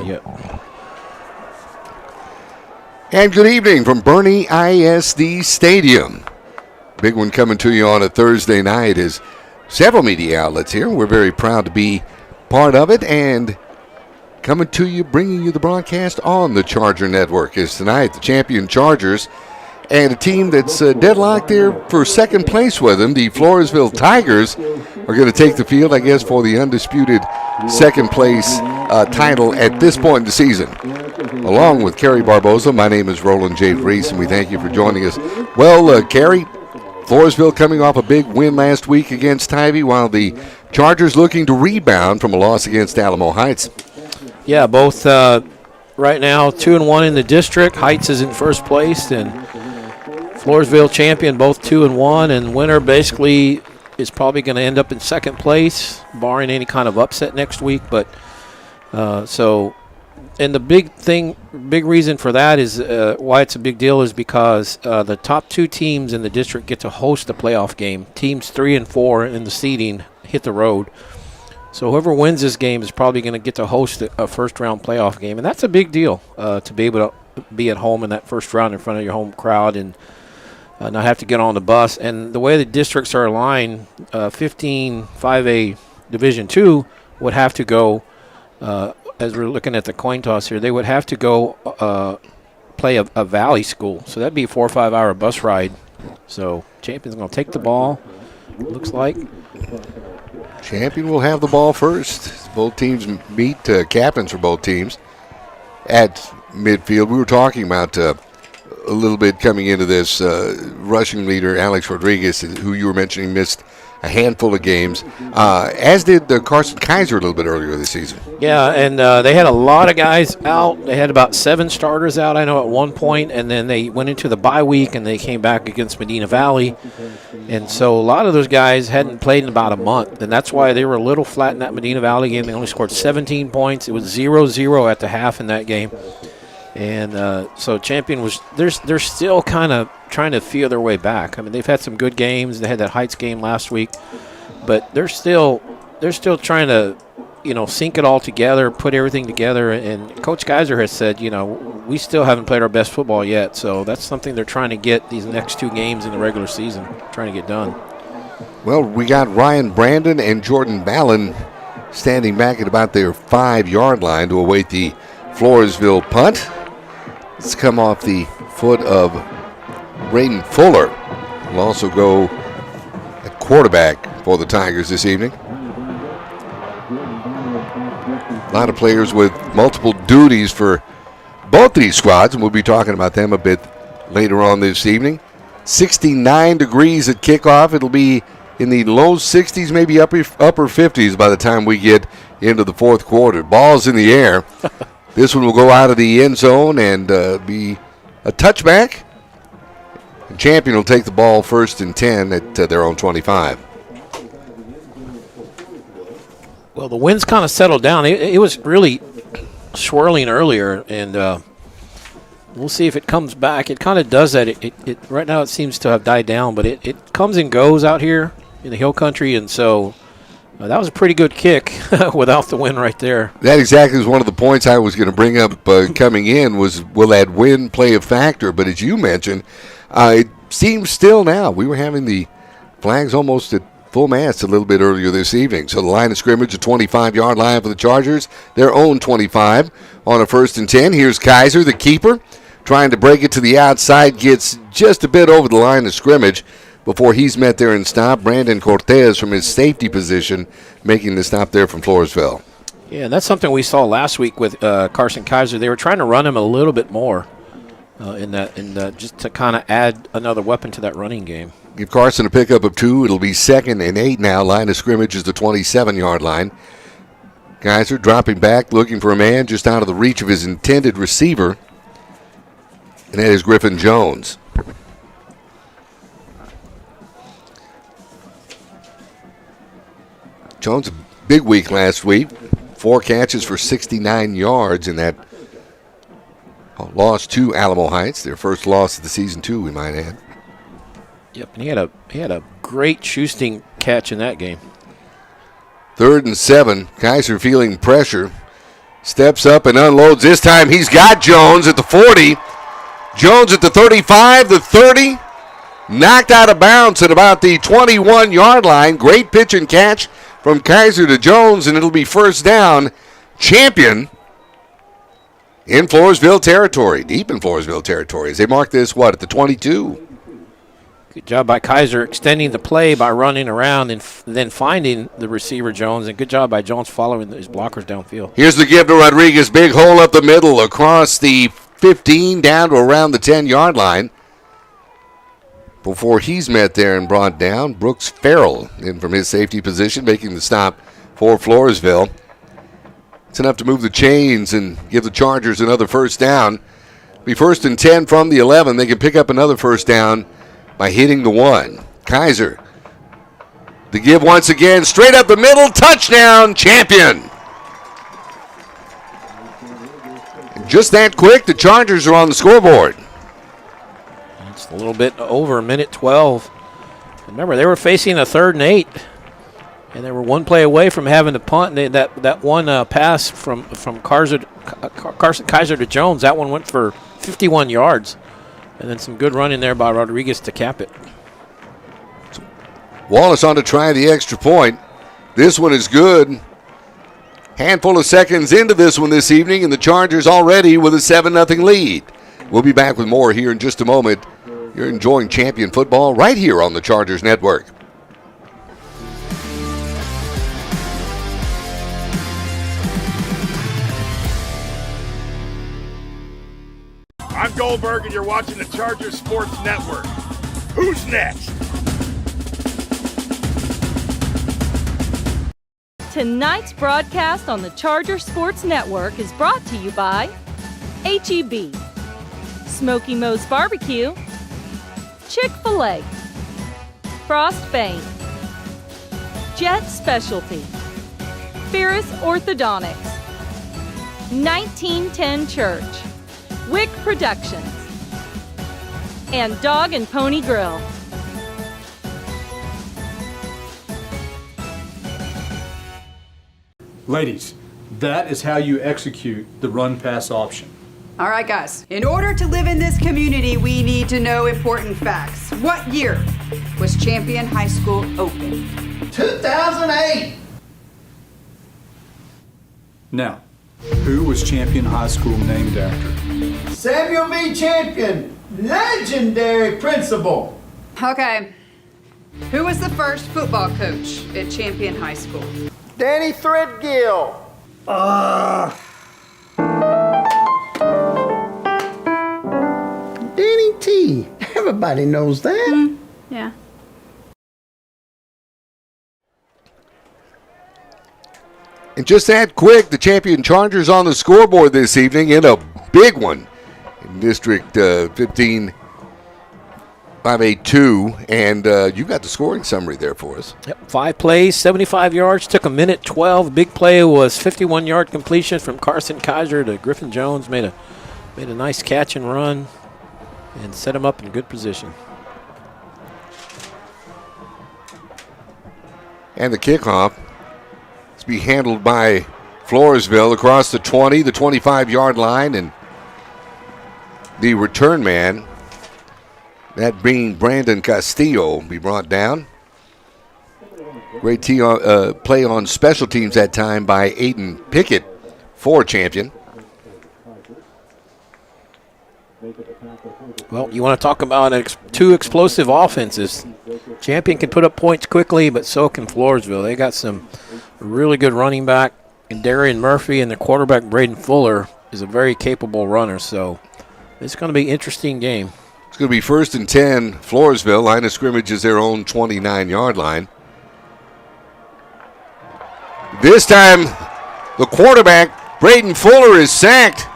Not yet. And good evening from Boerne ISD Stadium. Big one coming to you on a Thursday night is several media outlets here. We're very proud to be part of it, and coming to you, bringing you the broadcast on the Charger Network is tonight the champion Chargers and a team that's deadlocked there for second place with them. The Floresville Tigers are going to take the field, I guess, for the undisputed second place title at this point in the season. Along with Kerry Barbosa, my name is Roland J. Reese, and we thank you for joining us. Well, Kerry, Floresville coming off a big win last week against Tybee, while the Chargers looking to rebound from a loss against Alamo Heights. Yeah, both right now 2-1 in the district. Heights is in first place, and Floresville champion, both 2-1, and winner basically is probably going to end up in second place, barring any kind of upset next week. But and the big reason for that is why it's a big deal is because the top two teams in the district get to host the playoff game. Teams 3 and 4 in the seeding hit the road. So whoever wins this game is probably going to get to host a first-round playoff game, and that's a big deal to be able to be at home in that first round in front of your home crowd and not have to get on the bus. And the way the districts are aligned, 15 5A Division II would have to go, as we're looking at the coin toss here, they would have to go play a valley school. So that'd be a 4 or 5 hour bus ride. So champion's going to take the ball, looks like. Champion will have the ball first. Both teams meet, captains for both teams at midfield. We were talking about a little bit coming into this. Rushing leader Alex Rodriguez, who you were mentioning, missed a handful of games, as did Carson Kaiser a little bit earlier this season. Yeah, and they had a lot of guys out. They had about 7 starters out, I know, at one point, and then they went into the bye week, and they came back against Medina Valley. And so a lot of those guys hadn't played in about a month, and that's why they were a little flat in that Medina Valley game. They only scored 17 points. It was 0-0 at the half in that game. And so Champion was they're still kind of trying to feel their way back. I mean, they've had some good games. They had that Heights game last week, but they're still trying to, sync it all together, put everything together. And Coach Geiser has said, we still haven't played our best football yet. So that's something they're trying to get these next 2 games in the regular season, trying to get done. Well, we got Ryan Brandon and Jordan Ballin standing back at about their 5-yard line to await the Floresville punt. It's come off the foot of Braden Fuller. Will also go at quarterback for the Tigers this evening. A lot of players with multiple duties for both these squads, and we'll be talking about them a bit later on this evening. 69 degrees at kickoff. It'll be in the low 60s, maybe upper 50s by the time we get into the fourth quarter. Ball's in the air. This one will go out of the end zone and be a touchback. And Champion will take the ball 1st and 10 at their own 25. Well, the wind's kind of settled down. It was really swirling earlier, and we'll see if it comes back. It kind of does that. It right now it seems to have died down, but it comes and goes out here in the hill country, and so that was a pretty good kick without the wind right there. That exactly was one of the points I was going to bring up coming in was, will that wind play a factor? But as you mentioned, it seems still now. We were having the flags almost at full mast a little bit earlier this evening. So the line of scrimmage, a 25-yard line for the Chargers, their own 25 on a 1st and 10. Here's Kaiser, the keeper, trying to break it to the outside, gets just a bit over the line of scrimmage before he's met there and stopped. Brandon Cortez from his safety position making the stop there from Floresville. Yeah, and that's something we saw last week with Carson Kaiser. They were trying to run him a little bit more just to kind of add another weapon to that running game. Give Carson a pickup of 2. It'll be 2nd and 8 now. Line of scrimmage is the 27-yard line. Kaiser dropping back, looking for a man just out of the reach of his intended receiver. And that is Griffin Jones. Jones, a big week last week. 4 catches for 69 yards in that loss to Alamo Heights. Their first loss of the season, too, we might add. Yep, and he had a great Schusting catch in that game. 3rd and 7. Kaiser feeling pressure. Steps up and unloads. This time he's got Jones at the 40. Jones at the 35, the 30. Knocked out of bounds at about the 21-yard line. Great pitch and catch from Kaiser to Jones, and it'll be first down. Champion in Floresville territory, deep in Floresville territory. As they mark this, at the 22? Good job by Kaiser extending the play by running around and then finding the receiver Jones, and good job by Jones following his blockers downfield. Here's the give to Rodriguez. Big hole up the middle across the 15 down to around the 10-yard line. Before he's met there and brought down, Brooks Farrell in from his safety position, making the stop for Floresville. It's enough to move the chains and give the Chargers another first down. Be first and 10 from the 11. They can pick up another first down by hitting the 1. Kaiser, the give once again, straight up the middle, touchdown, Champion. And just that quick, the Chargers are on the scoreboard. It's a little bit over a minute 12. Remember, they were facing a 3rd and 8, and they were one play away from having to punt. That one pass from Carson Kaiser to Jones, that one went for 51 yards. And then some good running there by Rodriguez to cap it. Wallace on to try the extra point. This one is good. Handful of seconds into this one this evening, and the Chargers already with a 7-0 lead. We'll be back with more here in just a moment. You're enjoying Champion football right here on the Chargers Network. I'm Goldberg, and you're watching the Chargers Sports Network. Who's next? Tonight's broadcast on the Charger Sports Network is brought to you by H-E-B, Smoky Moe's Barbecue, Chick-fil-A, Frost Bank, Jet Specialty, Ferris Orthodontics, 1910 Church, Wick Productions, and Dog and Pony Grill. Ladies, that is how you execute the run-pass option. All right, guys. In order to live in this community, we need to know important facts. What year was Champion High School opened? 2008. Now, who was Champion High School named after? Samuel V. Champion, legendary principal. Okay. Who was the first football coach at Champion High School? Danny Threadgill. Danny T. Everybody knows that. Yeah. And just that quick, the Champion Chargers on the scoreboard this evening in a big one in District 15 582. And you got the scoring summary there for us. Yep, 5 plays, 75 yards, took a minute 12. Big play was 51-yard completion from Carson Kaiser to Griffin Jones. Made a nice catch and run and set him up in good position. And the kickoff is be handled by Floresville across the 20, the 25-yard line, and the return man, that being Brandon Castillo, be brought down. Great play on special teams that time by Aiden Pickett for Champion. Well, you want to talk about two explosive offenses. Champion can put up points quickly, but so can Floresville. They got some really good running back, and Darian Murphy, and the quarterback Braden Fuller is a very capable runner. So it's going to be an interesting game. It's going to be first and 10, Floresville. Line of scrimmage is their own 29-yard line. This time, the quarterback, Braden Fuller, is sacked.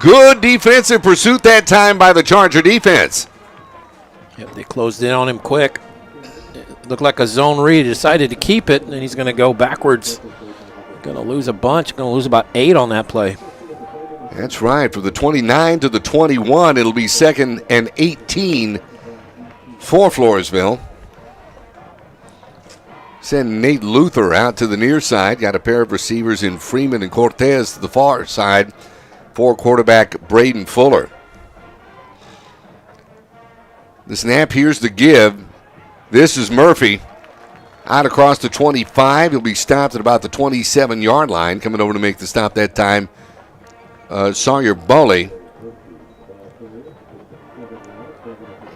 Good defensive pursuit that time by the Charger defense. Yep, they closed in on him quick. It looked like a zone read. He decided to keep it, and he's going to go backwards. Going to lose a bunch. Going to lose about 8 on that play. That's right. From the 29 to the 21, it'll be 2nd and 18 for Floresville. Send Nate Luther out to the near side. Got a pair of receivers in Freeman and Cortez to the far side for quarterback Braden Fuller. The snap, here's the give. This is Murphy. Out across the 25. He'll be stopped at about the 27-yard line. Coming over to make the stop that time, Sawyer Bully.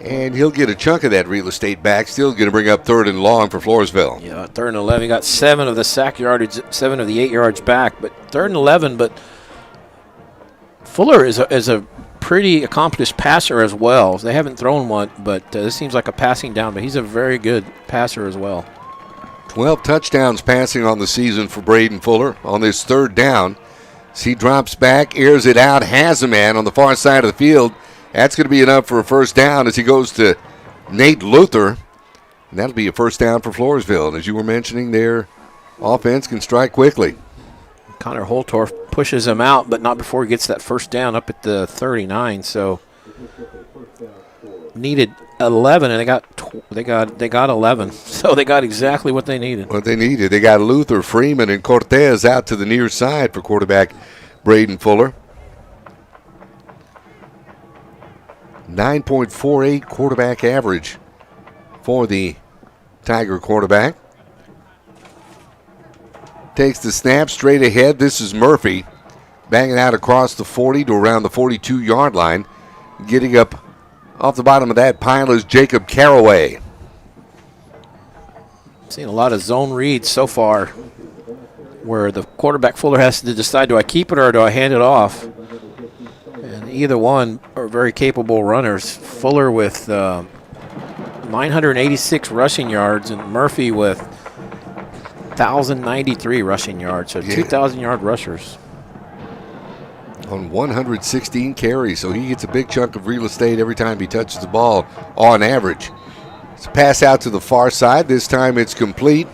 And he'll get a chunk of that real estate back. Still going to bring up 3rd and long for Floresville. Yeah, 3rd and 11. He got 7 of the sack yardage, 7 of the 8 yards back. But 3rd and 11. But Fuller is a pretty accomplished passer as well. They haven't thrown one, but this seems like a passing down. But he's a very good passer as well. 12 touchdowns passing on the season for Braden Fuller. On this 3rd down, he drops back, airs it out, has a man on the far side of the field. That's going to be enough for a first down as he goes to Nate Luther. And that'll be a first down for Floresville. And as you were mentioning, their offense can strike quickly. Connor Holtorf pushes him out, but not before he gets that first down up at the 39. So needed 11, and they got 11. So they got exactly what they needed. What they needed. They got Luther, Freeman, and Cortez out to the near side for quarterback Braden Fuller. 9.48 quarterback average for the Tiger quarterback. Takes the snap straight ahead. This is Murphy. Banging out across the 40 to around the 42-yard line. Getting up off the bottom of that pile is Jacob Caraway. Seen a lot of zone reads so far where the quarterback Fuller has to decide, do I keep it or do I hand it off? And either one are very capable runners. Fuller with 986 rushing yards and Murphy with 1,093 rushing yards, so 2,000-yard rushers. On 116 carries, so he gets a big chunk of real estate every time he touches the ball on average. It's a pass out to the far side. This time it's complete.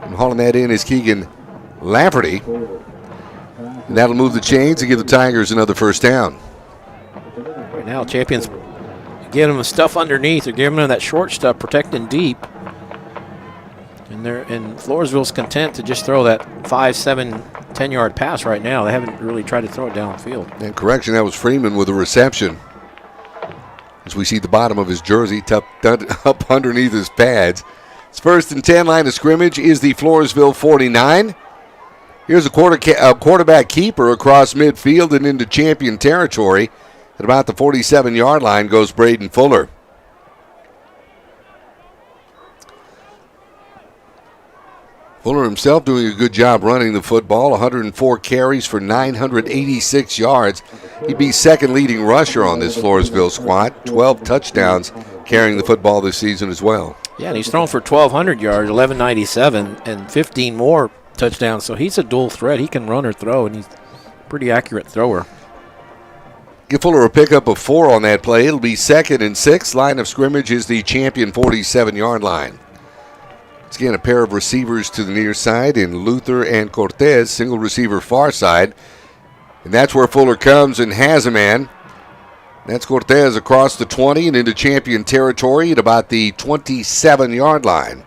And hauling that in is Keegan Lafferty. And that'll move the chains and give the Tigers another first down. Right now, Champions giving them stuff underneath. They're giving them that short stuff, protecting deep. And Floresville's content to just throw that 5, 7, 10-yard pass right now. They haven't really tried to throw it downfield. And correction, that was Freeman with a reception. As we see the bottom of his jersey tucked up underneath his pads. It's 1st and 10. Line of scrimmage is the Floresville 49. Here's a quarterback keeper across midfield and into Champion territory. At about the 47-yard line goes Braden Fuller. Fuller himself doing a good job running the football. 104 carries for 986 yards. He'd be second leading rusher on this Floresville squad. 12 touchdowns carrying the football this season as well. Yeah, and he's thrown for 1,200 yards, 1,197, and 15 more touchdowns. So he's a dual threat. He can run or throw, and he's a pretty accurate thrower. Give Fuller a pickup of 4 on that play. It'll be 2nd and 6. Line of scrimmage is the Champion 47-yard line. It's again a pair of receivers to the near side in Luther and Cortez. Single receiver far side. And that's where Fuller comes and has a man. That's Cortez across the 20 and into Champion territory at about the 27-yard line.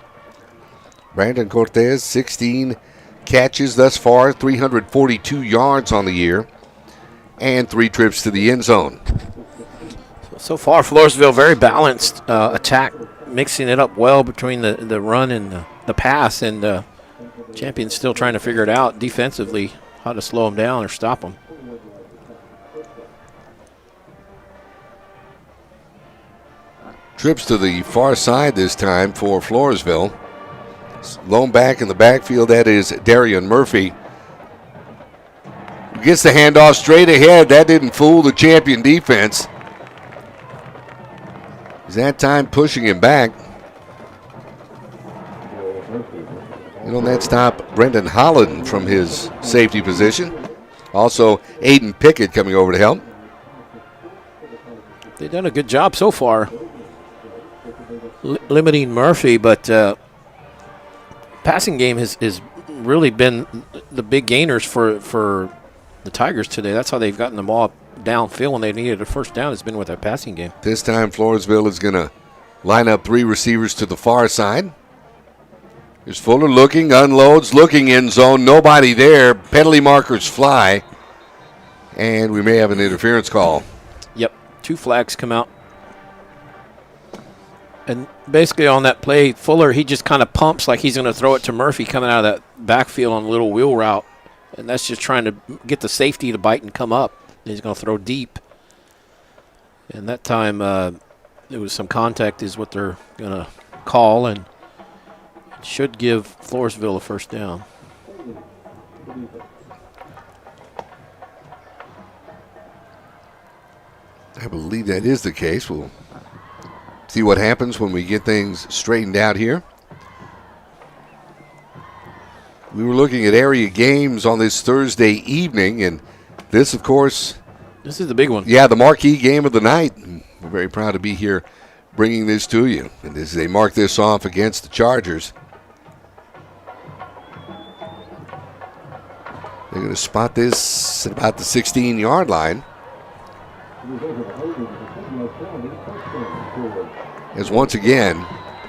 Brandon Cortez, 16 catches thus far, 342 yards on the year, and 3 trips to the end zone. So far, Floresville very balanced attack, mixing it up well between the run and the pass, and Champion's still trying to figure it out defensively, how to slow them down or stop them. Trips to the far side this time for Floresville. Lone back in the backfield, that is Darian Murphy. Gets the handoff straight ahead. That didn't fool the Champion defense. Is that time pushing him back. And on that stop, Brendan Holland from his safety position. Also, Aiden Pickett coming over to help. They've done a good job so far limiting Murphy, but passing game has really been the big gainers for the Tigers today. That's how they've gotten the ball downfield when they needed a first down. It's been with their passing game. This time, Floresville is going to Line up 3 receivers to the far side. Here's Fuller looking, unloads, looking in zone. Nobody there. Penalty markers fly. And we may have an interference call. Yep, 2 flags come out. And basically on that play, Fuller, he just kind of pumps like he's going to throw it to Murphy coming out of that backfield on a little wheel route. And that's just trying to get the safety to bite and come up. He's going to throw deep. And that time there was some contact is what they're going to call, and it should give Floresville a first down. I believe that is the case. We'll see what happens when we get things straightened out here. We were looking at area games on this Thursday evening, and this, of course, this is the big one. Yeah, the marquee game of the night. We're very proud to be here bringing this to you. And as they mark this off against the Chargers, they're going to spot this at about the 16-yard line. As once again,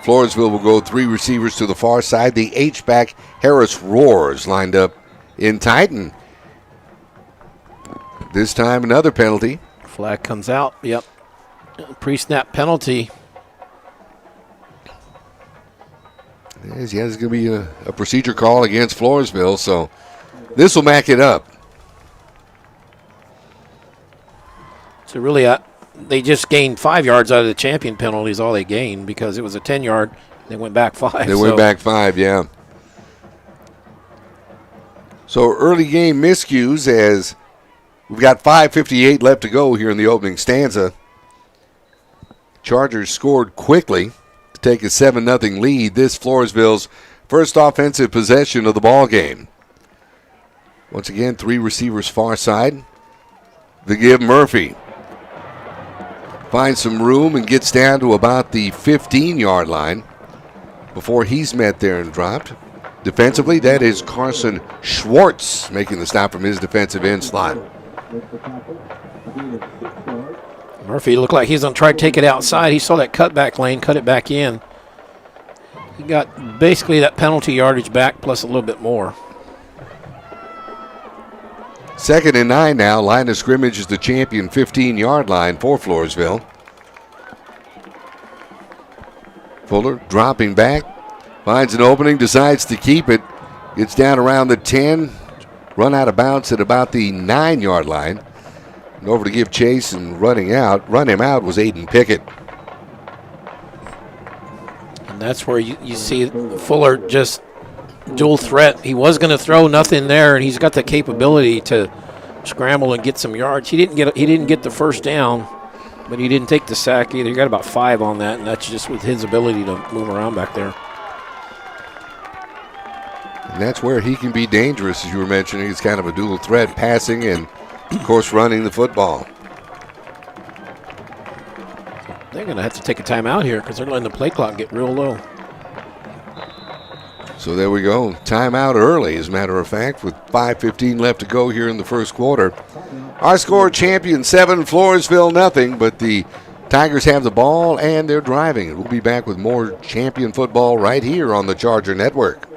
Floresville will go 3 receivers to the far side. The H-back Harris Roars lined up in Titan. This time another penalty. Flag comes out. Yep. Pre-snap penalty. There's going to be a procedure call against Floresville, so this will back it up. So really, they just gained 5 yards out of the champion penalty is all they gained because it was a 10-yard. They went back 5. They went back 5, yeah. So early game miscues as we've got 5:58 left to go here in the opening stanza. Chargers scored quickly to take a 7-0 lead. This Floresville's first offensive possession of the ball game. Once again, 3 receivers far side. The give Murphy. Finds some room and gets down to about the 15-yard line before he's met there and dropped. Defensively, that is Carson Schwartz making the stop from his defensive end slot. Murphy looked like he's going to try to take it outside. He saw that cutback lane, cut it back in. He got basically that penalty yardage back plus a little bit more. 2nd and 9 now. Line of scrimmage is the champion 15-yard line for Floresville. Fuller dropping back. Finds an opening, decides to keep it. Gets down around the 10. Run out of bounds at about the 9-yard line. And over to give chase and run him out was Aiden Pickett. And that's where you see Fuller just dual threat. He was going to throw nothing there, and he's got the capability to scramble and get some yards. He didn't get the first down, but he didn't take the sack either. He got about 5 on that, and that's just with his ability to move around back there. And that's where he can be dangerous, as you were mentioning. He's kind of a dual threat, passing and, of course, running the football. They're going to have to take a timeout here because they're letting the play clock get real low. So there we go. Timeout early, as a matter of fact, with 5:15 left to go here in the first quarter. Our score, champion 7, Floresville nothing, but the Tigers have the ball and they're driving. We'll be back with more champion football right here on the Charger Network.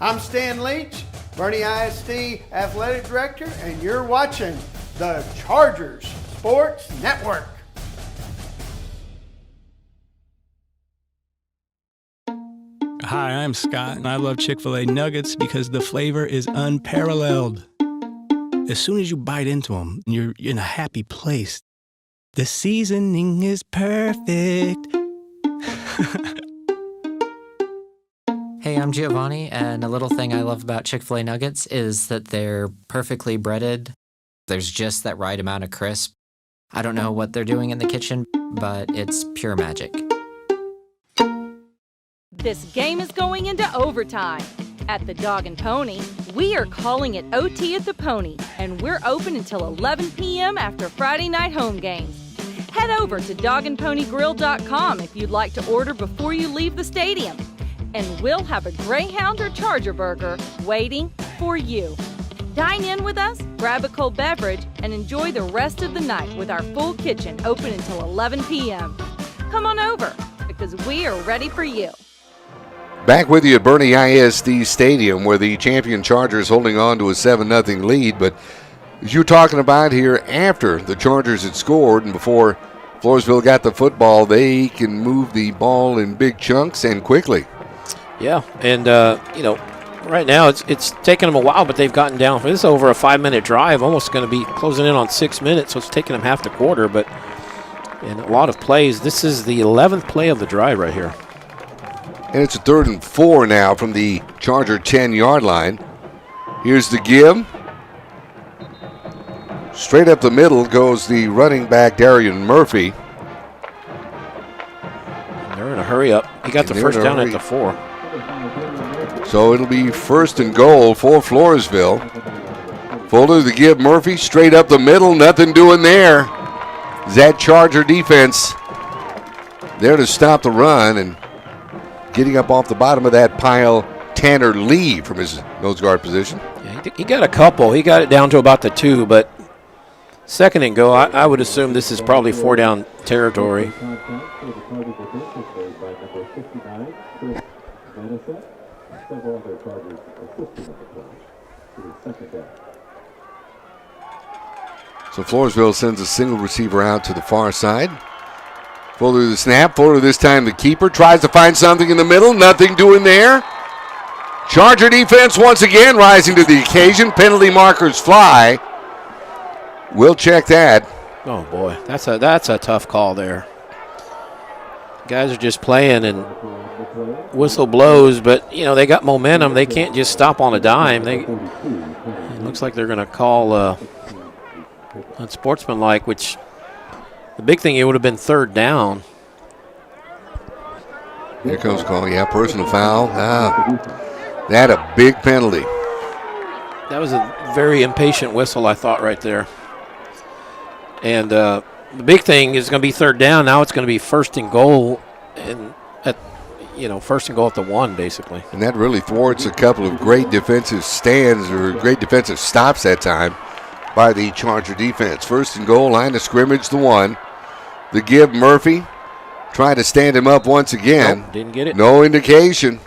I'm Stan Leach, Boerne ISD Athletic Director, and you're watching the Chargers Sports Network. Hi, I'm Scott, and I love Chick-fil-A nuggets because the flavor is unparalleled. As soon as you bite into them, you're in a happy place. The seasoning is perfect. Hey, I'm Giovanni, and a little thing I love about Chick-fil-A nuggets is that they're perfectly breaded. There's just that right amount of crisp. I don't know what they're doing in the kitchen, but it's pure magic. This game is going into overtime. At the Dog and Pony, we are calling it OT at the Pony, and we're open until 11 p.m. after Friday night home games. Head over to dogandponygrill.com if you'd like to order before you leave the stadium. And we'll have a Greyhound or Charger burger waiting for you. Dine in with us, grab a cold beverage, and enjoy the rest of the night with our full kitchen open until 11 p.m. Come on over, because we are ready for you. Back with you at Boerne ISD Stadium, where the champion Chargers holding on to a 7-0 lead. But as you're talking about here, after the Chargers had scored and before Floresville got the football, they can move the ball in big chunks and quickly. Yeah, and, right now it's taken them a while, but they've gotten down. This is over a 5-minute drive, almost going to be closing in on 6 minutes, so it's taking them half the quarter. But in a lot of plays, this is the 11th play of the drive right here. And it's a 3rd and 4 now from the Charger 10-yard line. Here's the give. Straight up the middle goes the running back, Darian Murphy. And they're in a hurry up. He got the first down at the 4. So it'll be 1st and goal for Floresville. Fuller the give, Murphy straight up the middle, nothing doing there. That Charger defense there to stop the run, and getting up off the bottom of that pile, Tanner Lee from his nose guard position. Yeah, he got a couple. He got it down to about the 2, but 2nd and goal, I would assume this is probably 4-down territory. So Floresville sends a single receiver out to the far side. Fuller the snap. Fuller this time the keeper. Tries to find something in the middle. Nothing doing there. Charger defense once again rising to the occasion. Penalty markers fly. We'll check that. Oh, boy. That's a tough call there. Guys are just playing and whistle blows, but, they got momentum. They can't just stop on a dime. It looks like they're going to call unsportsmanlike, which the big thing, it would have been 3rd down. Here comes the call. Yeah, personal foul. That a big penalty. That was a very impatient whistle, I thought, right there. And the big thing is going to be 3rd down. Now it's going to be 1st and goal, and 1st and goal at the 1, basically. And that really thwarts a couple of great defensive stands or great defensive stops that time by the Charger defense. 1st and goal, line of scrimmage, the 1. The give, Murphy. Trying to stand him up once again. Nope, didn't get it. No indication.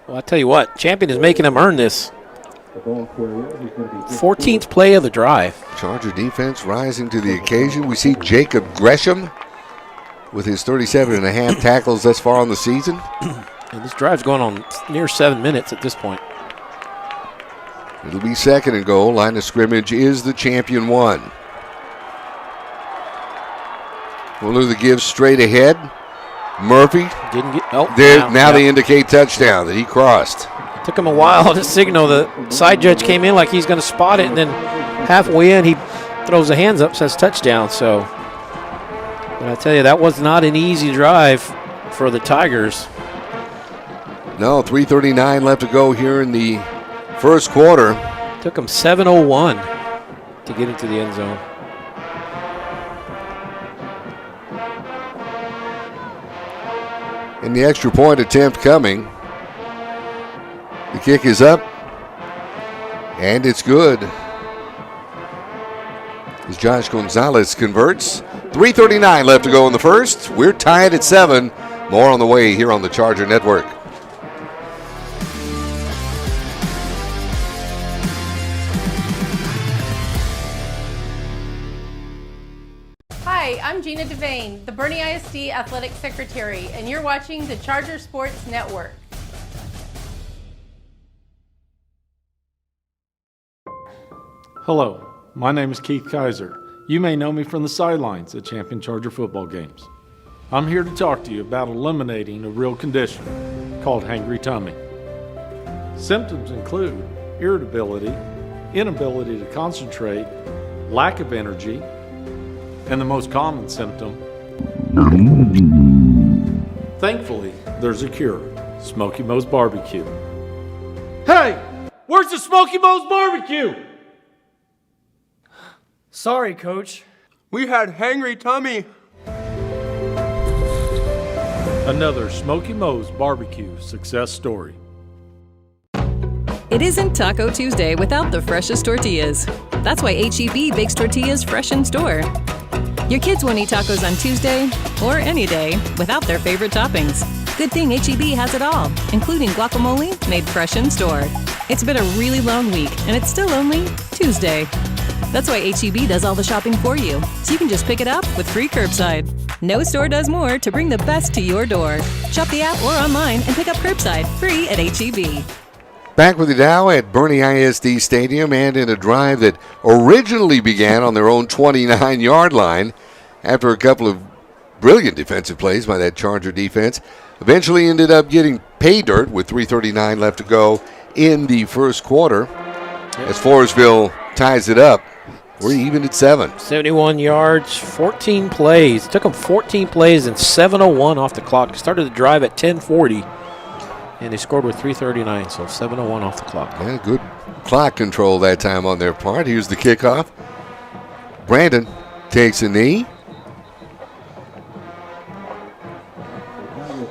Well, I tell you what, Champion is making him earn this. 14th play of the drive. Charger defense rising to the occasion. We see Jacob Gresham with his 37.5 tackles thus far on the season. And this drive's going on near 7 minutes at this point. It'll be 2nd and goal. Line of scrimmage is the champion 1. Fuller the give straight ahead. Murphy. Didn't get. Oh, now they indicate touchdown that he crossed. Took him a while to signal. The side judge came in like he's going to spot it, and then halfway in he throws the hands up, says touchdown. So, and I tell you, that was not an easy drive for the Tigers. No, 3:39 left to go here in the first quarter. Took them 7:01 to get into the end zone. And the extra point attempt coming. The kick is up, and it's good. As Josh Gonzalez converts. 3:39 left to go in the first. We're tied at 7. More on the way here on the Charger Network. Hi, I'm Gina Devane, the Boerne ISD Athletic Secretary, and you're watching the Charger Sports Network. Hello, my name is Keith Kaiser. You may know me from the sidelines at Champion Charger football games. I'm here to talk to you about eliminating a real condition called hangry tummy. Symptoms include irritability, inability to concentrate, lack of energy, and the most common symptom. Thankfully, there's a cure, Smoky Moe's Barbecue. Hey, where's the Smoky Moe's Barbecue? Sorry, Coach. We had hangry tummy. Another Smoky Moe's Barbecue success story. It isn't Taco Tuesday without the freshest tortillas. That's why H-E-B bakes tortillas fresh in store. Your kids won't eat tacos on Tuesday or any day without their favorite toppings. Good thing H-E-B has it all, including guacamole made fresh in store. It's been a really long week, and it's still only Tuesday. That's why H-E-B does all the shopping for you, so you can just pick it up with free curbside. No store does more to bring the best to your door. Shop the app or online and pick up curbside free at H-E-B. Back with you now at Boerne ISD Stadium, and in a drive that originally began on their own 29-yard line after a couple of brilliant defensive plays by that Charger defense. Eventually ended up getting pay dirt with 3:39 left to go in the first quarter as Floresville ties it up. We're even at 7. 71 yards, 14 plays. Took them 14 plays and 7:01 off the clock. Started the drive at 10:40. And they scored with 3:39, so 7:01 off the clock. Yeah, good clock control that time on their part. Here's the kickoff. Brandon takes a knee.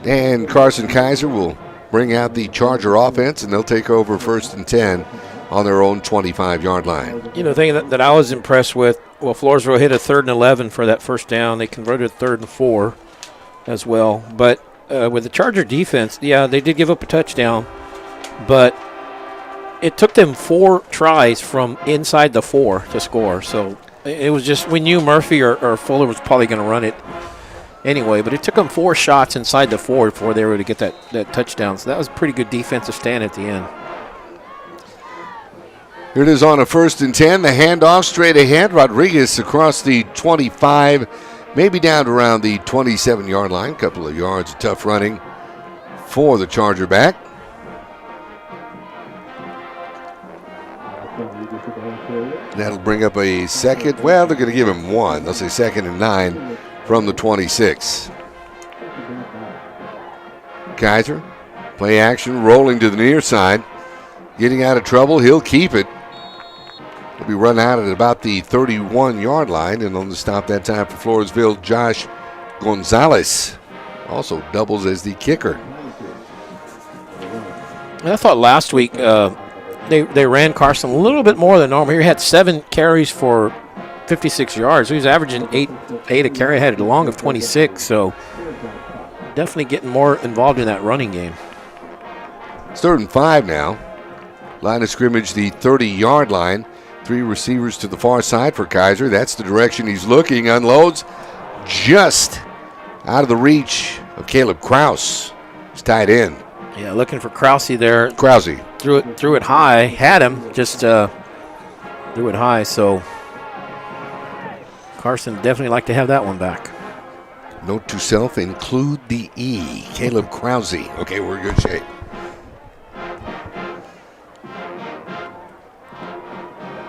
And Carson Kaiser will bring out the Charger offense, and they'll take over 1st and 10 on their own 25-yard line. You know, the thing that I was impressed with, well, Floresville hit a 3rd and 11 for that first down. They converted 3rd and 4 as well. But with the Charger defense, yeah, they did give up a touchdown, but it took them 4 tries from inside the 4 to score. So it was just, we knew Murphy or Fuller was probably going to run it anyway, but it took them 4 shots inside the 4 before they were able to get that touchdown. So that was a pretty good defensive stand at the end. Here it is on a 1st and 10. The handoff straight ahead. Rodriguez across the 25, maybe down to around the 27-yard line. Couple of yards of tough running for the Charger back. That'll bring up a second. Well, they're going to give him 1. They'll say 2nd and 9 from the 26. Kaiser, play action, rolling to the near side. Getting out of trouble, he'll keep it. He'll be run out at about the 31-yard line, and on the stop that time for Floresville, Josh Gonzalez also doubles as the kicker. I thought last week they ran Carson a little bit more than normal. He had 7 carries for 56 yards. So he was averaging 8 a carry, had a long of 26, so definitely getting more involved in that running game. It's 3rd and 5 now. Line of scrimmage, the 30-yard line. 3 receivers to the far side for Kaiser. That's the direction he's looking. Unloads just out of the reach of Caleb Krause. He's tied in. Yeah, looking for Krause there. Krause. Threw it high. Had him, just threw it high. So Carson definitely like to have that one back. Note to self, include the E. Caleb Krause. Okay, we're in good shape.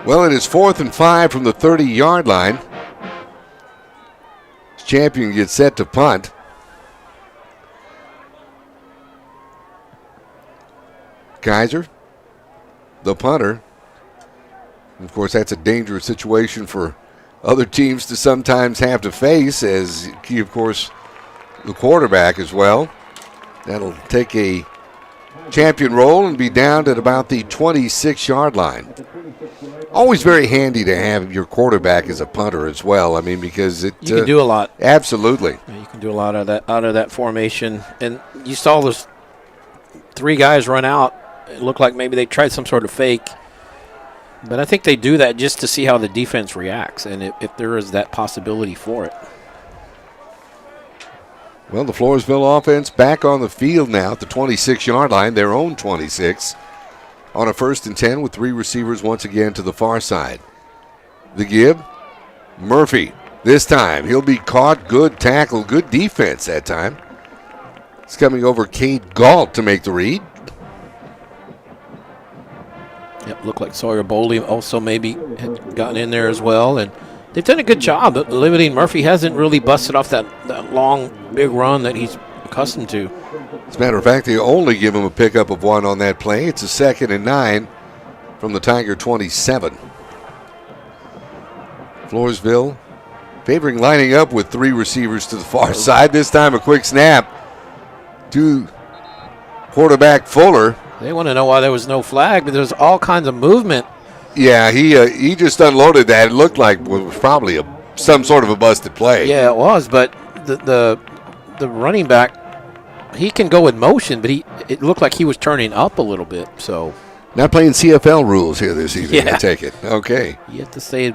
Well, it is 4th and 5 from the 30-yard line. Champion gets set to punt. Kaiser, the punter. Of course, that's a dangerous situation for other teams to sometimes have to face, as he, of course, the quarterback as well. That'll take a champion roll and be down at about the 26-yard line. Always very handy to have your quarterback as a punter as well. I mean, because it you can do a lot. Absolutely, yeah, you can do a lot of that out of that formation. And you saw those 3 guys run out. It looked like maybe they tried some sort of fake, but I think they do that just to see how the defense reacts and if there is that possibility for it. Well, the Floresville offense back on the field now at the 26-yard line, their own 26. On a 1st and 10 with 3 receivers once again to the far side. The give, Murphy. This time he'll be caught. Good tackle, good defense that time. It's coming over Cade Galt to make the read. Yep, looked like Sawyer Bowley also maybe had gotten in there as well. And they've done a good job limiting. Murphy hasn't really busted off that long, big run that he's accustomed to. As a matter of fact, they only give him a pickup of 1 on that play. It's a 2nd and 9 from the Tiger 27. Floresville favoring lining up with 3 receivers to the far side. This time a quick snap to quarterback Fuller. They want to know why there was no flag, but there's all kinds of movement. Yeah, he just unloaded that. It looked like it was probably some sort of a busted play. Yeah, it was, but the running back, he can go in motion, but it looked like he was turning up a little bit. So not playing CFL rules here this evening. Yeah. I take it. Okay. You have to say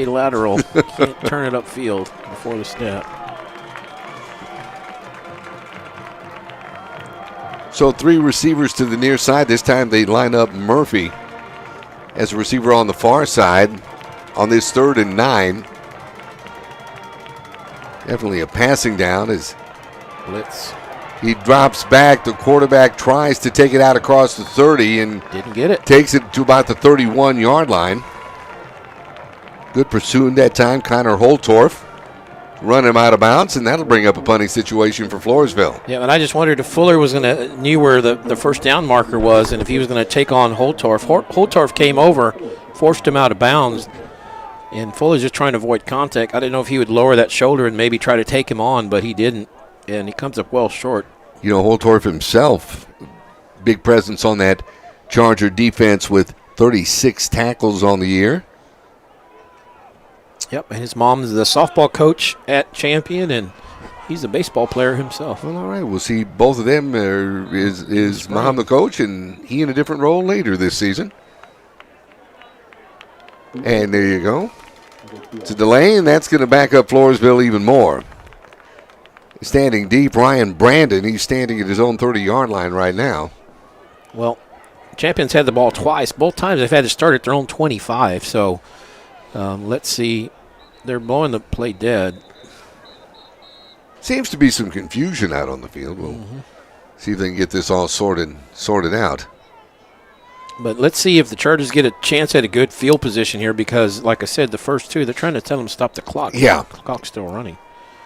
lateral. You can't turn it upfield before the snap. So 3 receivers to the near side. This time they line up Murphy as a receiver on the far side on this 3rd and 9. Definitely a passing down as blitz. He drops back. The quarterback tries to take it out across the 30 and didn't get it. Takes it to about the 31-yard line. Good pursuing that time. Connor Holtorf run him out of bounds, and that'll bring up a punting situation for Floresville. Yeah, and I just wondered if Fuller was knew where the first down marker was, and if he was going to take on Holtorf. Holtorf came over, forced him out of bounds, and Fuller's just trying to avoid contact. I didn't know if he would lower that shoulder and maybe try to take him on, but he didn't, and he comes up well short. You know, Holtorf himself, big presence on that Charger defense with 36 tackles on the year. Yep, and his mom's the softball coach at Champion, and he's a baseball player himself. Well, all right, we'll see both of them. Is mom the coach, and he in a different role later this season. And there you go. It's a delay, and that's going to back up Floresville even more. Standing deep, Ryan Brandon. He's standing at his own 30-yard line right now. Well, Champions had the ball twice. Both times they've had to start at their own 25, so let's see. They're blowing the play dead. Seems to be some confusion out on the field. We'll see if they can get this all sorted out. But let's see if the Chargers get a chance at a good field position here because, like I said, the first 2, they're trying to tell them to stop the clock. Yeah. The clock's still running.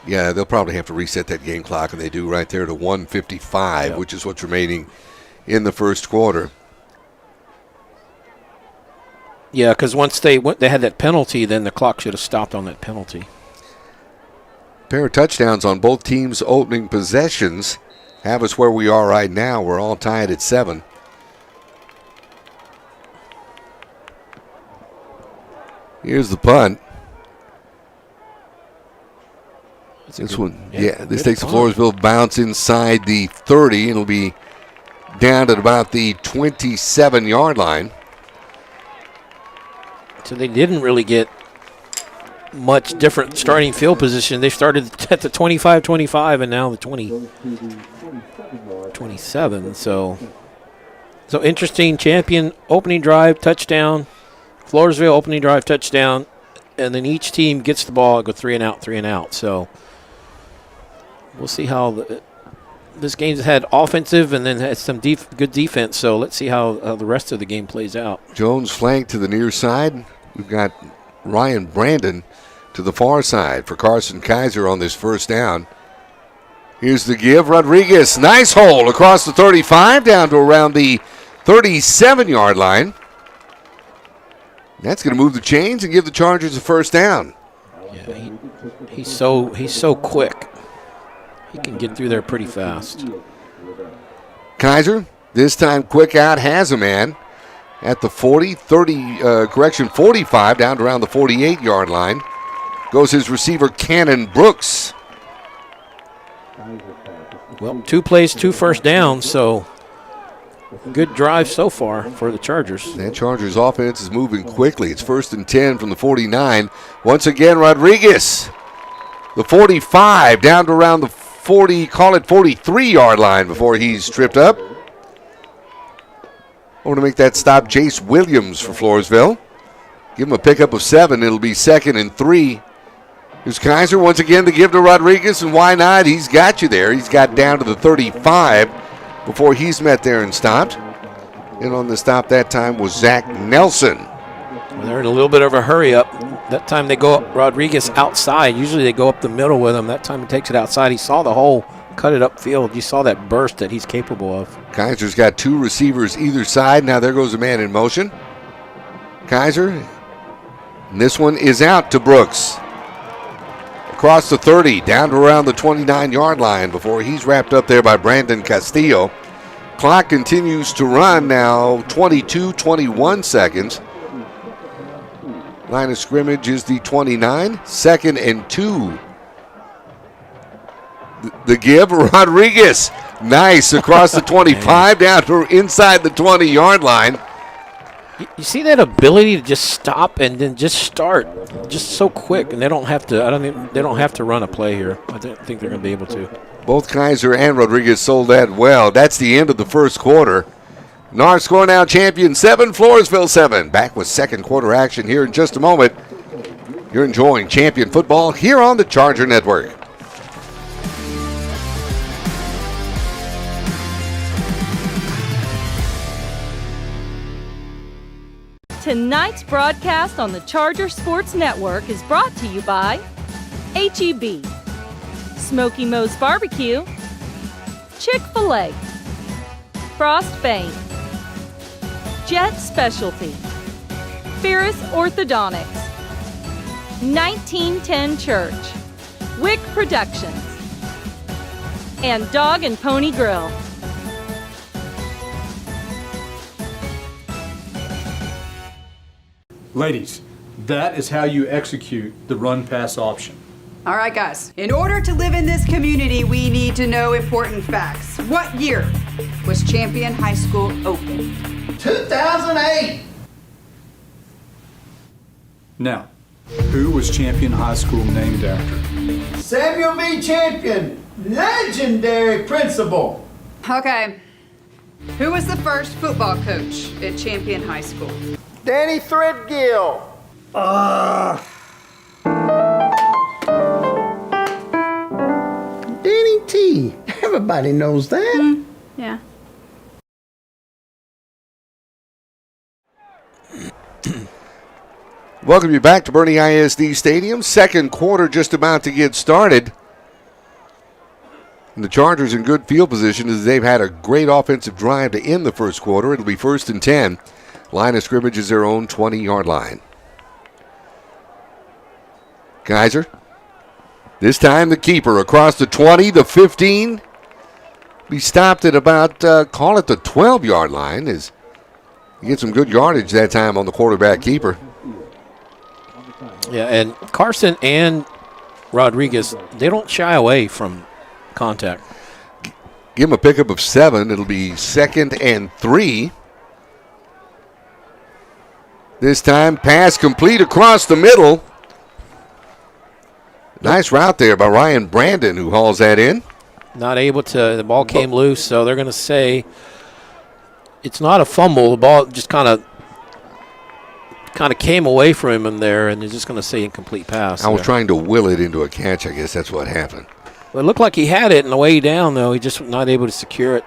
Yeah, they'll probably have to reset that game clock, and they do right there to 1:55, which is what's remaining in the first quarter. Yeah, because once they had that penalty, then the clock should have stopped on that penalty. Pair of touchdowns on both teams' opening possessions have us where we are right now. We're all tied at 7. Here's the punt. This one, this takes the Floresville bounce inside the 30. It'll be down at about the 27-yard line. So they didn't really get much different starting field position. They started at the 25-25 and now the 27. So interesting. Champion opening drive, touchdown. Floresville opening drive, touchdown. And then each team gets the ball and go 3 and out. So we'll see how this game's had offensive and then had some good defense. So let's see how the rest of the game plays out. Jones flank to the near side. We've got Ryan Brandon to the far side for Carson Kaiser on this first down. Here's the give. Rodriguez, nice hole across the 35 down to around the 37-yard line. That's going to move the chains and give the Chargers a first down. Yeah, he's so quick. He can get through there pretty fast. Kaiser, this time quick out, has a man at the 45 down to around the 48-yard line. Goes his receiver, Cannon Brooks. Well, 2 plays, 2 first downs, so good drive so far for the Chargers. That Chargers offense is moving quickly. It's 1st and 10 from the 49. Once again, Rodriguez, the 45 down to around the 43-yard line before he's tripped up. Over to make that stop, Jace Williams for Floresville. Give him a pickup of 7. It'll be 2nd and 3. Here's Kaiser once again to give to Rodriguez, and why not? He's got you there. He's got down to the 35 before he's met there and stopped. And on the stop that time was Zach Nelson. Well, they're in a little bit of a hurry up. That time they go up Rodriguez outside. Usually they go up the middle with him. That time he takes it outside. He saw the hole, cut it upfield. You saw that burst that he's capable of. Kaiser's got 2 receivers either side. Now there goes a man in motion. Kaiser, and this one is out to Brooks. Across the 30, down to around the 29-yard line before he's wrapped up there by Brandon Castillo. Clock continues to run now, 22-21 seconds. Line of scrimmage is the 29, 2nd and 2. The give, Rodriguez. Nice, across the 25, down to inside the 20-yard line. You see that ability to just stop and then just start, just so quick, and they don't have to. They don't have to run a play here. I think they're going to be able to. Both Kaiser and Rodriguez sold that well. That's the end of the first quarter. Our score now, Champion 7, Floresville 7. Back with second quarter action here in just a moment. You're enjoying Champion football here on the Charger Network. Tonight's broadcast on the Charger Sports Network is brought to you by H-E-B, Smoky Moe's Barbecue, Chick-fil-A, Frostbane, Jet Specialty, Ferris Orthodontics, 1910 Church, Wick Productions, and Dog and Pony Grill. Ladies, that is how you execute the run-pass option. All right, guys. In order to live in this community, we need to know important facts. What year was Champion High School opened? 2008. Now, who was Champion High School named after? Samuel V. Champion, legendary principal. Okay. Who was the first football coach at Champion High School? Danny Threadgill. Danny T. Everybody knows that. Yeah. Welcome you back to Boerne ISD Stadium. Second quarter just about to get started. And the Chargers in good field position as they've had a great offensive drive to end the first quarter. It'll be 1st and 10. Line of scrimmage is their own 20-yard line. Kaiser. This time the keeper across the 20, the 15. Be stopped at about, call it the 12-yard line as he gets some good yardage that time on the quarterback keeper. Yeah, and Carson and Rodriguez, they don't shy away from contact. Give him a pickup of 7. It'll be 2nd and 3. This time, pass complete across the middle. Nice route there by Ryan Brandon, who hauls that in. Not able to, the ball came loose, so they're going to say it's not a fumble. The ball just kind of came away from him in there, and they're just going to say incomplete pass. I was trying to will it into a catch. I guess that's what happened. Well, it looked like he had it, and the way down, though, he just not able to secure it.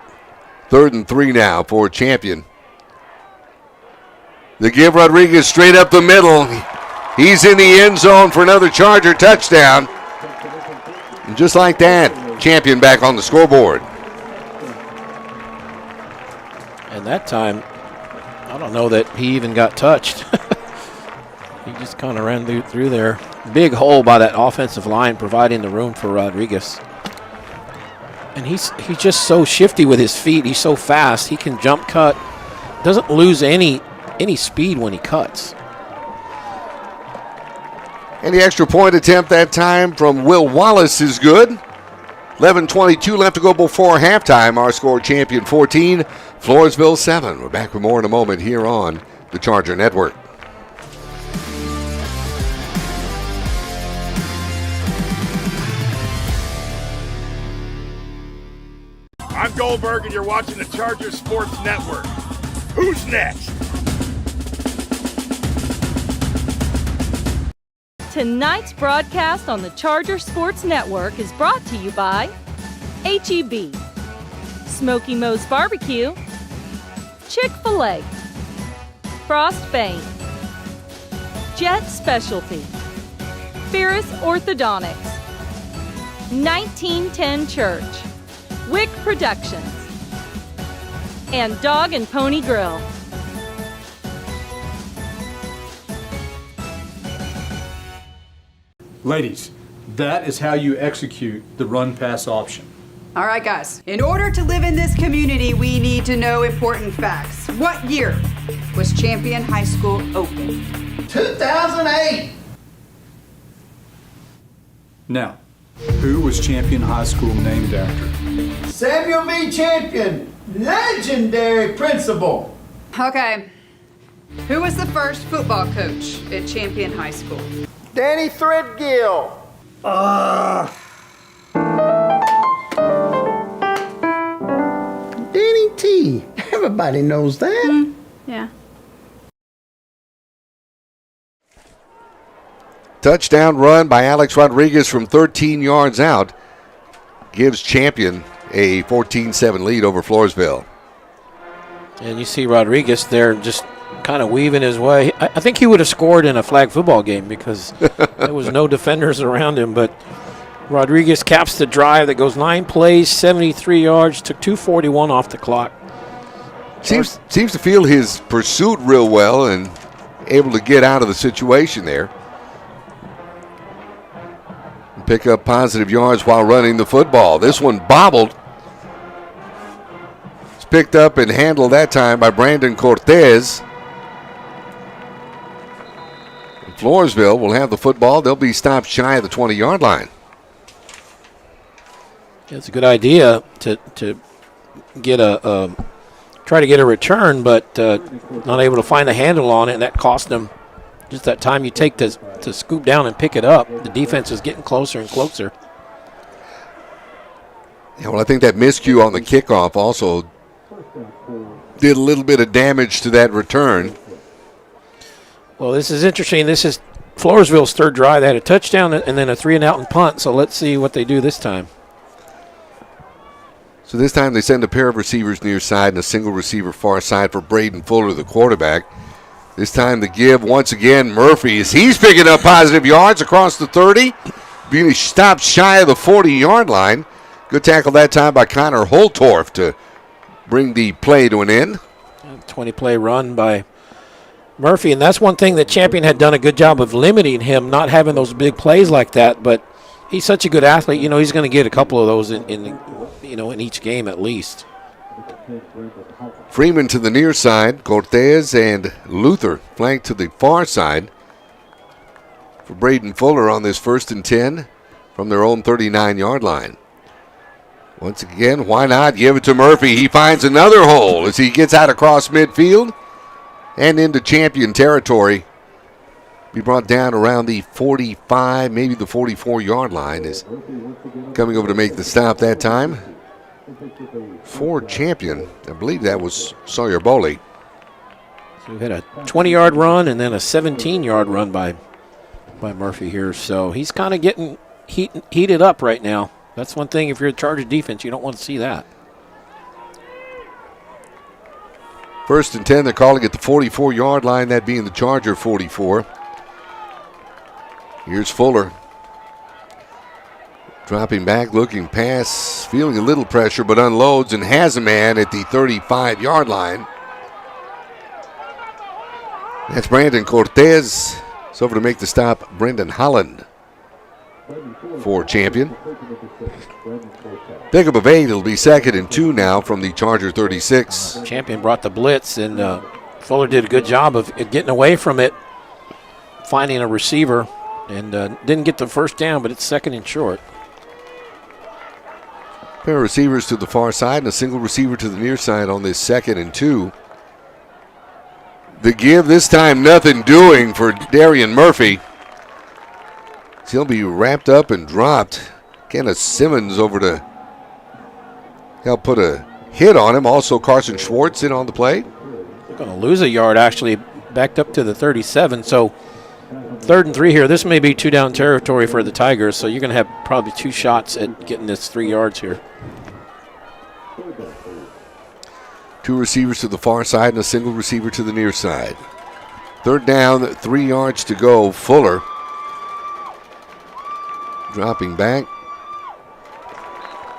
3rd and 3 now for Champion. The give, Rodriguez straight up the middle. He's in the end zone for another Charger touchdown. And just like that, Champion back on the scoreboard. And that time, I don't know that he even got touched. He just kind of ran through there. Big hole by that offensive line, providing the room for Rodriguez. And he's just so shifty with his feet. He's so fast. He can jump cut. Doesn't lose any speed when he cuts. And the extra point attempt that time from Will Wallace is good. 11:22 left to go before halftime. Our score, Champion 14, Floresville 7. We're back with more in a moment here on the Charger Network. I'm Goldberg, and you're watching the Charger Sports Network. Who's next? Tonight's broadcast on the Charger Sports Network is brought to you by H-E-B, Smoky Moe's Barbecue, Chick-fil-A, Frostbane, Jet Specialty, Ferris Orthodontics, 1910 Church, Wick Productions, and Dog and Pony Grill. Ladies, that is how you execute the run-pass option. All right, guys. In order to live in this community, we need to know important facts. What year was Champion High School opened? 2008. Now, who was Champion High School named after? Samuel V. Champion, legendary principal. Okay. Who was the first football coach at Champion High School? Danny Threadgill. Danny T. Everybody knows that. Yeah. Touchdown run by Alex Rodriguez from 13 yards out gives Champion a 14-7 lead over Floresville. And you see Rodriguez there just kind of weaving his way. I think he would have scored in a flag football game because there was no defenders around him. But Rodriguez caps the drive that goes 9 plays, 73 yards, took 2:41 off the clock. Seems to feel his pursuit real well and able to get out of the situation there. Pick up positive yards while running the football. This one bobbled. It's picked up and handled that time by Brandon Cortez. Floresville will have the football. They'll be stopped shy of the 20-yard line. It's a good idea to get try to get a return, but not able to find a handle on it, and that cost them just that time you take to scoop down and pick it up. The defense is getting closer and closer. Yeah, well, I think that miscue on the kickoff also did a little bit of damage to that return. Well, this is interesting. This is Floresville's third drive. They had a touchdown and then a 3-and-out and punt, so let's see what they do this time. So this time they send a pair of receivers near side and a single receiver far side for Braden Fuller, the quarterback. This time the give once again, Murphy, as he's picking up positive yards across the 30. Being stopped shy of the 40-yard line. Good tackle that time by Connor Holtorf to bring the play to an end. 20-play run by Murphy, and that's one thing that Champion had done a good job of limiting him, not having those big plays like that, but he's such a good athlete. You know, he's going to get a couple of those in each game at least. Freeman to the near side. Cortez and Luther flanked to the far side for Braden Fuller on this 1st and 10 from their own 39-yard line. Once again, why not give it to Murphy? He finds another hole as he gets out across midfield and into Champion territory. Be brought down around the 45, maybe the 44-yard line. Is coming over to make the stop that time for Champion. I believe that was Sawyer Bowley. So we had a 20-yard run and then a 17-yard run by Murphy here. So he's kind of getting heated up right now. That's one thing, if you're a Charger defense, you don't want to see that. 1st and 10, they're calling it the 44-yard line, that being the Charger 44. Here's Fuller. Dropping back, looking pass, feeling a little pressure, but unloads and has a man at the 35-yard line. That's Brandon Cortez. It's over to make the stop, Brendan Holland for Champion. Pickup of 8. It'll be 2nd and 2 now from the Charger 36. Champion brought the blitz, and Fuller did a good job of getting away from it, finding a receiver, and didn't get the first down, but it's 2nd and short. Pair of receivers to the far side and a single receiver to the near side on this 2nd and 2. The give this time, nothing doing for Darian Murphy. He'll be wrapped up and dropped. Kenneth Simmons over to help put a hit on him. Also Carson Schwartz in on the play. They're going to lose a yard, actually, backed up to the 37. So 3rd and 3 here. This may be 2-down territory for the Tigers, so you're going to have probably 2 shots at getting this 3 yards here. 2 receivers to the far side and a single receiver to the near side. 3rd down, 3 yards to go. Fuller dropping back.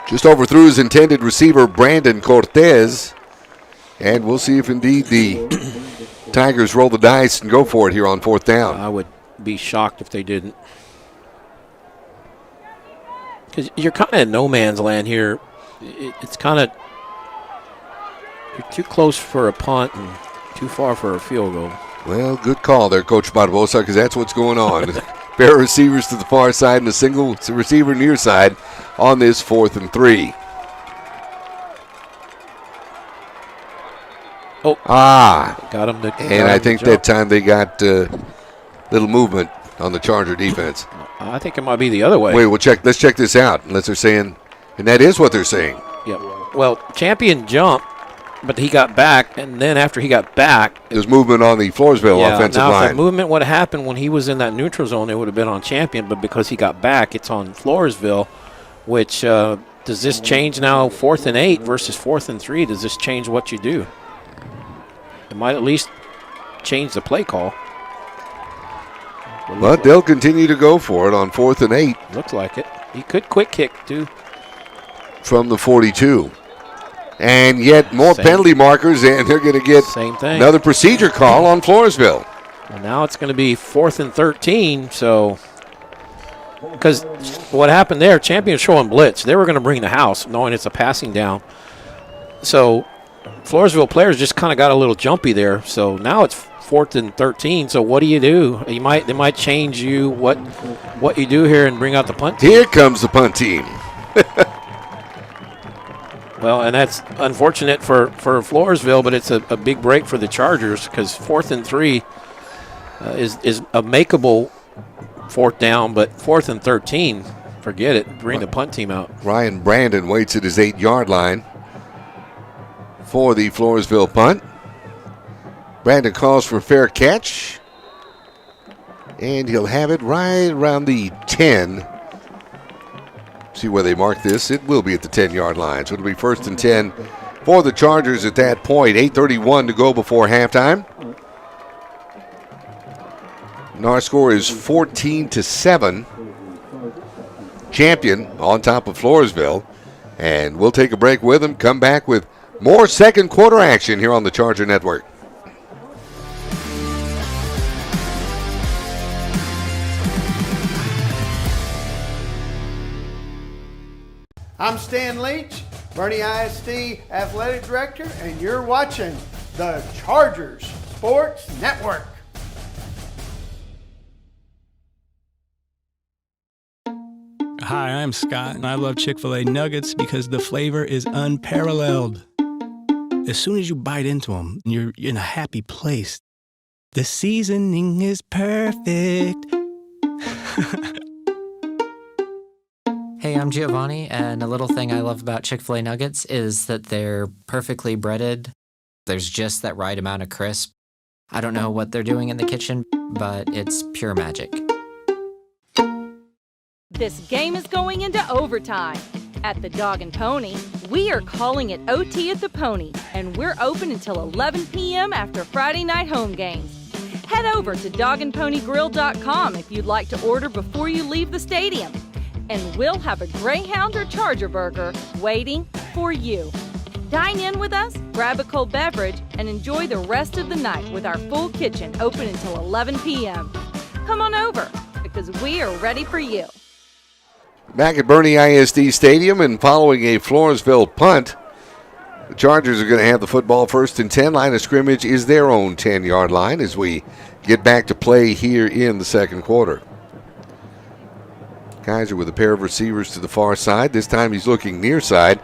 Just overthrew his intended receiver, Brandon Cortez. And we'll see if indeed the Tigers roll the dice and go for it here on 4th down. I would be shocked if they didn't. Because you're kind of in no man's land here. it's kind of too close for a punt and too far for a field goal. Well, good call there, Coach Barbosa, because that's what's going on. Pair of receivers to the far side and a single receiver near side on this 4th and 3. Got him. And I think that time they got little movement on the Charger defense. I think it might be the other way. Wait, let's check this out. Unless they're saying, and that is what they're saying. Yep. Well, Champion jumped, but he got back, and then after he got back, there's movement on the Floresville offensive now line. If the movement would have happened when he was in that neutral zone, it would have been on Champion, but because he got back, it's on Floresville, which does this change now 4th and 8 versus 4th and 3? Does this change what you do? It might at least change the play call. But they'll continue to go for it on 4th and 8. Looks like it. He could quick kick, too. From the 42. And yet more penalty markers, and they're going to get another procedure call on Floresville. Well, now it's going to be 4th and 13, so because what happened there, Champion showing blitz. They were going to bring the house, knowing it's a passing down. So Floresville players just kind of got a little jumpy there. So now it's 4th and 13. So what do? They might change what you do here and bring out the punt team. Here comes the punt team. Well, and that's unfortunate for Floresville, but it's a big break for the Chargers because 4th and 3 is a makeable 4th down, but 4th and 13, forget it. Bring the punt team out. Ryan Brandon waits at his 8-yard line for the Floresville punt. Brandon calls for fair catch, and he'll have it right around the 10. See where they mark this. It will be at the 10-yard line. So it'll be 1st and 10 for the Chargers at that point. 8:31 to go before halftime. And our score is 14-7. Champion on top of Floresville. And we'll take a break with them. Come back with more second quarter action here on the Charger Network. I'm Stan Leach, Boerne ISD Athletic Director, and you're watching the Chargers Sports Network. Hi, I'm Scott, and I love Chick-fil-A nuggets because the flavor is unparalleled. As soon as you bite into them, you're in a happy place. The seasoning is perfect. Hey, I'm Giovanni, and a little thing I love about Chick-fil-A nuggets is that they're perfectly breaded. There's just that right amount of crisp. I don't know what they're doing in the kitchen, but it's pure magic. This game is going into overtime. At the Dog and Pony, we are calling it OT at the Pony, and we're open until 11 p.m. after Friday night home games. Head over to dogandponygrill.com if you'd like to order before you leave the stadium. And we'll have a Greyhound or Charger burger waiting for you. Dine in with us, grab a cold beverage, and enjoy the rest of the night with our full kitchen open until 11 p.m. Come on over, because we are ready for you. Back at Boerne ISD Stadium, and following a Floresville punt, the Chargers are going to have the football 1st and 10. Line of scrimmage is their own 10-yard line as we get back to play here in the second quarter. Kaiser with a pair of receivers to the far side. This time he's looking near side.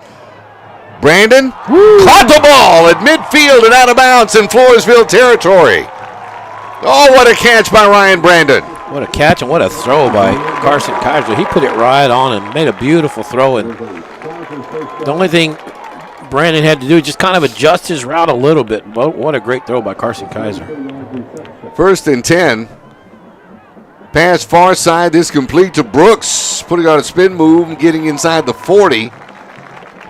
Brandon caught the ball at midfield and out of bounds in Floresville territory. Oh, what a catch by Ryan Brandon. What a catch and what a throw by Carson Kaiser. He put it right on and made a beautiful throw. And the only thing Brandon had to do is just kind of adjust his route a little bit. But what a great throw by Carson Kaiser. 1st and 10. Pass far side, this complete to Brooks. Putting on a spin move and getting inside the 40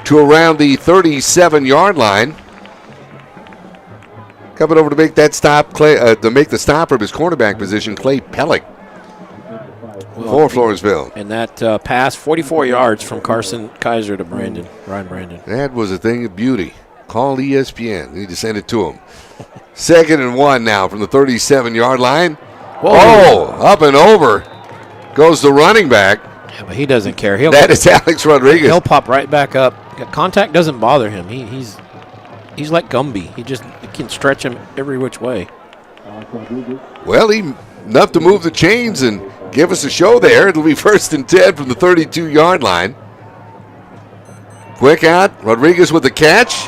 to around the 37-yard line. Coming over to make that stop, to make the stop from his cornerback position, Clay Pellick for Floresville. And that pass, 44 yards from Carson Kaiser to Ryan Brandon. That was a thing of beauty. Call ESPN. Need to send it to him. 2nd and 1 now from the 37-yard line. Whoa. Oh, up and over goes the running back. Yeah, but he doesn't care. That is Alex Rodriguez. He'll pop right back up. Contact doesn't bother him. He's like Gumby. He can stretch him every which way. Well, enough to move the chains and give us a show there. It'll be 1st and 10 from the 32-yard line. Quick out. Rodriguez with the catch.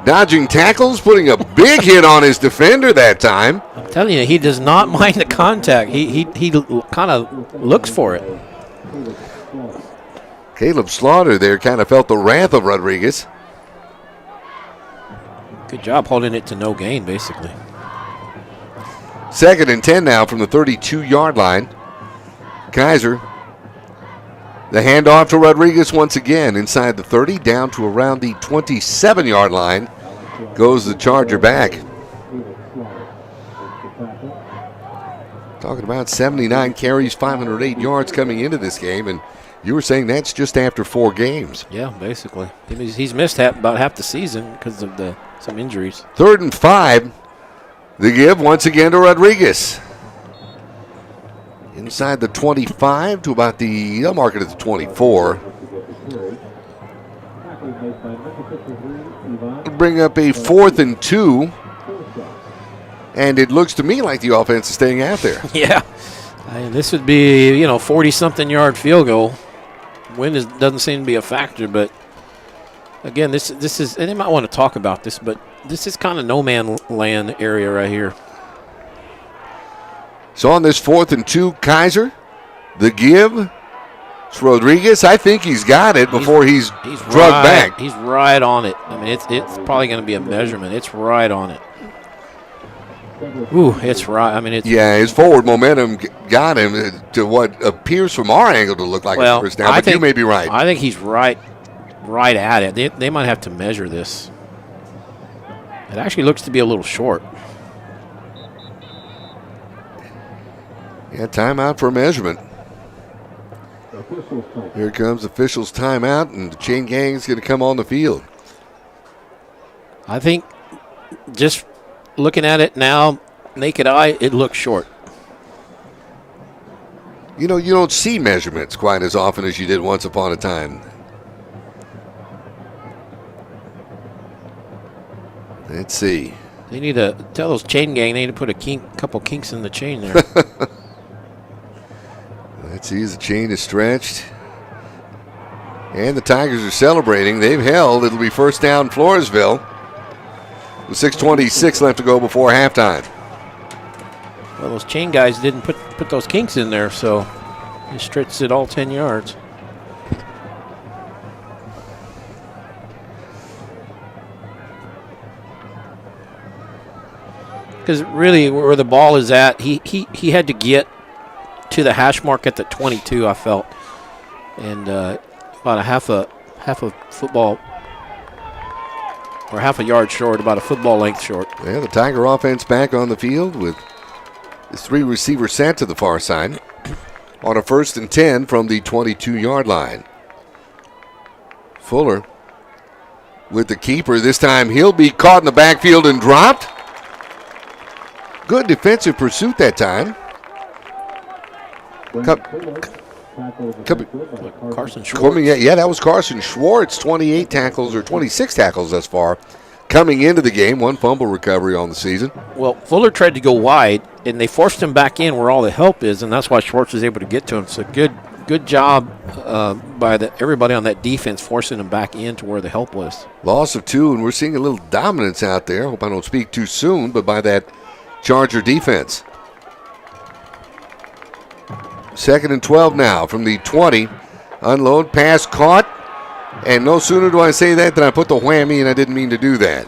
Dodging tackles, putting a big hit on his defender that time. I'm telling you, he does not mind the contact. He kind of looks for it. Caleb Slaughter there kind of felt the wrath of Rodriguez. Good job holding it to no gain, basically. 2nd and 10 now from the 32-yard line. Kaiser. The handoff to Rodriguez once again inside the 30, down to around the 27-yard line. Goes the Charger back. Talking about 79 carries, 508 yards coming into this game, and you were saying that's just after 4 games. Yeah, basically. He's missed about half the season because of some injuries. 3rd and 5. The give once again to Rodriguez. Inside the 25 to about they'll mark it at the 24. Bring up a 4th and 2. And it looks to me like the offense is staying out there. Yeah. This would be, 40-something yard field goal. Wind doesn't seem to be a factor, but again, this is, and they might want to talk about this, but this is kind of no man land area right here. So on this 4th and 2, Kaiser, the give. It's Rodriguez. I think he's got it before he's drugged back. He's right on it. I mean, it's probably going to be a measurement. It's right on it. Ooh, it's right. I mean, it's. Yeah, his forward momentum got him to what appears from our angle to look like a first down, but you may be right. I think he's right at it. They might have to measure this. It actually looks to be a little short. Yeah, timeout for measurement. Here comes officials' timeout, and the chain gang's going to come on the field. I think just looking at it now, naked eye, it looks short. You don't see measurements quite as often as you did once upon a time. Let's see. They need to tell those chain gang they need to put a couple kinks in the chain there. Let's see as the chain is stretched. And the Tigers are celebrating. They've held. It'll be 1st down Floresville. With 6:26 left to go before halftime. Well, those chain guys didn't put those kinks in there, so they stretched it all 10 yards. Because really, where the ball is at, he had to get to the hash mark at the 22, I felt, and about a half a football or half a yard short, about a football length short. Yeah, the Tiger offense back on the field with his 3 receivers set to the far side on a 1st and 10 from the 22-yard line. Fuller with the keeper. This time he'll be caught in the backfield and dropped. Good defensive pursuit that time. Carson Schwartz. Yeah, that was Carson Schwartz. 28 tackles or 26 tackles thus far. Coming into the game, 1 fumble recovery on the season. Well, Fuller tried to go wide, and they forced him back in where all the help is, and that's why Schwartz was able to get to him. So good job by everybody on that defense forcing him back into where the help was. Loss of 2, and we're seeing a little dominance out there. Hope I don't speak too soon, but by that Charger defense. 2nd and 12 now from the 20. Unload, pass caught. And no sooner do I say that than I put the whammy, and I didn't mean to do that.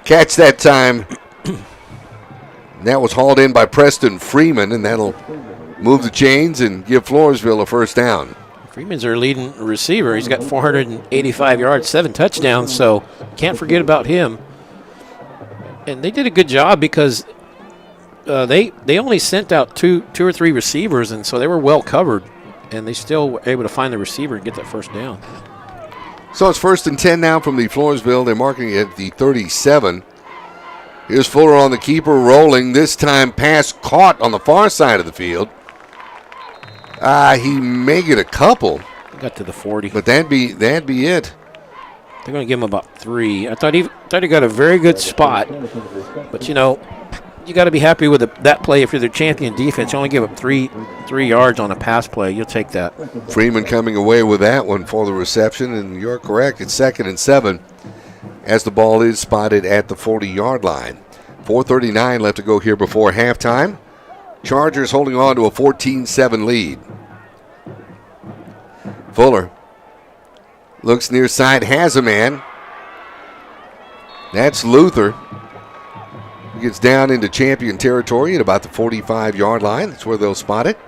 Catch that time. That was hauled in by Preston Freeman, and that'll move the chains and give Floresville a 1st down. Freeman's their leading receiver. He's got 485 yards, 7 touchdowns, so can't forget about him. And they did a good job because they only sent out two or three receivers, and so they were well covered, and they still were able to find the receiver and get that 1st down. So it's 1st and 10 now from the Floresville. They're marking it at the 37. Here's Fuller on the keeper rolling. This time pass caught on the far side of the field. He may get a couple. Got to the 40. But that'd be it. They're going to give him about 3. I thought he got a very good spot. But, you know, you got to be happy with that play if you're the champion defense. You only give up 3 yards on a pass play. You'll take that. Freeman coming away with that one for the reception, and you're correct. It's 2nd and 7 as the ball is spotted at the 40-yard line. 4:39 left to go here before halftime. Chargers holding on to a 14-7 lead. Fuller looks near side, has a man. That's Luther. He gets down into champion territory at about the 45-yard line. That's where they'll spot it.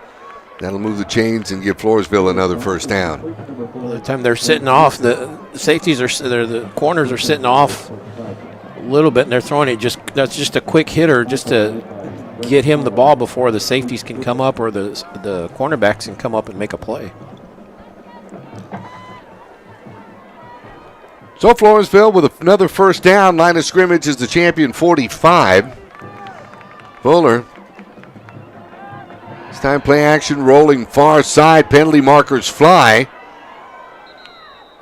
That'll move the chains and give Floresville another first down. By the time they're sitting off, the safeties the corners are sitting off a little bit, and they're throwing it that's just a quick hitter just to get him the ball before the safeties can come up or the cornerbacks can come up and make a play. So Floresville with another first down. Line of scrimmage is the champion 45. Fuller. This time play action rolling far side. Penalty markers fly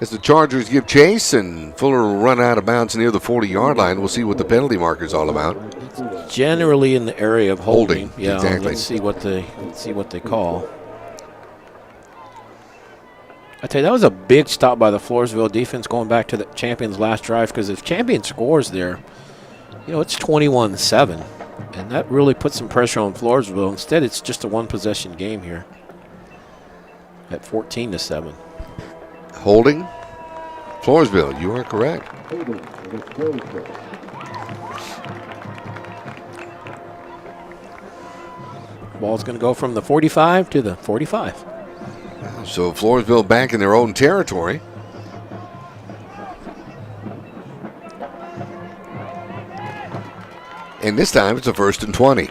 as the Chargers give chase, and Fuller will run out of bounds near the 40-yard line. We'll see what the penalty marker is all about. It's generally in the area of holding. Yeah, exactly. Let's see what they call. I tell you, that was a big stop by the Floresville defense going back to the Champion's last drive, because if Champion scores there, you know, it's 21-7, and that really puts some pressure on Floresville. Instead, it's just a one-possession game here at 14-7. Holding. Floresville, you are correct. Ball's going to go from the 45 to the 45. So Floresville back in their own territory. And this time it's a 1st and 20.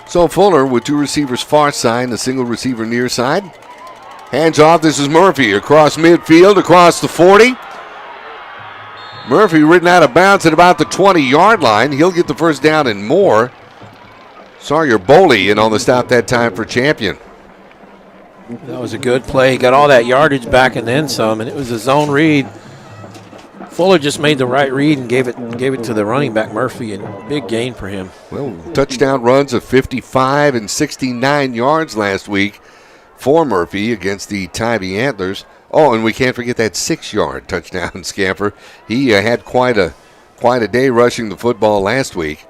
So Fuller with 2 receivers far side and a single receiver near side. Hands off. This is Murphy across midfield, across the 40. Murphy ridden out of bounds at about the 20-yard line. He'll get the first down and more. Sawyer Boley in on the stop that time for Champion. That was a good play. He got all that yardage back and then some, and it was a zone read. Fuller just made the right read and gave it to the running back Murphy, and big gain for him. Well, touchdown runs of 55 and 69 yards last week for Murphy against the Tybee Antlers. Oh, and we can't forget that 6-yard touchdown scamper. He had quite a day rushing the football last week.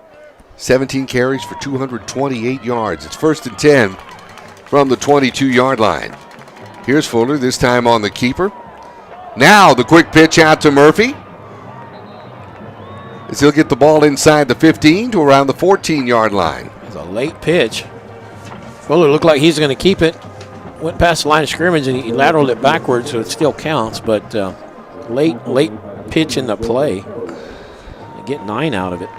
17 carries for 228 yards. It's 1st and 10 from the 22-yard line. Here's Fuller, this time on the keeper. Now the quick pitch out to Murphy, as he'll get the ball inside the 15 to around the 14-yard line. It's a late pitch. Fuller looked like he's going to keep it. Went past the line of scrimmage and he lateraled it backwards, so it still counts. But late pitch in the play. Get 9 out of it.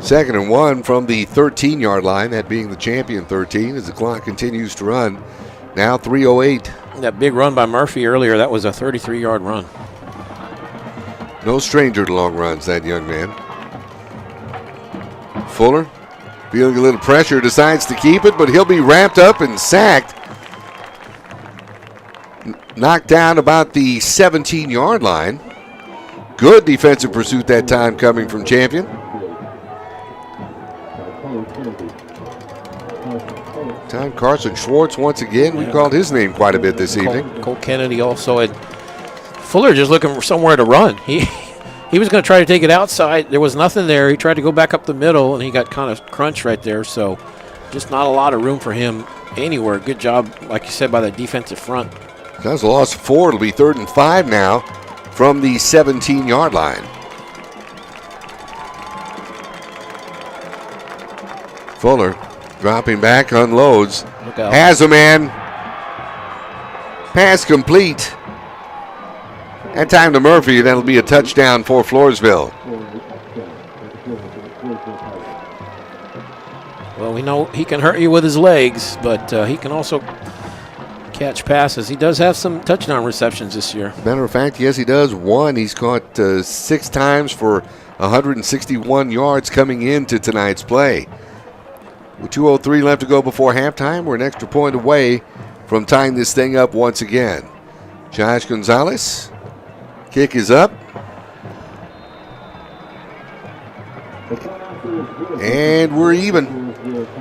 2nd and 1 from the 13-yard line, that being the Champion 13, as the clock continues to run. Now 3:08. That big run by Murphy earlier, that was a 33-yard run. No stranger to long runs, that young man. Fuller, feeling a little pressure, decides to keep it, but he'll be wrapped up and sacked. Knocked down about the 17-yard line. Good defensive pursuit that time coming from Champion. Time Carson Schwartz once again. We called his name quite a bit this evening. Cole Kennedy also had Fuller just looking for somewhere to run. He was going to try to take it outside. There was nothing there. He tried to go back up the middle, and he got kind of crunched right there. So just not a lot of room for him anywhere. Good job, like you said, by the defensive front. That was a loss of 4. It'll be 3rd and 5 now from the 17-yard line. Fuller dropping back, unloads. Has a man. Pass complete. That time to Murphy. That'll be a touchdown for Floresville. Well, we know he can hurt you with his legs, but he can also catch passes. He does have some touchdown receptions this year. Matter of fact, yes, he does. One, he's caught 6 times for 161 yards coming into tonight's play. With 2:03 left to go before halftime, we're an extra point away from tying this thing up once again. Josh Gonzalez, kick is up. And we're even.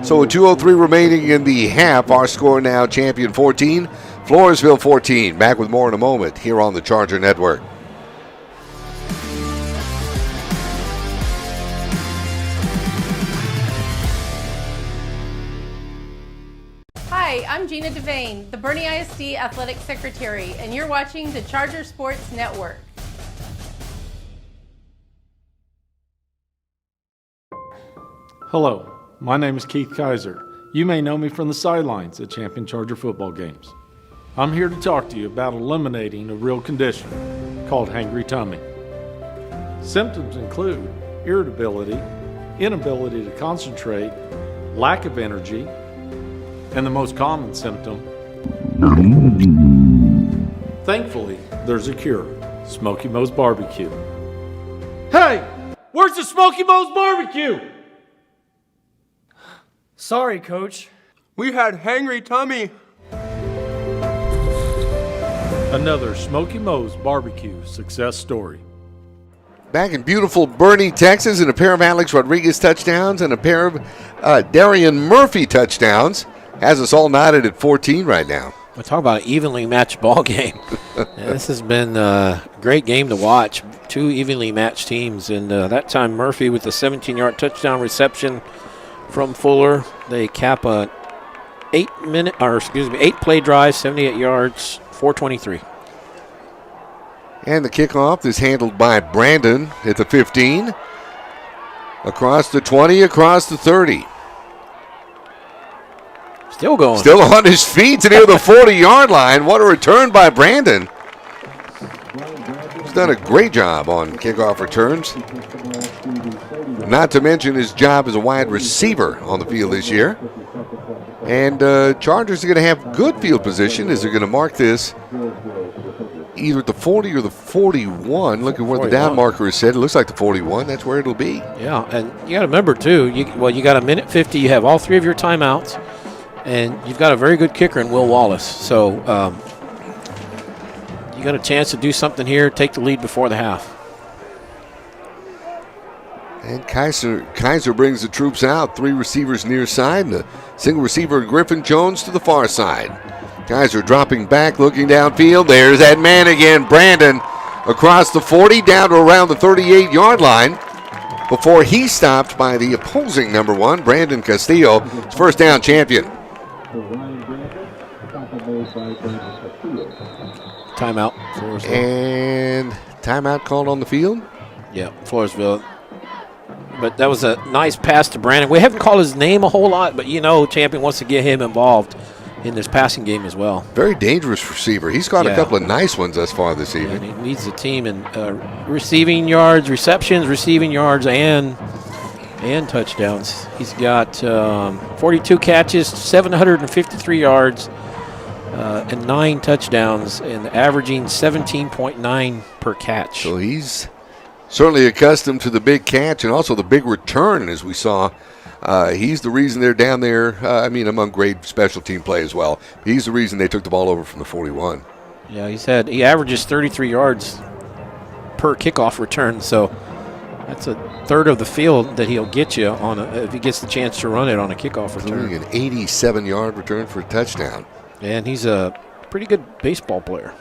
So with 2:03 remaining in the half, our score now Champion 14, Floresville 14. Back with more in a moment here on the Charger Network. Hi, I'm Gina Devane, the Boerne ISD Athletic Secretary, and you're watching the Charger Sports Network. Hello, my name is Keith Kaiser. You may know me from the sidelines at Champion Charger football games. I'm here to talk to you about eliminating a real condition called hangry tummy. Symptoms include irritability, inability to concentrate, lack of energy, and the most common symptom. Thankfully, there's a cure, Smoky Moe's Barbecue. Hey, where's the Smoky Moe's Barbecue? Sorry, Coach. We had hangry tummy. Another Smoky Moe's Barbecue success story. Back in beautiful Boerne, Texas, and a pair of Alex Rodriguez touchdowns and a pair of Darian Murphy touchdowns. Has us all knotted at 14 right now. We'll talk about an evenly matched ball game. This has been a great game to watch. 2 evenly matched teams, and that time Murphy with a 17-yard touchdown reception from Fuller. They cap a 8-play drive, 78 yards, 4:23. And the kickoff is handled by Brandon at the 15. Across the 20, across the 30. Still going. Still on his feet to near the 40-yard line. What a return by Brandon. He's done a great job on kickoff returns. Not to mention his job as a wide receiver on the field this year. And Chargers are going to have good field position as they're going to mark this either at the 40 or the 41. Look at where the down marker is set. It looks like the 41. That's where it'll be. Yeah, and you got to remember, too, you got a minute 50. You have all 3 of your timeouts, and you've got a very good kicker in Will Wallace. So you got a chance to do something here, take the lead before the half. And Kaiser brings the troops out. 3 receivers near side, and a single receiver, Griffin Jones, to the far side. Kaiser dropping back, looking downfield. There's that man again, Brandon, across the 40, down to around the 38-yard line before he stopped by the opposing number 1, Brandon Castillo, his first down champion. Timeout, Floresville. And timeout called on the field? Yeah, Floresville. But that was a nice pass to Brandon. We haven't called his name a whole lot, but Champion wants to get him involved in this passing game as well. Very dangerous receiver. He's got a couple of nice ones thus far this evening. He leads the team in receiving yards, receptions, receiving yards, and touchdowns. He's got 42 catches, 753 yards, and 9 touchdowns, and averaging 17.9 per catch. So he's certainly accustomed to the big catch and also the big return, as we saw. He's the reason they're down there, among great special team play as well. He's the reason they took the ball over from the 41. Yeah, he averages 33 yards per kickoff return, so that's a third of the field that he'll get you on if he gets the chance to run it on a kickoff return. An 87-yard return for a touchdown. And he's a pretty good baseball player.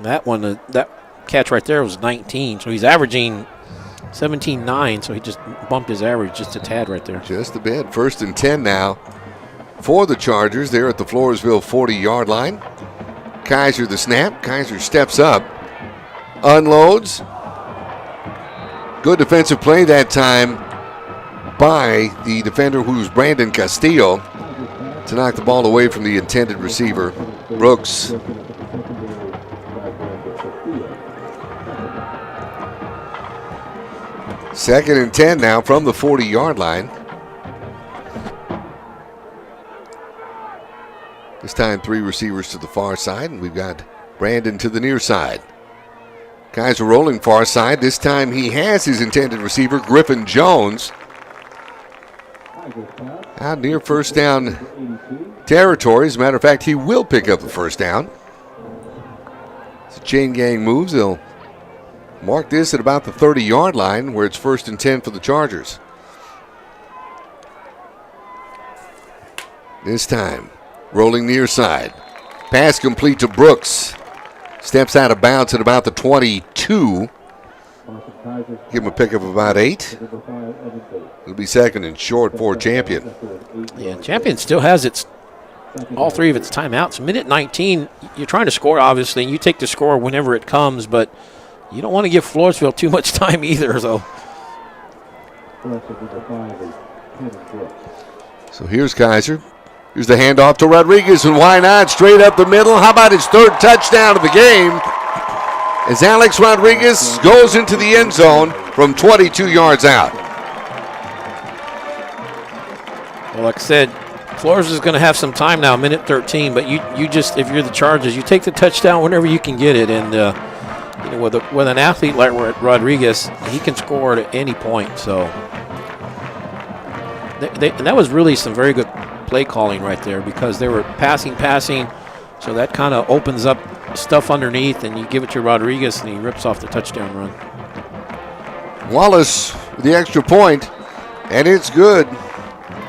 That one, that catch right there was 19, so he's averaging 17.9, so he just bumped his average just a tad right there. Just a bit. 1st and 10 now for the Chargers. They're at the Floresville 40-yard line. Kaiser the snap. Kaiser steps up, unloads. Good defensive play that time by the defender, who's Brandon Castillo, to knock the ball away from the intended receiver, Brooks. Second and 10 now from the 40-yard line. This time 3 receivers to the far side, and we've got Brandon to the near side. Guys are rolling far side. This time he has his intended receiver, Griffin Jones. Out near first down territory. As a matter of fact, he will pick up the first down. As the chain gang moves, they'll mark this at about the 30-yard line where it's 1st and 10 for the Chargers. This time, rolling near side. Pass complete to Brooks. Steps out of bounds at about the 22. Give him a pickup of about 8. It'll be 2nd and short for Champion. Yeah, Champion still has all 3 of its timeouts. Minute 19, you're trying to score, obviously, and you take the score whenever it comes, but you don't want to give Floresville too much time either. So here's Kaiser. Here's the handoff to Rodriguez, and why not? Straight up the middle. How about his 3rd touchdown of the game? As Alex Rodriguez goes into the end zone from 22 yards out. Well, like I said, Floresville is going to have some time now, minute 13, but you just, if you're the Chargers, you take the touchdown whenever you can get it, and with an athlete like Rodriguez, he can score at any point. So, and that was really some very good play calling right there because they were passing, so that kind of opens up stuff underneath, and you give it to Rodriguez, and he rips off the touchdown run. Wallace with the extra point, and it's good.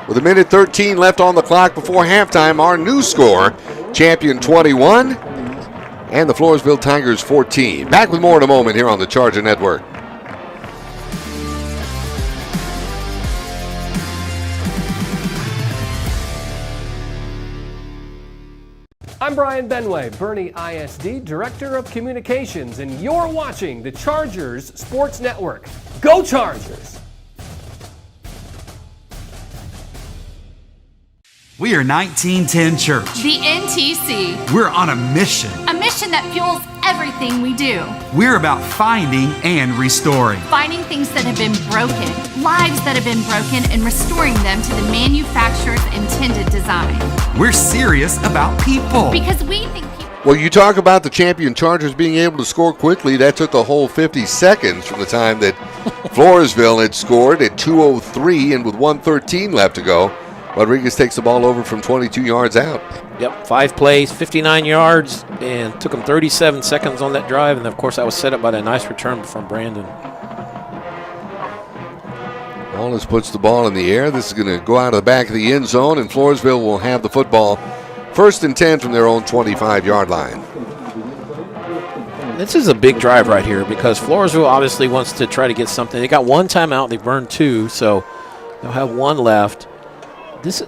With a minute 13 left on the clock before halftime, our new score, Champion 21 and the Floresville Tigers 14. Back with more in a moment here on the Charger Network. I'm Brian Benway, Boerne ISD Director of Communications, and you're watching the Chargers Sports Network. Go Chargers! We are 1910 Church. The NTC. We're on a mission. A mission that fuels everything we do. We're about finding and restoring. Finding things that have been broken, lives that have been broken, and restoring them to the manufacturer's intended design. We're serious about people. Because we think people... Well, you talk about the Champion Chargers being able to score quickly. That took a whole 50 seconds from the time that Floresville had scored at 2:03, and with 1:13 left to go, Rodriguez takes the ball over from 22 yards out. Yep, 5 plays, 59 yards, and took him 37 seconds on that drive. And, of course, that was set up by a nice return from Brandon. Wallace puts the ball in the air. This is going to go out of the back of the end zone, and Floresville will have the football 1st and 10 from their own 25-yard line. This is a big drive right here because Floresville obviously wants to try to get something. They got 1 timeout. They burned 2, so they'll have 1 left.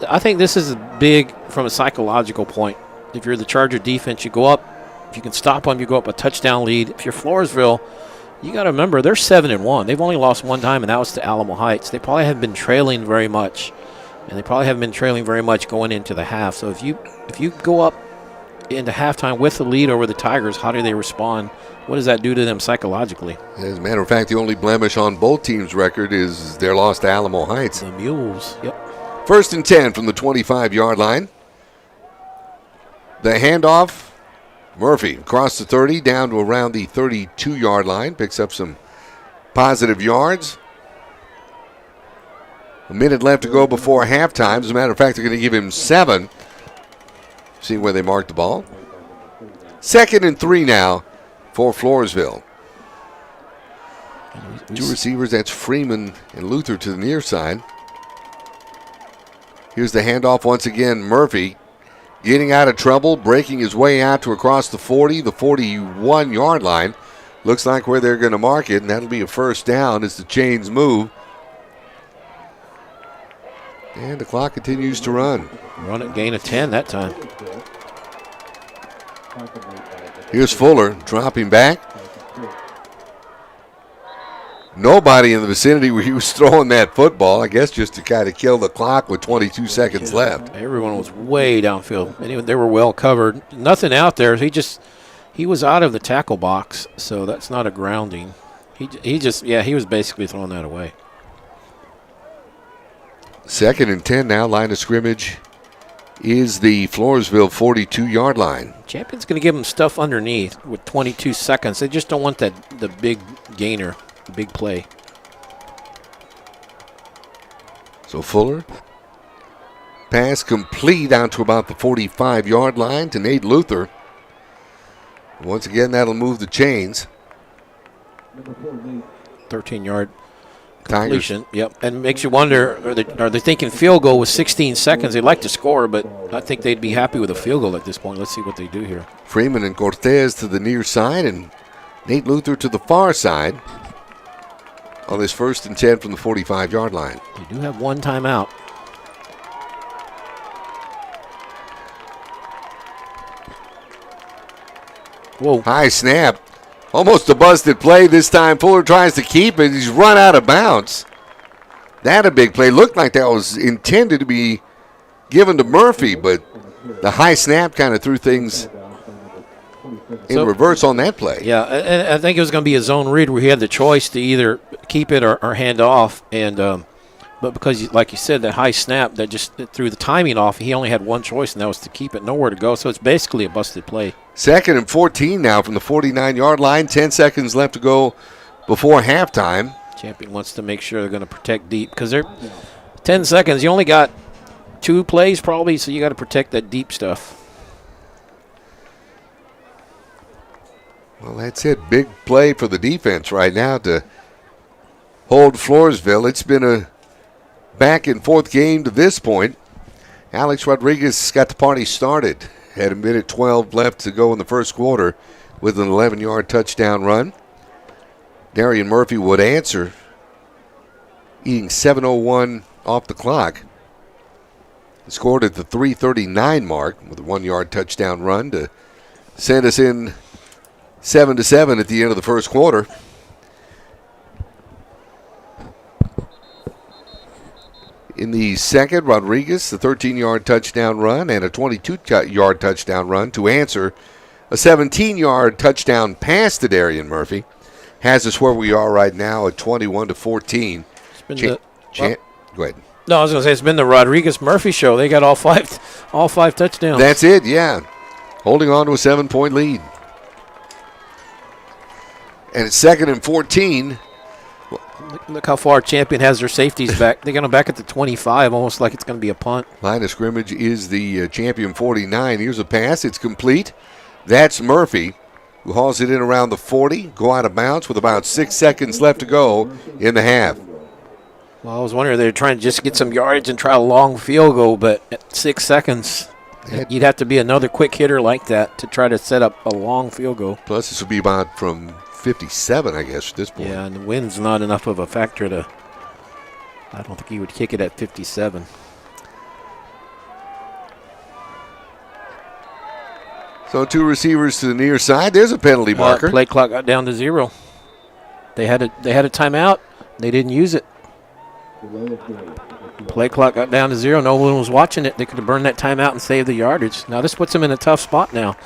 I think this is big from a psychological point. If you're the Charger defense, you go up. If you can stop them, you go up a touchdown lead. If you're Floresville, you got to remember they're 7-1. They've only lost 1 time, and that was to Alamo Heights. They probably haven't been trailing very much, and they probably haven't been trailing very much going into the half. So if you go up into halftime with the lead over the Tigers, how do they respond? What does that do to them psychologically? As a matter of fact, the only blemish on both teams' record is their loss to Alamo Heights. The Mules, yep. 1st and 10 from the 25-yard line. The handoff, Murphy across the 30 down to around the 32-yard line. Picks up some positive yards. A minute left to go before halftime. As a matter of fact, they're going to give him 7. See where they mark the ball. 2nd and 3 now for Floresville. 2 receivers, that's Freeman and Luther to the near side. Here's the handoff once again. Murphy getting out of trouble, breaking his way out to across the 40, the 41-yard line. Looks like where they're going to mark it, and that'll be a 1st down as the chains move. And the clock continues to run. Run it, gain of 10 that time. Here's Fuller dropping back. Nobody in the vicinity where he was throwing that football, I guess just to kind of kill the clock with 22 seconds left. Everyone was way downfield. And they were well covered. Nothing out there. He was out of the tackle box, so that's not a grounding. He was basically throwing that away. 2nd and 10 now, line of scrimmage is the Floresville 42-yard line. Champion's going to give them stuff underneath with 22 seconds. They just don't want the big gainer, the big play. So Fuller. Pass complete out to about the 45-yard line to Nate Luther. Once again, that'll move the chains. 13-yard completion. Yep, and it makes you wonder, are they thinking field goal with 16 seconds? They'd like to score, but I think they'd be happy with a field goal at this point. Let's see what they do here. Freeman and Cortez to the near side, and Nate Luther to the far side on this 1st and 10 from the 45-yard line. They do have one timeout. Whoa. High snap. Almost a busted play this time. Fuller tries to keep it. He's run out of bounds. That a big play. Looked like that was intended to be given to Murphy, but the high snap kind of threw things in reverse on that play. Yeah, and I think it was going to be a zone read where he had the choice to either keep it or hand off. And but because, like you said, that high snap that just threw the timing off, he only had one choice, and that was to keep it, nowhere to go. So it's basically a busted play. 2nd and 14 now from the 49-yard line. 10 seconds left to go before halftime. Champion wants to make sure they're going to protect deep because they're 10 seconds. You only got 2 plays probably, so you got to protect that deep stuff. Well, that's it. Big play for the defense right now to hold Floresville. It's been a back-and-forth game to this point. Alex Rodriguez got the party started. Had a minute 12 left to go in the first quarter with an 11-yard touchdown run. Darian Murphy would answer, eating 7:01 off the clock. He scored at the 3:39 mark with a 1-yard touchdown run to send us in 7-7 at the end of the first quarter. In the second, Rodriguez, the 13-yard touchdown run and a 22-yard touchdown run to answer a 17-yard touchdown pass to Darian Murphy. Has us where we are right now at 21-14. Go ahead. No, I was going to say it's been the Rodriguez-Murphy show. They got all five touchdowns. That's it, yeah. Holding on to a 7-point lead. And it's 2nd and 14. Look how far Champion has their safeties back. They got them back at the 25, almost like it's going to be a punt. Line of scrimmage is the Champion 49. Here's a pass. It's complete. That's Murphy, who hauls it in around the 40, go out of bounds with about 6 seconds left to go in the half. Well, I was wondering if they were trying to just get some yards and try a long field goal, but at 6 seconds, you'd have to be another quick hitter like that to try to set up a long field goal. Plus, this would be about from 57, I guess, at this point. Yeah, and the wind's not enough of a factor to – I don't think he would kick it at 57. So 2 receivers to the near side. There's a penalty marker. Play clock got down to 0. They had a timeout. They didn't use it. Play clock got down to 0. No one was watching it. They could have burned that timeout and saved the yardage. Now this puts them in a tough spot now.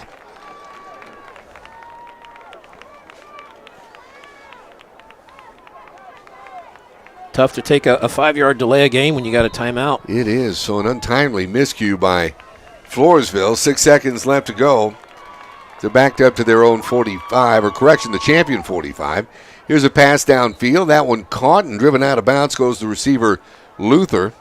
Tough to take a 5-yard delay a game when you got a timeout. It is. So an untimely miscue by Floresville. 6 seconds left to go. They're backed up to their own 45, or correction, the Champion 45. Here's a pass downfield. That one caught and driven out of bounds goes the receiver Luther.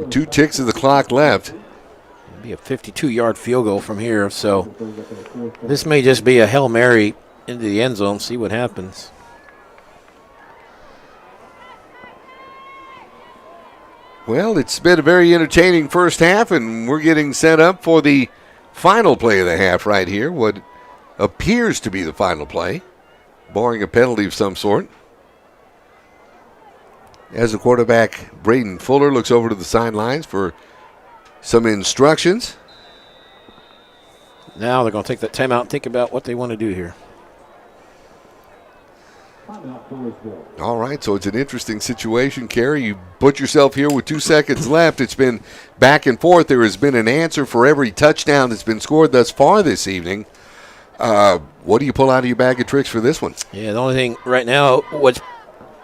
2 ticks of the clock left. It'll be a 52-yard field goal from here. So this may just be a Hail Mary into the end zone. See what happens. Well, it's been a very entertaining first half, and we're getting set up for the final play of the half right here, what appears to be the final play, barring a penalty of some sort. As the quarterback, Braden Fuller, looks over to the sidelines for some instructions. Now they're going to take that timeout and think about what they want to do here. All right, so it's an interesting situation, Kerry. You put yourself here with 2 seconds left. It's been back and forth. There has been an answer for every touchdown that's been scored thus far this evening. What do you pull out of your bag of tricks for this one? Yeah, the only thing right now, what's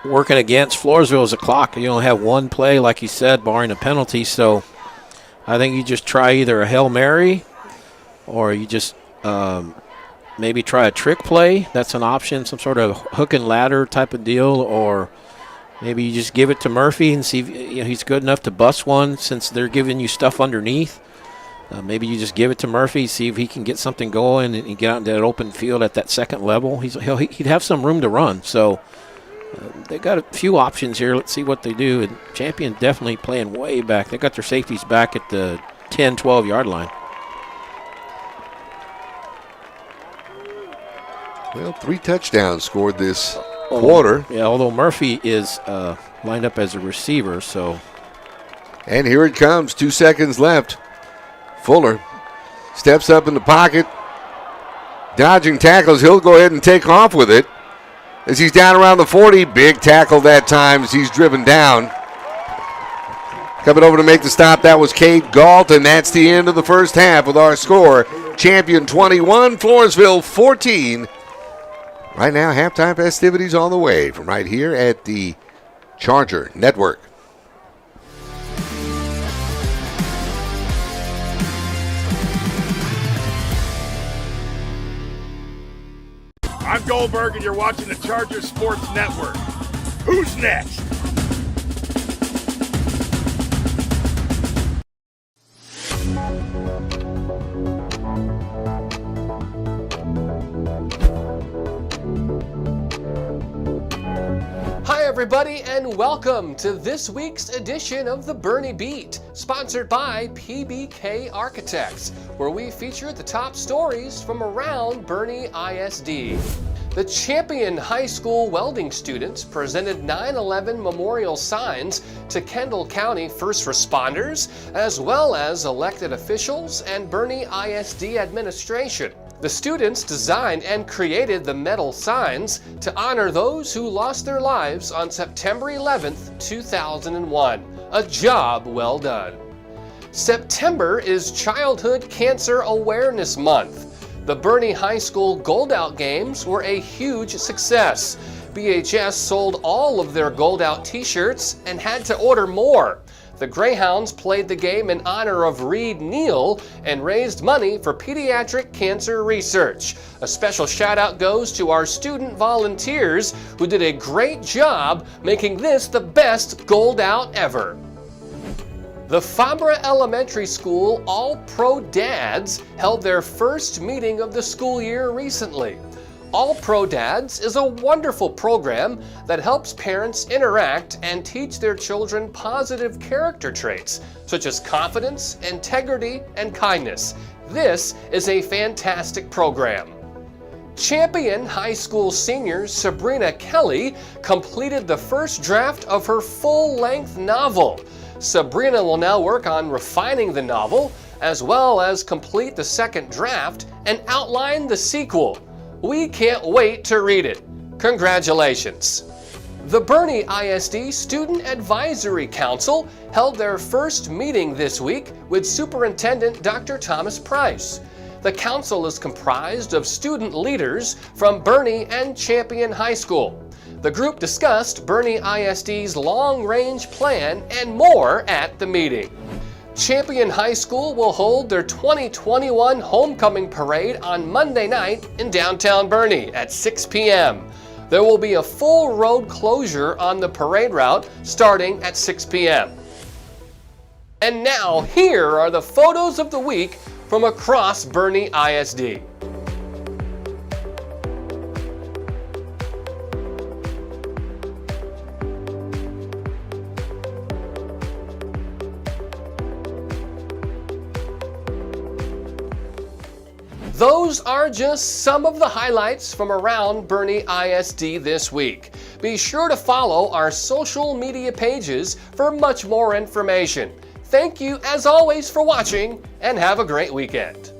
working against Floresville is the clock. You only have one play, like you said, barring a penalty. So I think you just try either a Hail Mary or you just maybe try a trick play. That's an option, some sort of hook and ladder type of deal, or maybe you just give it to Murphy and see if he's good enough to bust one since they're giving you stuff underneath. Maybe you just give it to Murphy, see if he can get something going and get out into that open field at that second level. He'd have some room to run. So they got a few options here. Let's see what they do. And Champion definitely playing way back. They got their safeties back at the 10, 12-yard line. Well, 3 touchdowns scored this quarter. Yeah, although Murphy is lined up as a receiver. And here it comes, 2 seconds left. Fuller steps up in the pocket, dodging tackles. He'll go ahead and take off with it as he's down around the 40. Big tackle that time as he's driven down. Coming over to make the stop, that was Cade Galt, and that's the end of the first half with our score. Champion 21, Floresville 14. Right now, halftime festivities on the way from right here at the Charger Network. I'm Goldberg, and you're watching the Charger Sports Network. Who's next? Hi, everybody, and welcome to this week's edition of the Boerne Beat, sponsored by PBK Architects, where we feature the top stories from around Boerne ISD. The Champion High School welding students presented 9/11 memorial signs to Kendall County first responders, as well as elected officials and Boerne ISD administration. The students designed and created the metal signs to honor those who lost their lives on September 11th, 2001. A job well done. September is Childhood Cancer Awareness Month. The Boerne High School Gold Out Games were a huge success. BHS sold all of their Gold Out t-shirts and had to order more. The Greyhounds played the game in honor of Reed Neal and raised money for pediatric cancer research. A special shout out goes to our student volunteers who did a great job making this the best Gold Out ever. The Fabra Elementary School All-Pro Dads held their first meeting of the school year recently. All-Pro Dads is a wonderful program that helps parents interact and teach their children positive character traits, such as confidence, integrity, and kindness. This is a fantastic program. Champion High School senior Sabrina Kelly completed the first draft of her full-length novel. Sabrina will now work on refining the novel, as well as complete the second draft and outline the sequel. We can't wait to read it. Congratulations. The Boerne ISD Student Advisory Council held their first meeting this week with Superintendent Dr. Thomas Price. The council is comprised of student leaders from Boerne and Champion High School. The group discussed Boerne ISD's long-range plan and more at the meeting. Champion High School will hold their 2021 homecoming parade on Monday night in downtown Boerne at 6 p.m. There will be a full road closure on the parade route starting at 6 p.m. And now, here are the photos of the week from across Boerne ISD. Those are just some of the highlights from around Boerne ISD this week. Be sure to follow our social media pages for much more information. Thank you as always for watching and have a great weekend.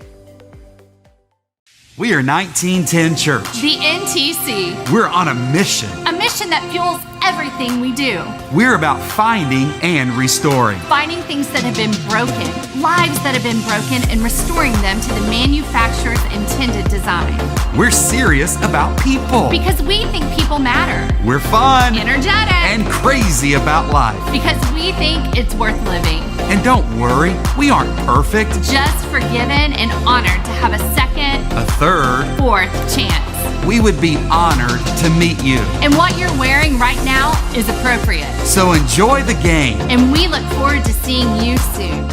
We are 1910 Church. The NTC. We're on a mission. A mission that fuels everything we do. We're about finding and restoring. Finding things that have been broken, lives that have been broken, and restoring them to the manufacturer's intended design. We're serious about people. Because we think people matter. We're fun, energetic, and crazy about life. Because we think it's worth living. And don't worry, we aren't perfect. Just forgiven and honored to have a second, a third, fourth chance. We would be honored to meet you. And what you're wearing right now is appropriate. So enjoy the game. And we look forward to seeing you soon.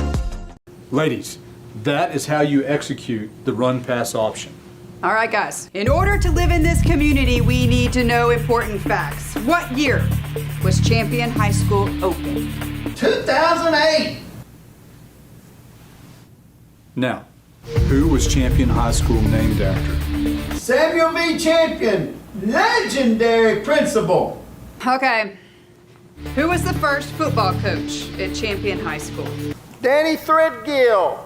Ladies, that is how you execute the run-pass option. All right, guys. In order to live in this community, we need to know important facts. What year was Champion High School open? 2008. Now, who was Champion High School named after? Samuel V. Champion, legendary principal. Okay. Who was the first football coach at Champion High School? Danny Threadgill.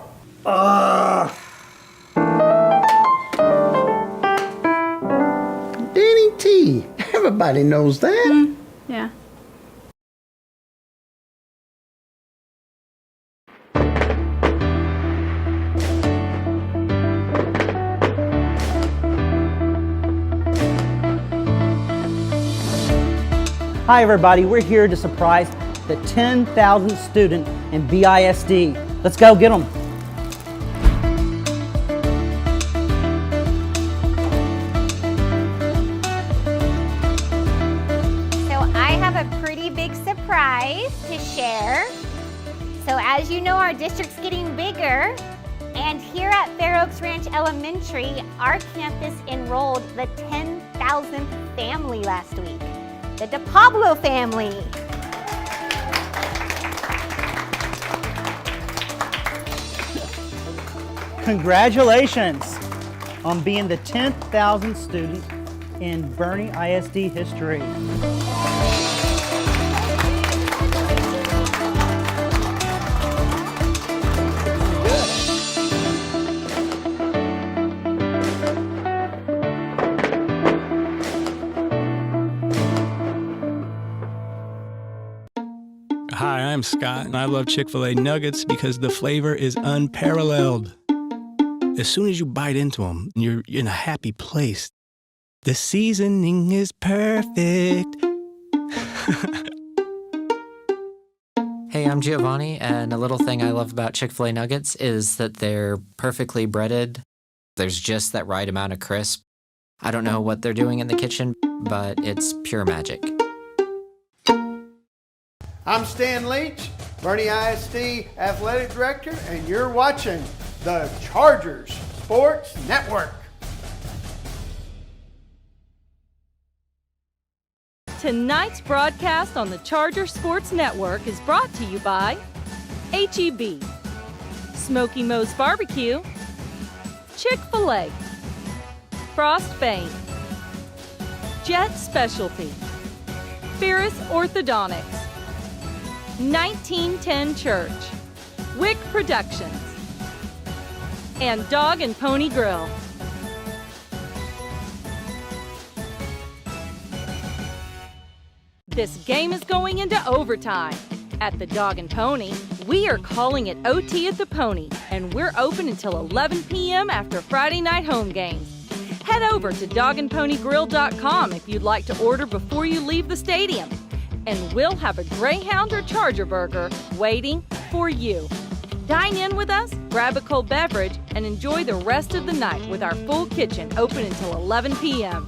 Danny T. Everybody knows that. Yeah. Hi everybody, we're here to surprise the 10,000th student in BISD. Let's go get them. So I have a pretty big surprise to share. So as you know, our district's getting bigger. And here at Fair Oaks Ranch Elementary, our campus enrolled the 10,000th family last week. The DePablo family. Congratulations on being the 10,000th student in Boerne ISD history. Hi, I'm Scott, and I love Chick-fil-A nuggets because the flavor is unparalleled. As soon as you bite into them, you're in a happy place. The seasoning is perfect. Hey, I'm Giovanni, and a little thing I love about Chick-fil-A nuggets is that they're perfectly breaded. There's just that right amount of crisp. I don't know what they're doing in the kitchen, but it's pure magic. I'm Stan Leach, Boerne ISD Athletic Director, and you're watching the Chargers Sports Network. Tonight's broadcast on the Charger Sports Network is brought to you by H-E-B, Smoky Moe's Barbecue, Chick-fil-A, Frost Bank, Jet Specialty, Ferris Orthodontics, 1910 Church, Wick Productions, and Dog and Pony Grill. This game is going into overtime. At the Dog and Pony, we are calling it OT at the Pony, and we're open until 11 p.m. after Friday night home games. Head over to dogandponygrill.com if you'd like to order before you leave the stadium. And we'll have a Greyhound or Charger burger waiting for you. Dine in with us, grab a cold beverage, and enjoy the rest of the night with our full kitchen open until 11 p.m.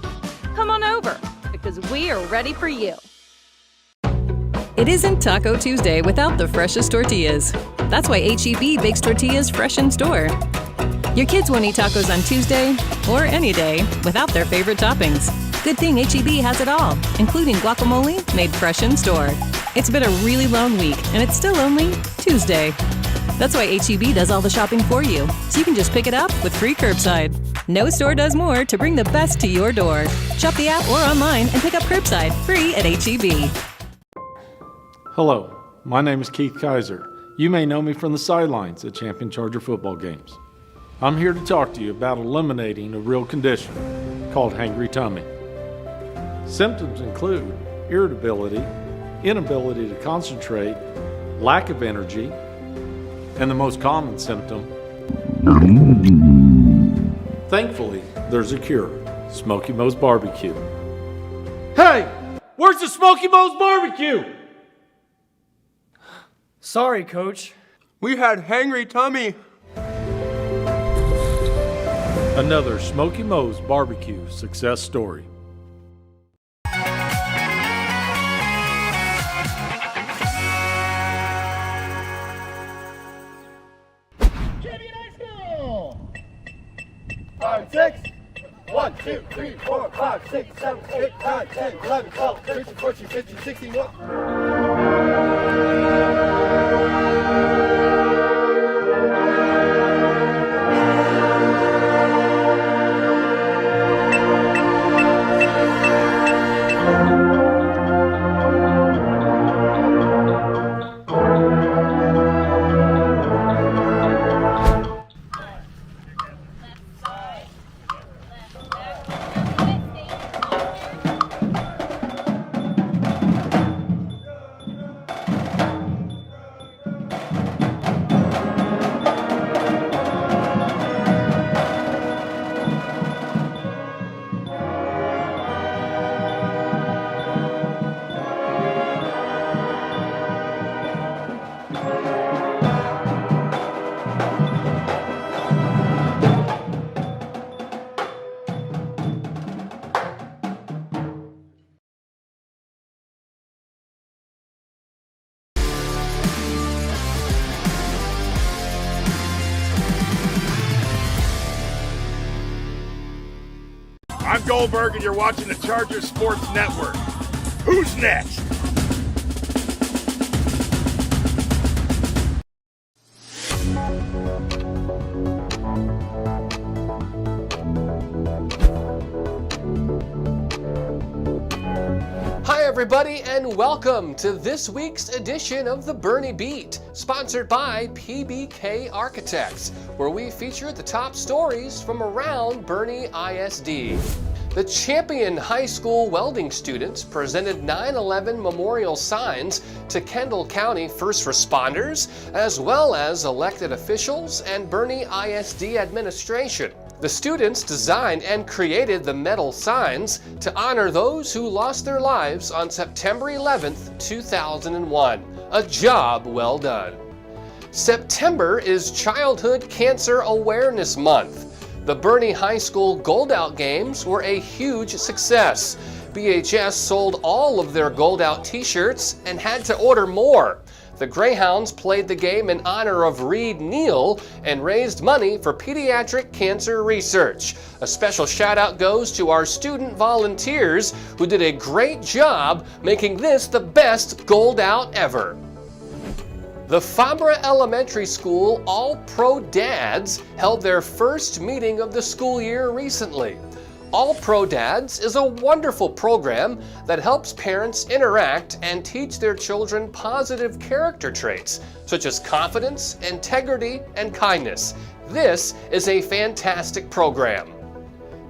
Come on over, because we are ready for you. It isn't Taco Tuesday without the freshest tortillas. That's why H-E-B bakes tortillas fresh in store. Your kids won't eat tacos on Tuesday or any day without their favorite toppings. Good thing H-E-B has it all, including guacamole made fresh in store. It's been a really long week, and it's still only Tuesday. That's why H-E-B does all the shopping for you, so you can just pick it up with free curbside. No store does more to bring the best to your door. Shop the app or online and pick up curbside free at H-E-B. Hello, my name is Keith Kaiser. You may know me from the sidelines at Champion Charger football games. I'm here to talk to you about eliminating a real condition called hangry tummy. Symptoms include irritability, inability to concentrate, lack of energy, and the most common symptom. Thankfully, there's a cure. Smoky Moe's Barbecue. Hey! Where's the Smoky Moe's Barbecue? Sorry, Coach. We had hangry tummy. Another Smoky Moe's Barbecue success story. Five, six. 1, 2, 3, 4, 5, 6, 7, 8, 9, 10, 11, 12, 13, 14, 15, 16, I'm Goldberg, and you're watching the Chargers Sports Network. Who's next? Hi, everybody, and welcome to this week's edition of the Boerne Beat, sponsored by PBK Architects, where we feature the top stories from around Boerne ISD. The Champion High School welding students presented 9/11 memorial signs to Kendall County first responders, as well as elected officials and Boerne ISD administration. The students designed and created the metal signs to honor those who lost their lives on September 11th, 2001. A job well done. September is Childhood Cancer Awareness Month. The Boerne High School Gold Out Games were a huge success. BHS sold all of their Gold Out t-shirts and had to order more. The Greyhounds played the game in honor of Reed Neal and raised money for pediatric cancer research. A special shout out goes to our student volunteers who did a great job making this the best Gold Out ever. The Fabra Elementary School All-Pro Dads held their first meeting of the school year recently. All-Pro Dads is a wonderful program that helps parents interact and teach their children positive character traits, such as confidence, integrity, and kindness. This is a fantastic program.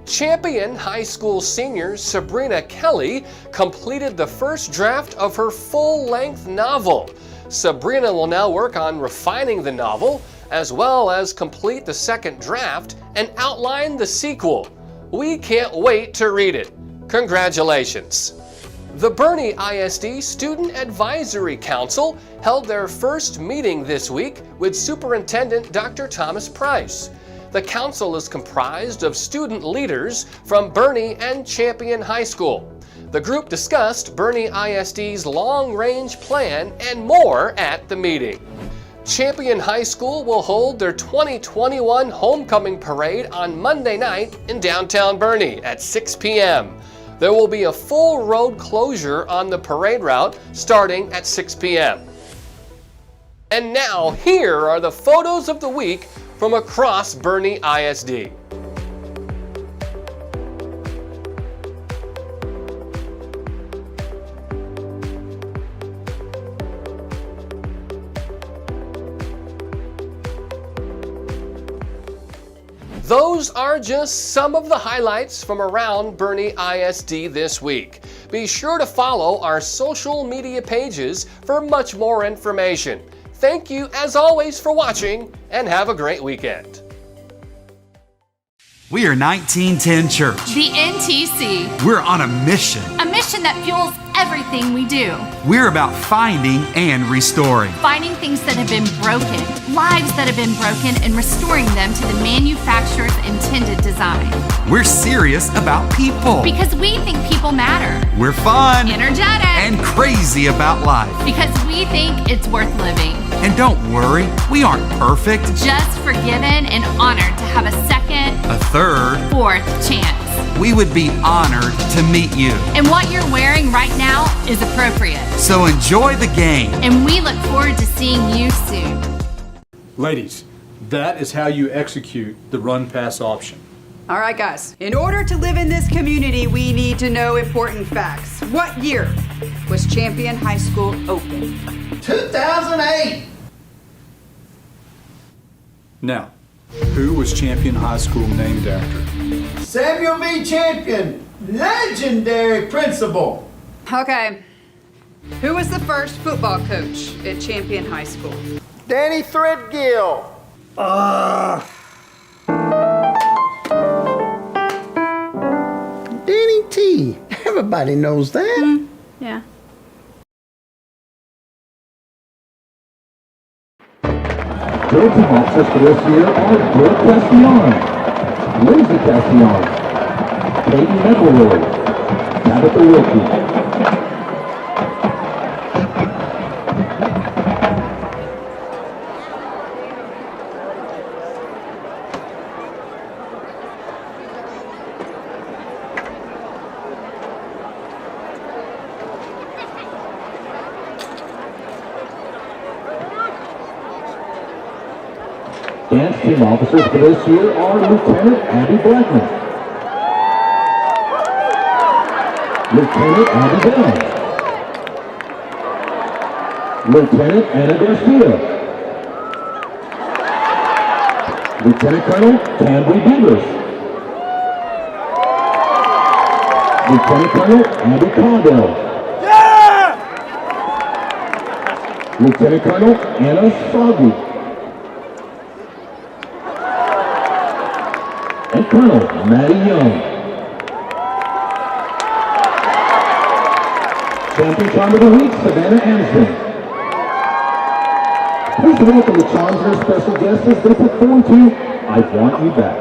Champion High School senior Sabrina Kelly completed the first draft of her full-length novel. Sabrina will now work on refining the novel, as well as complete the second draft and outline the sequel. We can't wait to read it. Congratulations. The Boerne ISD Student Advisory Council held their first meeting this week with Superintendent Dr. Thomas Price. The council is comprised of student leaders from Boerne and Champion High School. The group discussed Boerne ISD's long-range plan and more at the meeting. Champion High School will hold their 2021 homecoming parade on Monday night in downtown Boerne at 6 p.m. There will be a full road closure on the parade route starting at 6 p.m. And now, here are the photos of the week from across Boerne ISD. Those are just some of the highlights from around Boerne ISD this week. Be sure to follow our social media pages for much more information. Thank you, as always, for watching, and have a great weekend. We are 1910 Church. The NTC. We're on a mission. A mission that fuels everything we do. We're about finding and restoring. Finding things that have been broken, lives that have been broken, and restoring them to the manufacturer's intended design. We're serious about people. Because we think people matter. We're fun. Energetic. And crazy about life. Because we think it's worth living. And don't worry, we aren't perfect. Just forgiven and honored to have a second, a third, fourth chance. We would be honored to meet you. And what you're wearing right now is appropriate. So enjoy the game. And we look forward to seeing you soon. Ladies, that is how you execute the run-pass option. All right, guys. In order to live in this community, we need to know important facts. What year was Champion High School open? 2008. Now, who was Champion High School named after? Samuel V. Champion, legendary principal. Okay. Who was the first football coach at Champion High School? Danny Threadgill. Danny T. Everybody knows that. Yeah. Your team officers for this year are Bill Castellon, Lindsay Castellon, Katie McElroy, Tabitha Wilkie. Dance team officers for this year are Lieutenant Abby Blackman, Lieutenant Abby Bell, Lieutenant Anna Garcia, Lieutenant Colonel Canby Beavers, Lieutenant Colonel Abby Condell, Lieutenant Colonel Anna Soggy, and Colonel Maddie Young. Champion Charm of the Week, Savannah Ansden. Please welcome the Charms and their special guests as they perform to I Want You Back.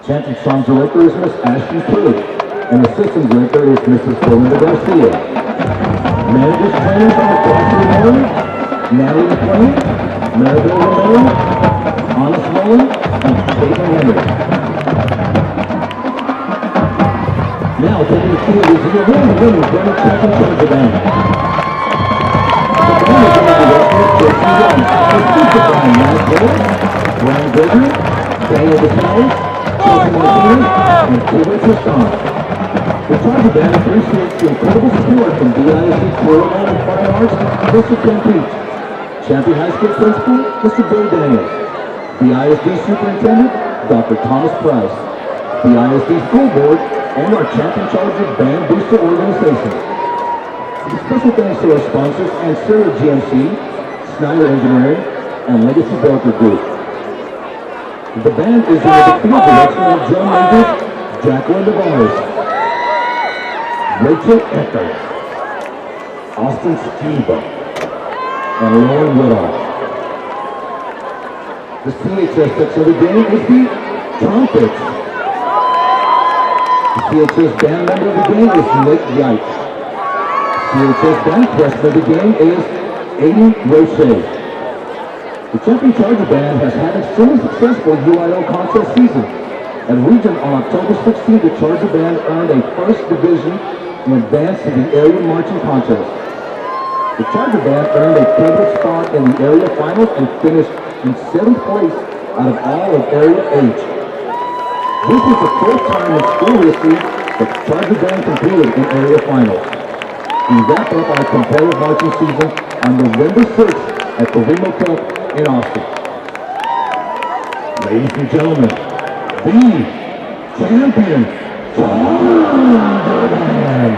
Champion Song Director is Miss Ashton Pruitt, and Assistant Director is Mrs. Belinda Garcia. Managers trainers are Joshua Murray, Natalie McLean, Maribel Romero, Honest Mullen, and Caitlin Henry. Now taking the field is the winning Bernie Champion Charger Band. The band is under the direction of Jason Young, assisted by Matt Cole, Brian Gregory, Daniel DeSales, Chelsea Martinez, and Kevin Tristan. The Charger Band appreciates the incredible support from BISD Choral and Fine Arts, Mr. Ken Peach, Champion High School Principal, Mr. Bill Daniels, BISD Superintendent, Dr. Thomas Price, BISD School Board, and our Champion Charger Band Booster Organization. Special thanks to our sponsors and Sarah GMC, Snyder Engineering, and Legacy Belter Group. The band is under the field direction of drum majors Jacqueline DeVos, Rachel Ecker, Austin Skiba, and Lauren Woodall. The CHS section of the game is the trumpets. The CHS band member of the game is Nick Yike. CHS band president of the game is Aiden Roche. The Champion Charger Band has had an extremely successful UIL contest season. At Region on October 16th, the Charger Band earned a first division and advanced to the area marching contest. The Charger Band earned a pivotal spot in the area finals and finished in 7th place out of all of Area H. This is the first time in school history that the Charger Band competed in area finals. We wrap up our competitive marching season on November 6th at the Remo Cup in Austin. Ladies and gentlemen, the Champion Charger Band.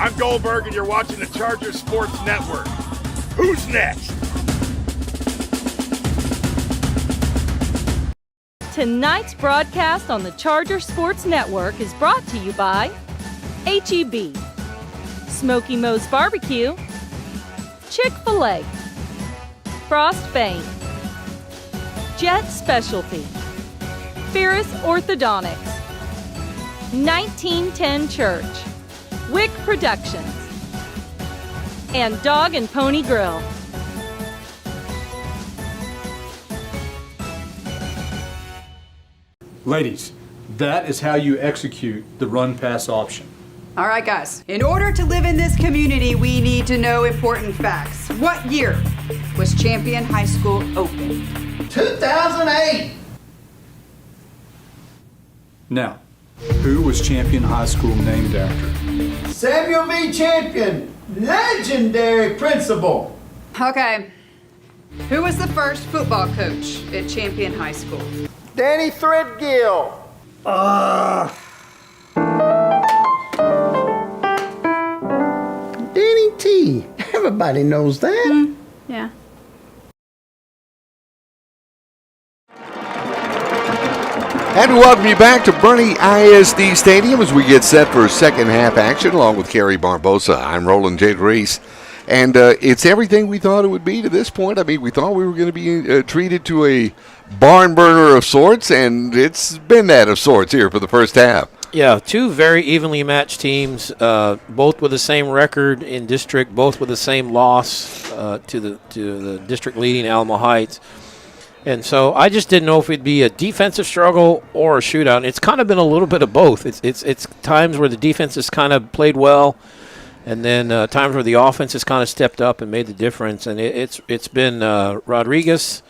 I'm Goldberg, and you're watching the Charger Sports Network. Who's next? Tonight's broadcast on the Charger Sports Network is brought to you by H-E-B, Smoky Moe's Barbecue, Chick-fil-A, Frost Bank, Jet Specialty, Ferris Orthodontics, 1910 Church, Wick Productions, and Dog and Pony Grill. Ladies, that is how you execute the run-pass option. All right, guys. In order to live in this community, we need to know important facts. What year was Champion High School opened? 2008. Now, who was Champion High School named after? Samuel V. Champion, legendary principal. Okay. Who was the first football coach at Champion High School? Danny Threadgill. Danny T. Everybody knows that. Yeah. And we welcome you back to Boerne ISD Stadium as we get set for second half action along with Kerry Barbosa. I'm Roland J. Reese. And it's everything we thought it would be to this point. I mean, we thought we were going to be treated to a barn burner of sorts, and it's been that of sorts here for the first half. Yeah, two very evenly matched teams, both with the same record in district, both with the same loss to the district leading Alamo Heights. And so I just didn't know if it'd be a defensive struggle or a shootout. And it's kind of been a little bit of both. It's times where the defense has kind of played well, and then times where the offense has kind of stepped up and made the difference. And it's been Rodriguez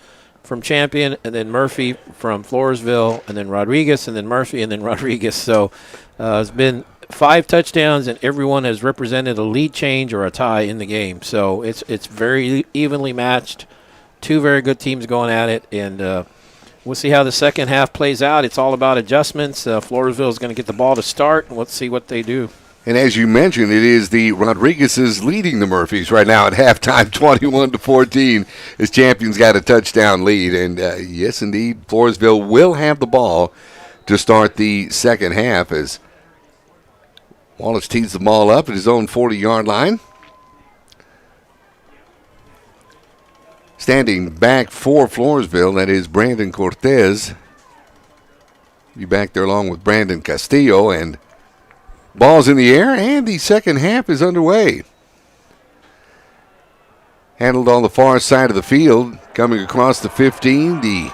from Champion, and then Murphy from Floresville, and then Rodriguez, and then Murphy, and then Rodriguez. So it's been 5 touchdowns, and everyone has represented a lead change or a tie in the game. So it's very evenly matched. Two very good teams going at it, and we'll see how the second half plays out. It's all about adjustments. Floresville is going to get the ball to start, and let's see what they do. And as you mentioned, it is the Rodriguez's leading the Murphys right now at halftime, 21-14, as Champions got a touchdown lead. And yes, indeed, Floresville will have the ball to start the second half as Wallace tees the ball up at his own 40-yard line. Standing back for Floresville, that is Brandon Cortez. Be back there along with Brandon Castillo, and ball's in the air, and the second half is underway. Handled on the far side of the field, coming across the 15, the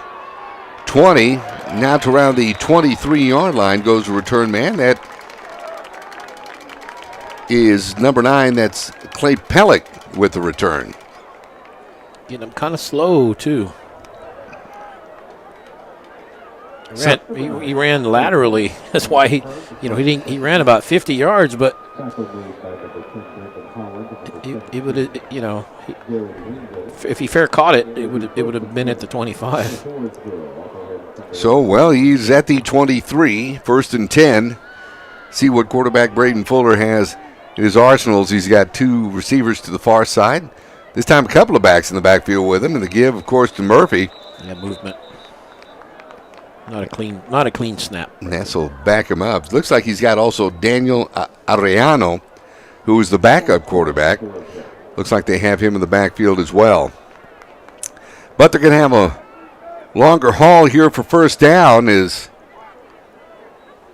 20, now to around the 23-yard line goes the return man. That is number 9, that's Clay Pellick with the return. Getting them kind of slow, too. He ran laterally. That's why he ran about 50 yards, but it would, if he fair caught it, it would have been at the 25. So, well, he's at the 23, 1st and 10. See what quarterback Braden Fuller has in his arsenals. He's got 2 receivers to the far side. This time a couple of backs in the backfield with him, and the give, of course, to Murphy. Yeah, movement. Not a clean snap. Ness will back him up. Looks like he's got also Daniel Arellano, who is the backup quarterback. Looks like they have him in the backfield as well. But they're going to have a longer haul here for first down, is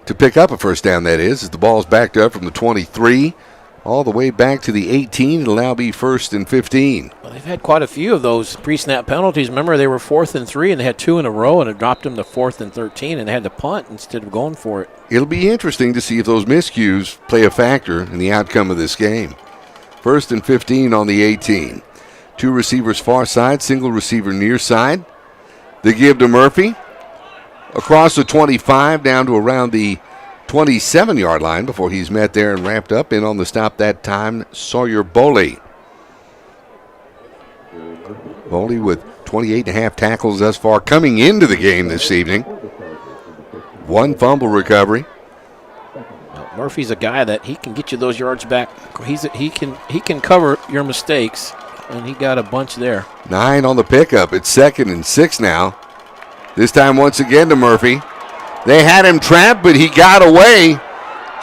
to pick up a first down, that is, as the ball's backed up from the 23 all the way back to the 18. It'll now be 1st and 15. Well, they've had quite a few of those pre-snap penalties. Remember, they were 4th and 3, and they had 2 in a row, and it dropped them to 4th and 13, and they had to punt instead of going for it. It'll be interesting to see if those miscues play a factor in the outcome of this game. 1st and 15 on the 18. 2 receivers far side, single receiver near side. The give to Murphy. Across the 25 down to around the 27-yard line before he's met there and wrapped up. In on the stop that time, Sawyer Boley. Boley with 28.5 tackles thus far coming into the game this evening. 1 fumble recovery. Well, Murphy's a guy that he can get you those yards back. He can cover your mistakes, and he got a bunch there. 9 on the pickup. It's 2nd and 6 now. This time once again to Murphy. They had him trapped, but he got away.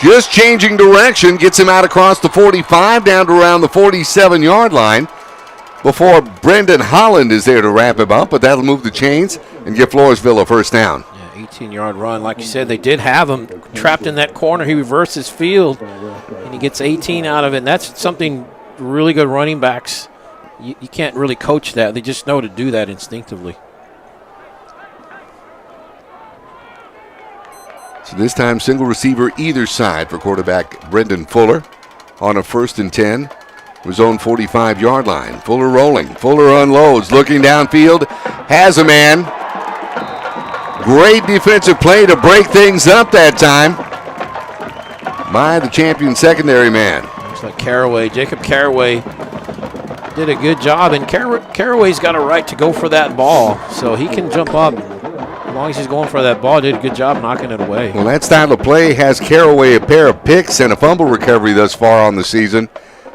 Just changing direction, gets him out across the 45, down to around the 47-yard line. before Brendan Holland is there to wrap him up, but that'll move the chains and give Floresville a first down. 18-yard run. Like you said, they did have him trapped in that corner. He reverses field, and he gets 18 out of it. And that's something really good running backs, you can't really coach that. They just know to do that instinctively. So this time, single receiver either side for quarterback Brendan Fuller on a 1st and 10. His own 45-yard line. Fuller rolling. Fuller unloads, looking downfield, has a man. Great defensive play to break things up that time by the champion secondary man. Looks like Caraway. Jacob Caraway did a good job, and Caraway's got a right to go for that ball, so he can jump up. As long as he's going for that ball, did a good job knocking it away. Well, that style of play has Caraway a pair of picks and a fumble recovery thus far on the season,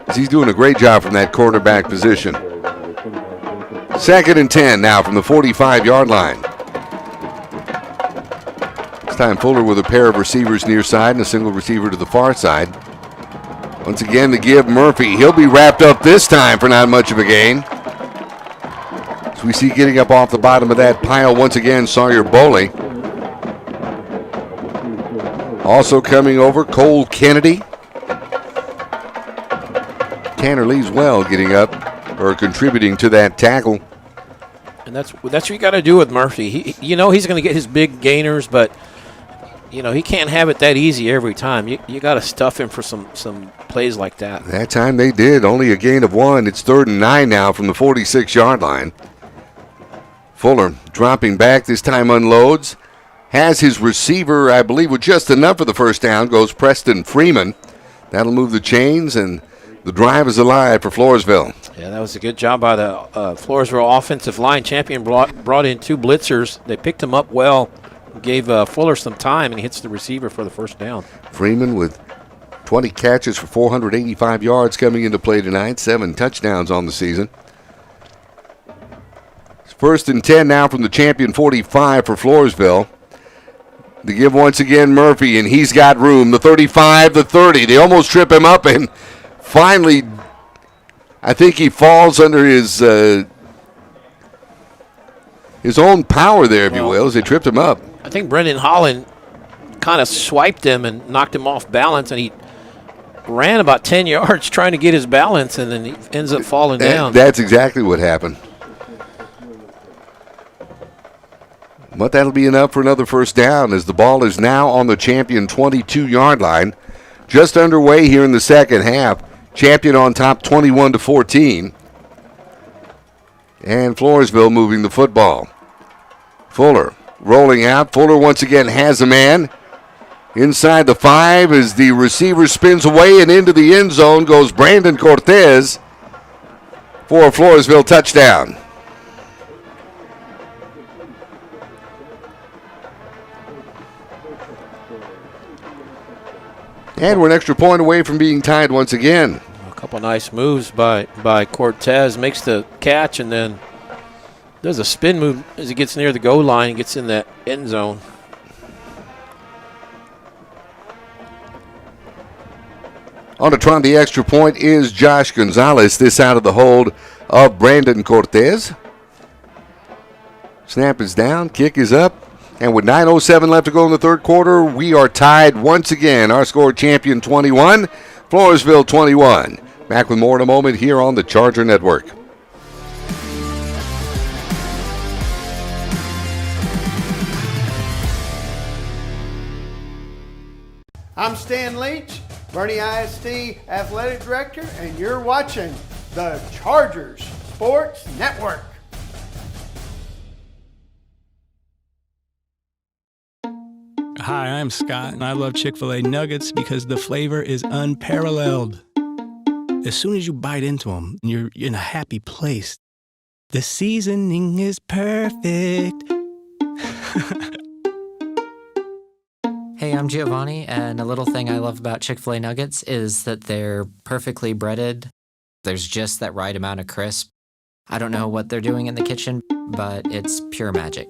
as he's doing a great job from that quarterback position. 2nd and 10 now from the 45-yard line. Time Fuller with a pair of receivers near side and a single receiver to the far side. Once again to give Murphy. He'll be wrapped up this time for not much of a gain. As we see getting up off the bottom of that pile once again, Sawyer Boley. Also coming over, Cole Kennedy. Tanner Lee's well getting up or contributing to that tackle. And that's what you got to do with Murphy. He's going to get his big gainers, but he can't have it that easy every time. You got to stuff him for some plays like that. That time they did. Only a gain of 1. It's 3rd and 9 now from the 46-yard line. Fuller dropping back. This time unloads. Has his receiver, I believe, with just enough for the first down. Goes Preston Freeman. That'll move the chains, and the drive is alive for Floresville. Yeah, that was a good job by the Floresville offensive line. Champion brought in 2 blitzers. They picked him up well. Gave Fuller some time, and he hits the receiver for the first down. Freeman with 20 catches for 485 yards coming into play tonight. 7 touchdowns on the season. It's 1st and 10 now from the champion 45 for Floresville. To give once again Murphy, and he's got room. The 35, the 30. They almost trip him up, and finally I think he falls under his own power there, if you will, as they tripped him up. I think Brendan Holland kind of swiped him and knocked him off balance, and he ran about 10 yards trying to get his balance, and then he ends up falling down. That's exactly what happened. But that'll be enough for another first down, as the ball is now on the champion 22-yard line. Just underway here in the second half. Champion on top 21-14. And Floresville moving the football. Fuller rolling out. Fuller once again has a man. Inside the 5 as the receiver spins away, and into the end zone goes Brandon Cortez for a Floresville touchdown. And we're an extra point away from being tied once again. A couple nice moves by Cortez. Makes the catch, and then does a spin move as he gets near the goal line and gets in that end zone. On to try the extra point is Josh Gonzalez. This out of the hold of Brandon Cortez. Snap is down, kick is up, and with 9:07 left to go in the third quarter, we are tied once again. Our score, champion 21, Floresville 21. Back with more in a moment here on the Charger Network. I'm Stan Leach, Boerne ISD Athletic Director, and you're watching the Chargers Sports Network. Hi, I'm Scott, and I love Chick-fil-A nuggets because the flavor is unparalleled. As soon as you bite into them, you're in a happy place. The seasoning is perfect. Hey, I'm Giovanni, and a little thing I love about Chick-fil-A nuggets is that they're perfectly breaded. There's just that right amount of crisp. I don't know what they're doing in the kitchen, but it's pure magic.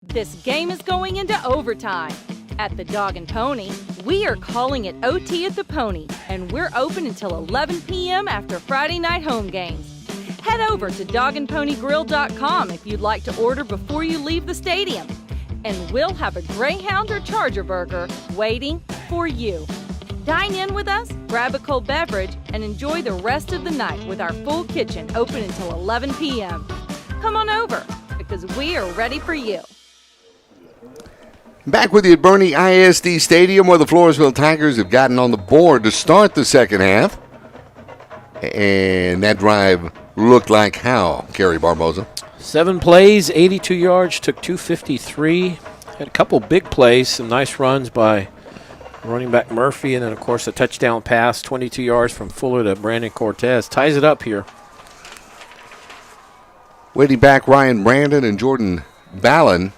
This game is going into overtime. At the Dog and Pony, we are calling it OT at the Pony, and we're open until 11 p.m. after Friday night home games. Head over to dogandponygrill.com if you'd like to order before you leave the stadium. And we'll have a Greyhound or Charger burger waiting for you. Dine in with us, grab a cold beverage, and enjoy the rest of the night with our full kitchen open until 11 p.m. Come on over, because we are ready for you. Back with you at Boerne ISD Stadium, where the Floresville Tigers have gotten on the board to start the second half. And that drive looked like how, Kerry Barboza? 7 plays, 82 yards, took 253. Had a couple big plays, some nice runs by running back Murphy, and then, of course, a touchdown pass, 22 yards from Fuller to Brandon Cortez. Ties it up here. Waiting back, Ryan Brandon and Jordan Ballin.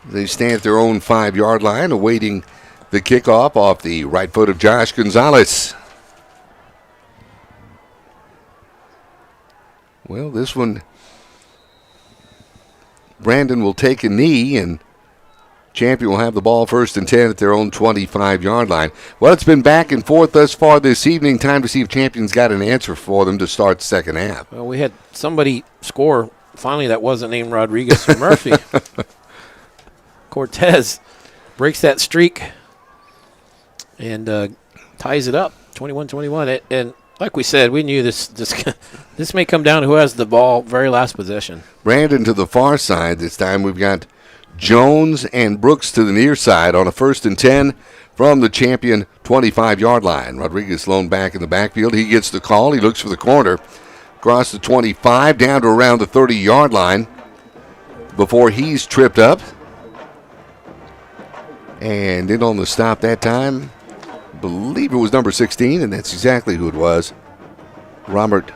They stand at their own 5-yard line, awaiting the kickoff off the right foot of Josh Gonzalez. Well, this one, Brandon will take a knee, and Champion will have the ball 1st and 10 at their own 25-yard line. Well, it's been back and forth thus far this evening. Time to see if Champion's got an answer for them to start the second half. Well, we had somebody score, finally, that wasn't named Rodriguez or Murphy. Cortez breaks that streak and ties it up, 21-21. And like we said, we knew this may come down to who has the ball very last possession. Brandon to the far side. This time we've got Jones and Brooks to the near side on a 1st and 10 from the Champion 25-yard line. Rodriguez thrown back in the backfield. He gets the call. He looks for the corner. Across the 25, down to around the 30-yard line before he's tripped up. And in on the stop that time, I believe it was number 16, and that's exactly who it was. Robert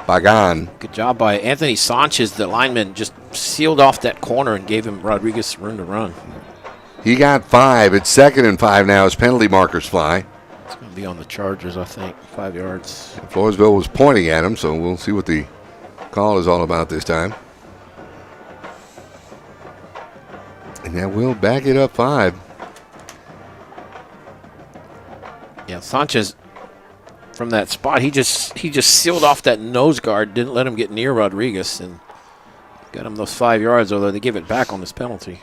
Pagan. Good job by Anthony Sanchez. The lineman just sealed off that corner and gave him Rodriguez room to run. He got 5. It's 2nd and 5 now as penalty markers fly. It's going to be on the Chargers, I think, 5 yards. And Floresville was pointing at him, so we'll see what the call is all about this time. And that will back it up 5. Yeah, Sanchez, from that spot, he just sealed off that nose guard, didn't let him get near Rodriguez, and got him those 5 yards, although they give it back on this penalty.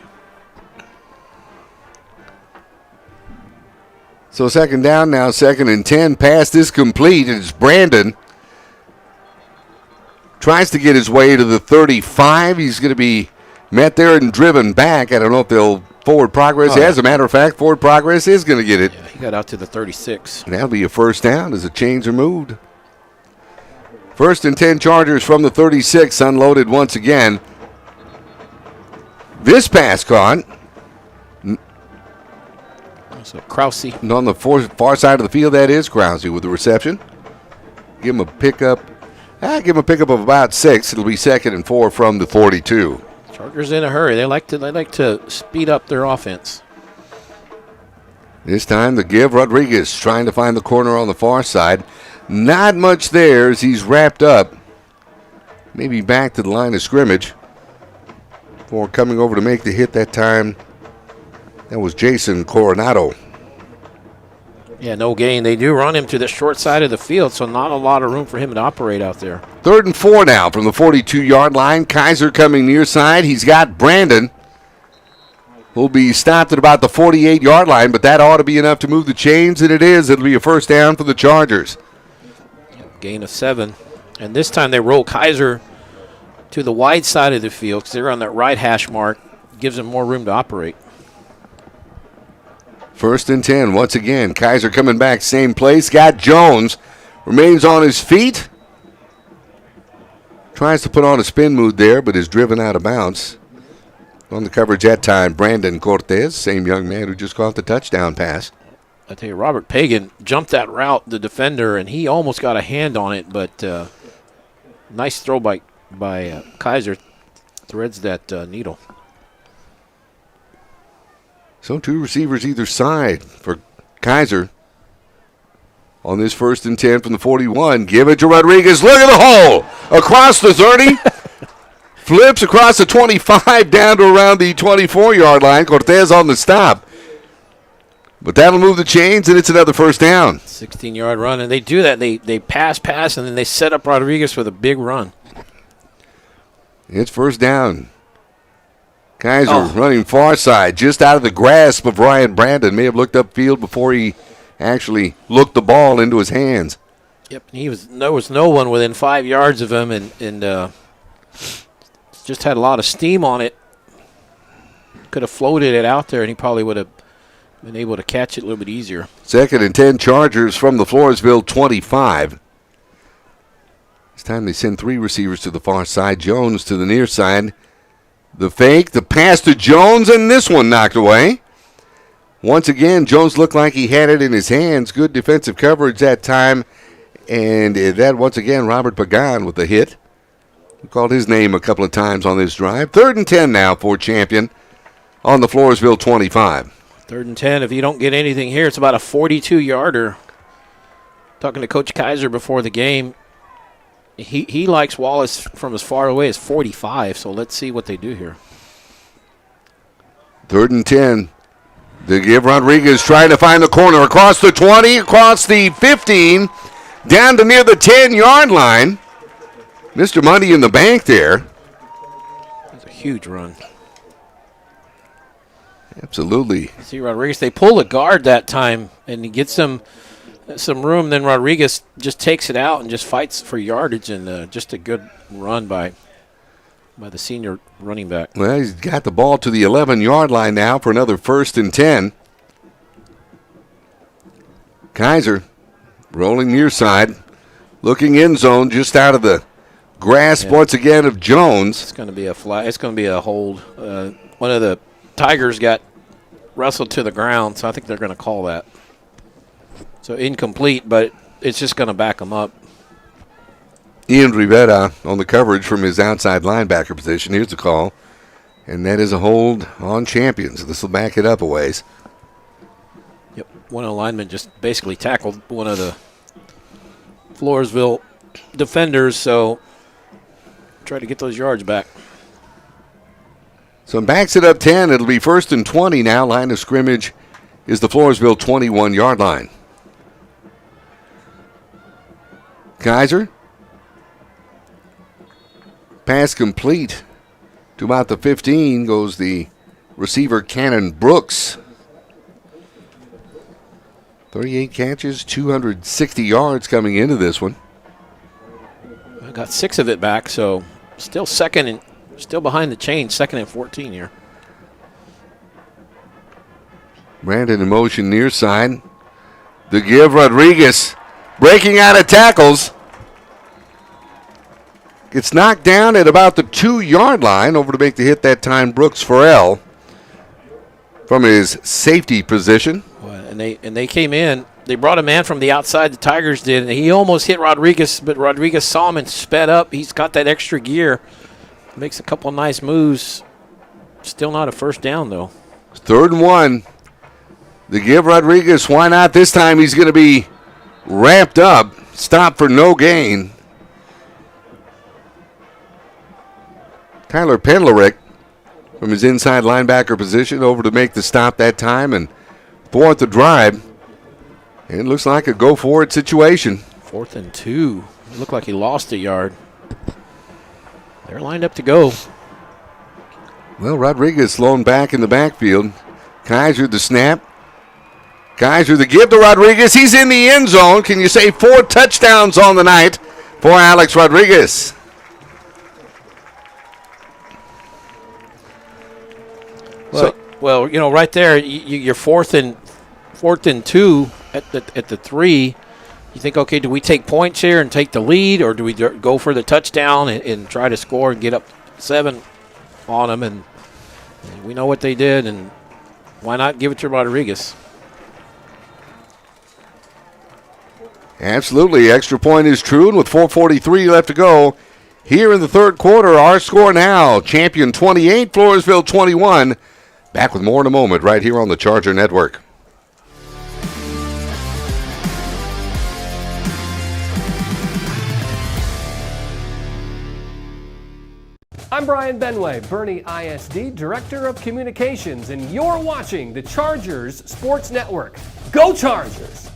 So 2nd down now, 2nd and 10. Pass is complete. It's Brandon. Tries to get his way to the 35. He's going to be met there and driven back. I don't know if they'll forward progress. As a matter of fact, forward progress is going to get it. Yeah, he got out to the 36. And that'll be a 1st down as the chains are moved. 1st and 10 Chargers from the 36, unloaded once again. This pass caught. So Krause. And on the far side of the field, that is Krause with the reception. Give him a pickup. Give him a pickup of about 6. It'll be 2nd and 4 from the 42. Chargers in a hurry. They like to speed up their offense. This time the give. Rodriguez trying to find the corner on the far side. Not much there as he's wrapped up. Maybe back to the line of scrimmage. Before coming over to make the hit that time, that was Jason Coronado. Yeah, no gain. They do run him to the short side of the field, so not a lot of room for him to operate out there. 3rd and 4 now from the 42-yard line. Kaiser coming near side. He's got Brandon, who'll be stopped at about the 48-yard line, but that ought to be enough to move the chains, and it is. It'll be a 1st down for the Chargers. Gain of 7. And this time they roll Kaiser to the wide side of the field because they're on that right hash mark. Gives them more room to operate. 1st and 10 once again. Kaiser coming back, same place. Got Jones. Remains on his feet. Tries to put on a spin move there, but is driven out of bounds. On the coverage that time, Brandon Cortez, same young man who just caught the touchdown pass. I tell you, Robert Pagan jumped that route, the defender, and he almost got a hand on it, but nice throw by Kaiser. Threads that needle. So 2 receivers either side for Kaiser. On this 1st and 10 from the 41. Give it to Rodriguez. Look at the hole. Across the 30. Flips across the 25 down to around the 24-yard line. Cortez on the stop. But that'll move the chains, and it's another first down. 16-yard run, and they do that. They pass, and then they set up Rodriguez with a big run. It's first down. Kaiser running far side, just out of the grasp of Ryan Brandon. May have looked upfield before he actually looked the ball into his hands. Yep, there was no one within 5 yards of him, and just had a lot of steam on it. Could have floated it out there, and he probably would have been able to catch it a little bit easier. 2nd and 10 Chargers from the Floresville 25. This time they send 3 receivers to the far side. Jones to the near side. The fake, the pass to Jones, and this one knocked away. Once again, Jones looked like he had it in his hands. Good defensive coverage that time. And that, once again, Robert Pagan with the hit. We called his name a couple of times on this drive. 3rd and 10 now for Champion on the Floresville 25. 3rd and 10. If you don't get anything here, it's about a 42-yarder. Talking to Coach Kaiser before the game, he likes Wallace from as far away as 45, so let's see what they do here. 3rd and 10. They give Rodriguez trying to find the corner across the 20, across the 15, down to near the 10-yard line. Mr. Money in the bank there. That's a huge run. Absolutely. See Rodriguez, they pull the guard that time, and he gets some room. Then Rodriguez just takes it out and just fights for yardage, and just a good run by the senior running back. Well, he's got the ball to the 11-yard line now for another 1st and 10. Kaiser rolling near side, looking end zone, just out of the grasp once again of Jones. It's going to be a fly. It's going to be a hold. One of the Tigers got wrestled to the ground, so I think they're going to call that. So incomplete, but it's just going to back them up. Ian Rivera on the coverage from his outside linebacker position. Here's the call, and that is a hold on Champions. This will back it up a ways. Yep, one of the linemen just basically tackled one of the Floresville defenders, so try to get those yards back. So it backs it up 10. It'll be 1st and 20 now. Line of scrimmage is the Floresville 21-yard line. Kaiser. Pass complete to about the 15 goes the receiver Cannon Brooks. 38 catches, 260 yards coming into this one. I got 6 of it back, so still still behind the chain, 2nd and 14 here. Brandon in motion near side. The give, Rodriguez breaking out of tackles. Gets knocked down at about the 2-yard line. Over to make the hit that time, Brooks Farrell from his safety position. And they came in. They brought a man from the outside, the Tigers did, and he almost hit Rodriguez, but Rodriguez saw him and sped up. He's got that extra gear. Makes a couple of nice moves. Still not a first down, though. 3rd and 1. The give, Rodriguez. Why not? This time he's going to be ramped up. Stop for no gain. Tyler Pendlerick from his inside linebacker position over to make the stop that time and thwart the drive. And it looks like a go-for-it situation. 4th and 2. It looked like he lost a yard. They're lined up to go. Well, Rodriguez thrown back in the backfield. Kaiser the snap. Kaiser the give to Rodriguez. He's in the end zone. Can you say 4 touchdowns on the night for Alex Rodriguez? Well, you know, right there, you're 4th and 2 at the 3. You think, okay, do we take points here and take the lead, or do we go for the touchdown and try to score and get up 7 on them? And we know what they did, and why not give it to Rodriguez? Absolutely. Extra point is true, and with 4:43 left to go here in the 3rd quarter, our score now, Champion 28, Floresville 21. Back with more in a moment right here on the Charger Network. I'm Brian Benway, Boerne ISD Director of Communications, and you're watching the Chargers Sports Network. Go Chargers!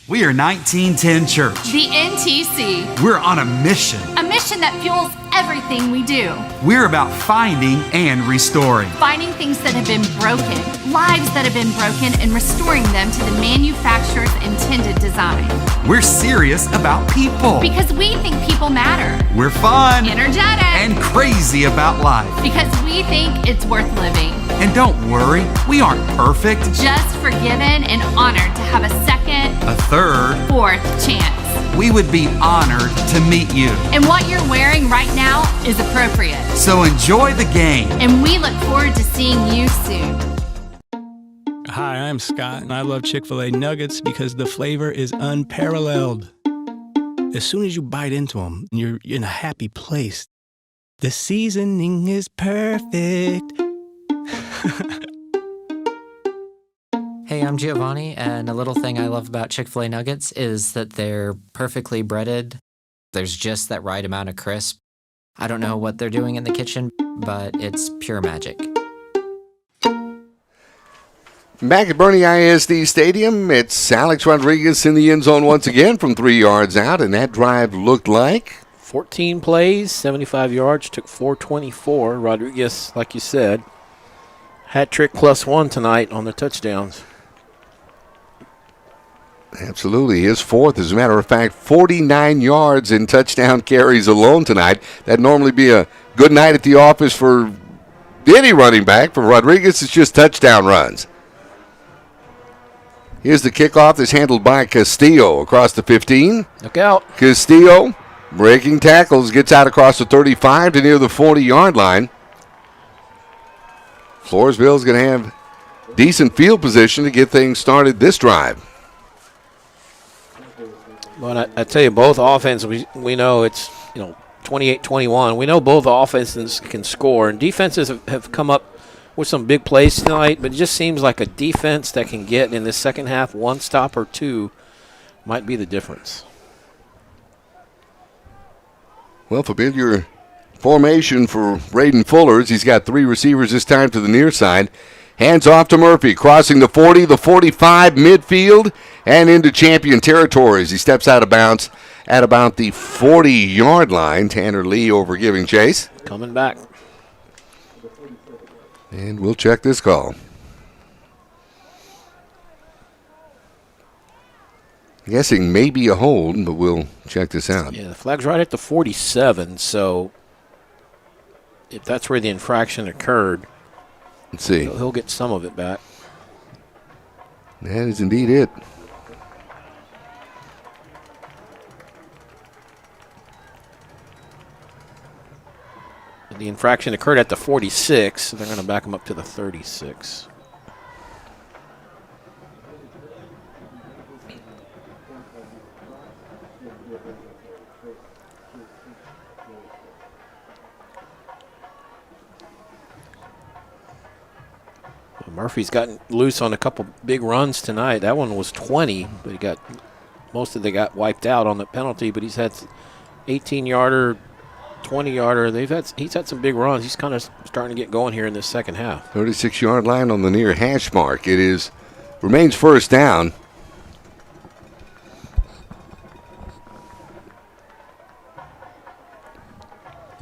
We are 1910 Church. The NTC. We're on a mission. A mission that fuels everything we do. We're about finding and restoring. Finding things that have been broken, lives that have been broken, and restoring them to the manufacturer's intended design. We're serious about people. Because we think people matter. We're fun. Energetic. And crazy about life. Because we think it's worth living. And don't worry, we aren't perfect. Just forgiven and honored to have a second, a third, fourth chance. We would be honored to meet you. And what you're wearing right now is appropriate. So enjoy the game. And we look forward to seeing you soon. Hi, I'm Scott, and I love Chick-fil-A nuggets because the flavor is unparalleled. As soon as you bite into them, you're in a happy place. The seasoning is perfect. Hey, I'm Giovanni, and a little thing I love about Chick-fil-A nuggets is that they're perfectly breaded. There's just that right amount of crisp. I don't know what they're doing in the kitchen, but it's pure magic. Back at Boerne ISD Stadium, it's Alex Rodriguez in the end zone once again from 3 yards out, and that drive looked like 14 plays, 75 yards, took 424. Rodriguez, like you said, hat trick +1 tonight on the touchdowns. Absolutely. His fourth, as a matter of fact, 49 yards in touchdown carries alone tonight. That'd normally be a good night at the office for any running back. For Rodriguez, it's just touchdown runs. Here's the kickoff that's handled by Castillo across the 15. Look out. Castillo breaking tackles, gets out across the 35 to near the 40-yard line. Floresville's going to have decent field position to get things started this drive. Well, I tell you, both offenses, we know it's 28-21. We know both offenses can score, and defenses have come up with some big plays tonight, but it just seems like a defense that can get in the second half one stop or two might be the difference. Well, familiar formation for Braden Fullers. He's got 3 receivers this time to the near side. Hands off to Murphy, crossing the 40, the 45, midfield, and into Champion territory as he steps out of bounds at about the 40-yard line. Tanner Lee over giving chase. Coming back. And we'll check this call. Guessing maybe a hold, but we'll check this out. Yeah, the flag's right at the 47, so if that's where the infraction occurred, let's see. He'll get some of it back. That is indeed it. The infraction occurred at the 46, so they're going to back him up to the 36. Murphy's gotten loose on a couple big runs tonight. That one was 20, but most of it got wiped out on the penalty, but he's had 18-yarder, 20-yarder. He's had some big runs. He's kind of starting to get going here in this second half. 36-yard line on the near hash mark. It remains first down.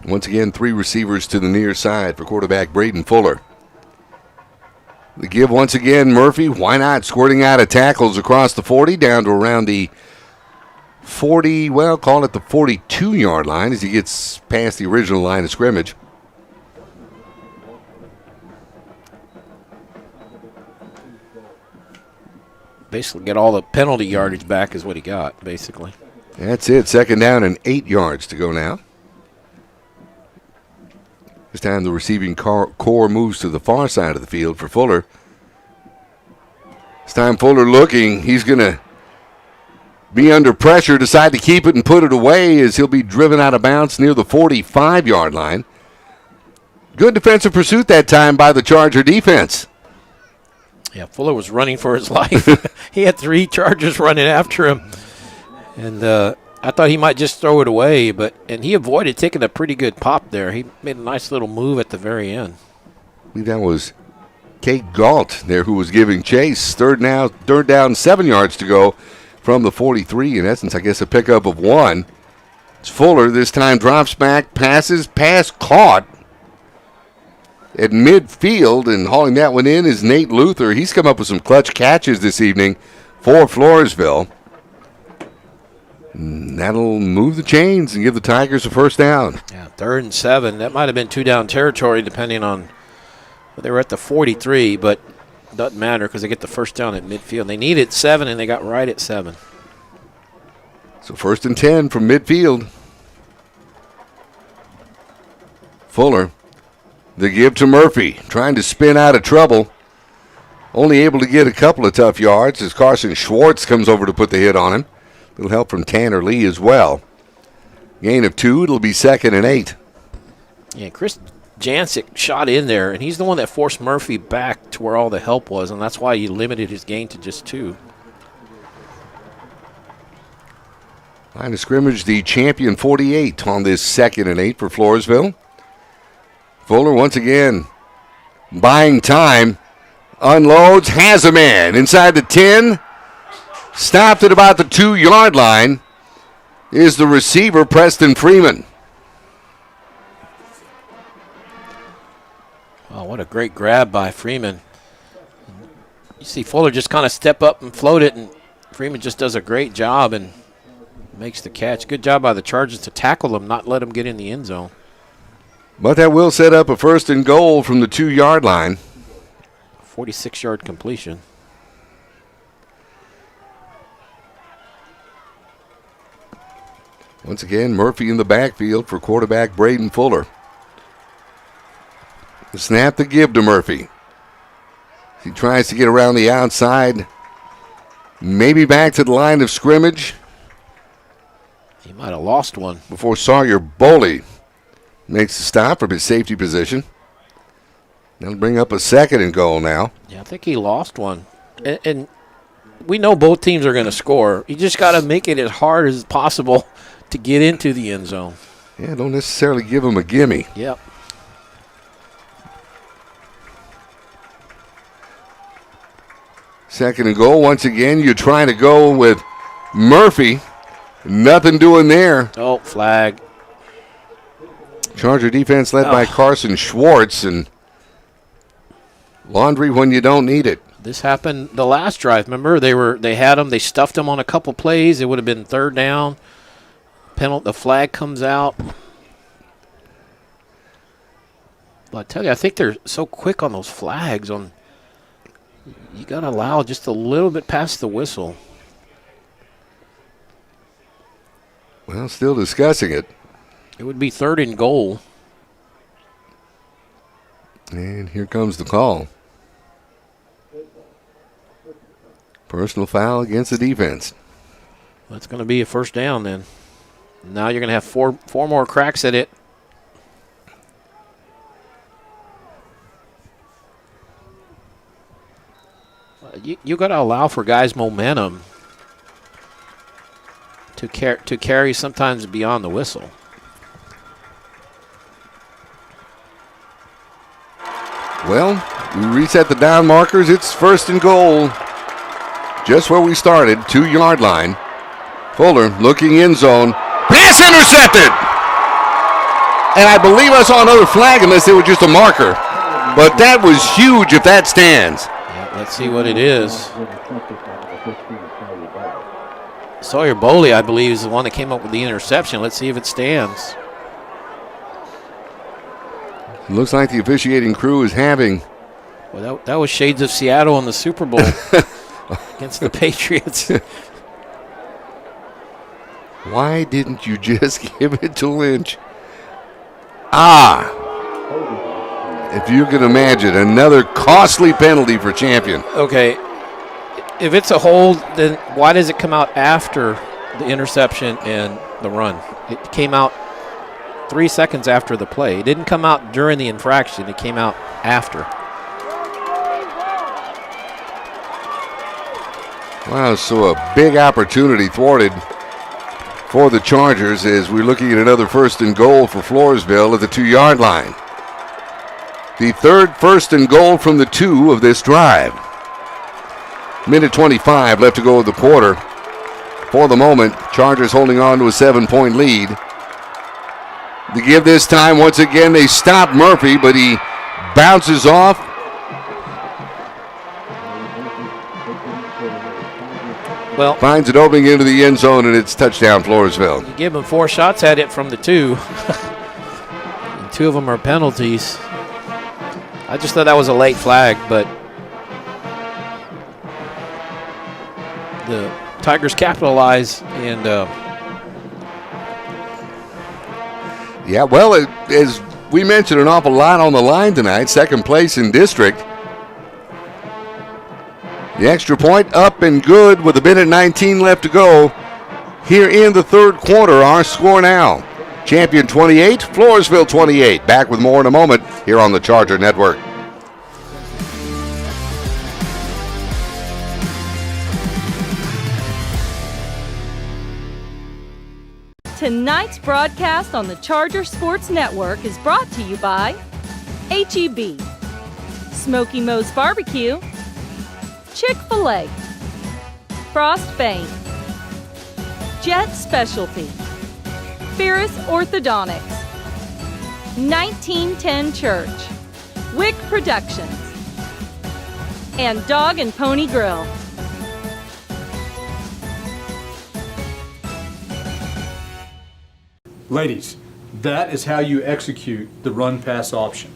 Once again, 3 receivers to the near side for quarterback Braden Fuller. The give once again, Murphy, why not? Squirting out of tackles across the 40 down to around the 40, well, call it the 42-yard line as he gets past the original line of scrimmage. Basically get all the penalty yardage back is what he got, basically. That's it. Second down and 8 yards to go now. This time the receiving core moves to the far side of the field for Fuller. This time Fuller looking. He's going to be under pressure, decide to keep it and put it away as he'll be driven out of bounds near the 45-yard line. Good defensive pursuit that time by the Charger defense. Yeah, Fuller was running for his life. He had 3 Chargers running after him. And I thought he might just throw it away, and he avoided taking a pretty good pop there. He made a nice little move at the very end. I believe that was Kate Galt there who was giving chase. Third down, 7 yards to go from the 43. In essence, I guess a pickup of 1. It's Fuller. This time drops back, pass caught at midfield, and hauling that one in is Nate Luther. He's come up with some clutch catches this evening for Floresville. And that'll move the chains and give the Tigers a first down. Yeah, 3rd and 7. That might have been 2-down territory depending on, they were at the 43, but it doesn't matter because they get the first down at midfield. They needed 7, and they got right at 7. So 1st and 10 from midfield. Fuller, the give to Murphy, trying to spin out of trouble. Only able to get a couple of tough yards as Carson Schwartz comes over to put the hit on him. A little help from Tanner Lee as well. Gain of 2, it'll be 2nd and 8. Yeah, Chris Jancic shot in there, and he's the one that forced Murphy back to where all the help was, and that's why he limited his gain to just 2. Line of scrimmage, the champion 48 on this 2nd and 8 for Floresville. Fuller once again buying time. Unloads, has a man inside the 10. Stopped at about the 2-yard line is the receiver, Preston Freeman. Oh, what a great grab by Freeman. You see Fuller just kind of step up and float it, and Freeman just does a great job and makes the catch. Good job by the Chargers to tackle him, not let him get in the end zone. But that will set up a 1st and goal from the 2-yard line. 46-yard completion. Once again, Murphy in the backfield for quarterback Braden Fuller. The snap to give to Murphy. He tries to get around the outside. Maybe back to the line of scrimmage. He might have lost one. Before Sawyer Boley makes the stop from his safety position. That'll bring up a 2nd and goal now. Yeah, I think he lost one. And we know both teams are going to score. You just got to make it as hard as possible to get into the end zone. Yeah, don't necessarily give him a gimme. Yep. Second and goal. Once again, you're trying to go with Murphy. Nothing doing there. Oh, flag. Charger defense led by Carson Schwartz, and laundry when you don't need it. This happened the last drive. Remember, they had him. They stuffed him on a couple plays. It would have been 3rd down. The flag comes out. But I tell you, I think they're so quick on those flags. You got to allow just a little bit past the whistle. Well, still discussing it. It would be 3rd and goal. And here comes the call. Personal foul against the defense. That's going to be a 1st down then. Now you're going to have four more cracks at it. You got to allow for guys' momentum to carry sometimes beyond the whistle. Well, we reset the down markers. It's 1st and goal. Just where we started, 2-yard line. Fuller looking end zone. Pass intercepted! And I believe I saw another flag unless it was just a marker. But that was huge if that stands. Yeah, let's see what it is. Sawyer Boley, I believe, is the one that came up with the interception. Let's see if it stands. It looks like the officiating crew is having. Well, that was shades of Seattle in the Super Bowl against the Patriots. Why didn't you just give it to Lynch? If you can imagine, another costly penalty for Champion. Okay, if it's a hold, then why does it come out after the interception and the run? It came out 3 seconds after the play. It didn't come out during the infraction. It came out after. Wow, so a big opportunity thwarted for the Chargers as we're looking at another 1st and goal for Floresville at the 2-yard line. The third 1st and goal from the 2 of this drive. Minute 25 left to go of the quarter. For the moment, Chargers holding on to a 7-point lead. The give this time, once again, they stop Murphy, but he bounces off. Well, finds it opening into the end zone, and it's touchdown Floresville. You give him 4 shots at it from the 2. And 2 of them are penalties. I just thought that was a late flag, but the Tigers capitalize and yeah, well, as we mentioned, an awful lot on the line tonight. 2nd place in district. The extra point up and good with a minute 19 left to go here in the 3rd quarter. Our score now, Champion 28, Floresville 28. Back with more in a moment here on the Charger Network. Tonight's broadcast on the Charger Sports Network is brought to you by H-E-B, Smoky Moe's Barbecue, Chick-fil-A, Frost Bank, Jet Specialty, Ferris Orthodontics, 1910 Church, Wick Productions, and Dog and Pony Grill. Ladies, that is how you execute the run-pass option.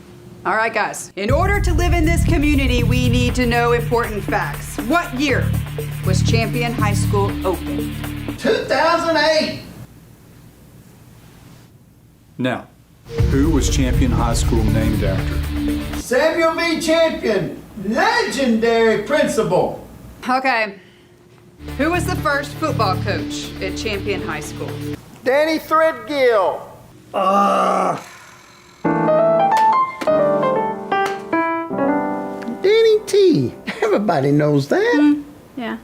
All right, guys. In order to live in this community, we need to know important facts. What year was Champion High School open? 2008. Now, who was Champion High School named after? Samuel V. Champion, legendary principal. Okay. Who was the first football coach at Champion High School? Danny Threadgill. Danny T. Everybody knows that. Yeah.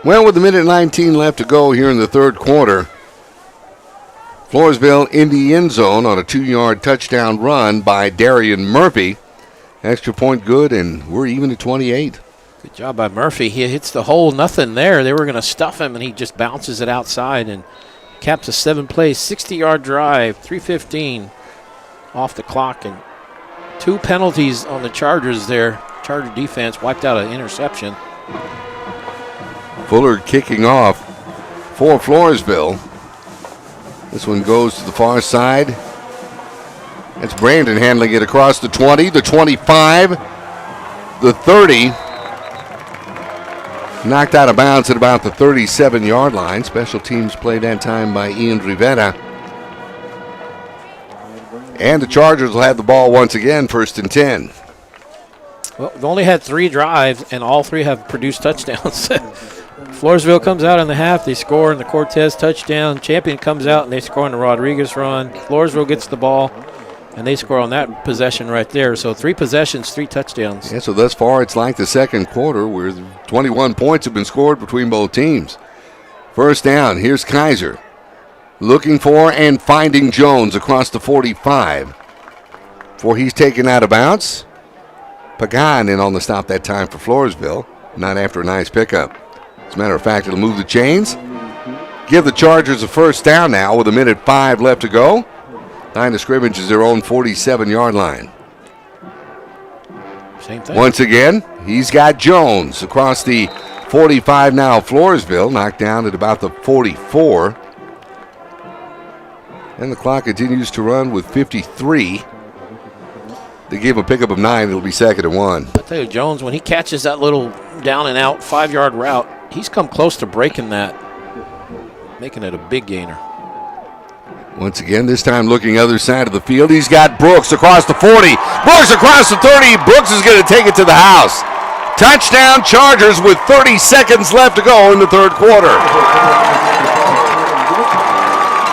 Well, with a minute 19 left to go here in the 3rd quarter, Floresville in the end zone on a 2-yard touchdown run by Darian Murphy. Extra point good, and we're even at 28. Good job by Murphy. He hits the hole, nothing there. They were going to stuff him, and he just bounces it outside and caps a 7-play, 60-yard drive, 3:15 off the clock, and 2 penalties on the Chargers there. Charger defense wiped out an interception. Fuller kicking off for Floresville. This one goes to the far side. That's Brandon handling it across the 20, the 25, the 30. Knocked out of bounds at about the 37-yard line. Special teams played that time by Ian Rivera. And the Chargers will have the ball once again, 1st and 10. Well, they've only had 3 drives, and all 3 have produced touchdowns. Floresville comes out in the half. They score in the Cortez touchdown. Champion comes out, and they score on the Rodriguez run. Floresville gets the ball, and they score on that possession right there. So 3 possessions, 3 touchdowns. Yeah, so thus far it's like the 2nd quarter where 21 points have been scored between both teams. 1st down, here's Kaiser. Looking for and finding Jones across the 45. Before he's taken out of bounds. Pagan in on the stop that time for Floresville. Not after a nice pickup. As a matter of fact, it'll move the chains. Give the Chargers a 1st down now with a minute 5 left to go. Line of scrimmage is their own 47-yard line. Same thing. Once again, he's got Jones across the 45 now. Floresville knocked down at about the 44. And the clock continues to run with 53. They gave him a pickup of 9. It'll be 2nd and 1. I tell you, Jones, when he catches that little down and out 5-yard route, he's come close to breaking that, making it a big gainer. Once again, this time looking other side of the field. He's got Brooks across the 40. Brooks across the 30. Brooks is going to take it to the house. Touchdown Chargers with 30 seconds left to go in the 3rd quarter.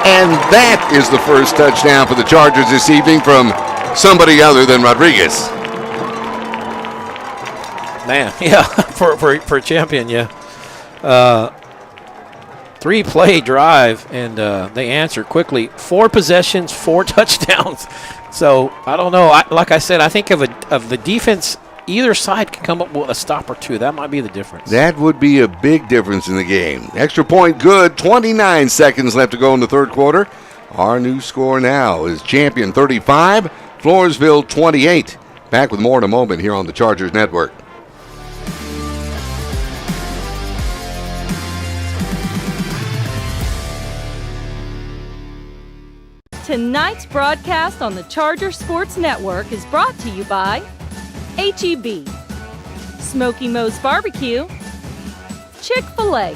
And that is the first touchdown for the Chargers this evening from somebody other than Rodriguez. Man, yeah, for Champion, yeah. 3-play drive, and they answered quickly. 4 possessions, 4 touchdowns. So I don't know. Like I said, I think of the defense, either side can come up with a stop or 2. That might be the difference. That would be a big difference in the game. Extra point good. 29 seconds left to go in the third quarter. Our new score now is Champion 35, Floresville 28. Back with more in a moment here on the Chargers Network. Tonight's broadcast on the Charger Sports Network is brought to you by H-E-B, Smoky Moe's Barbecue, Chick-fil-A,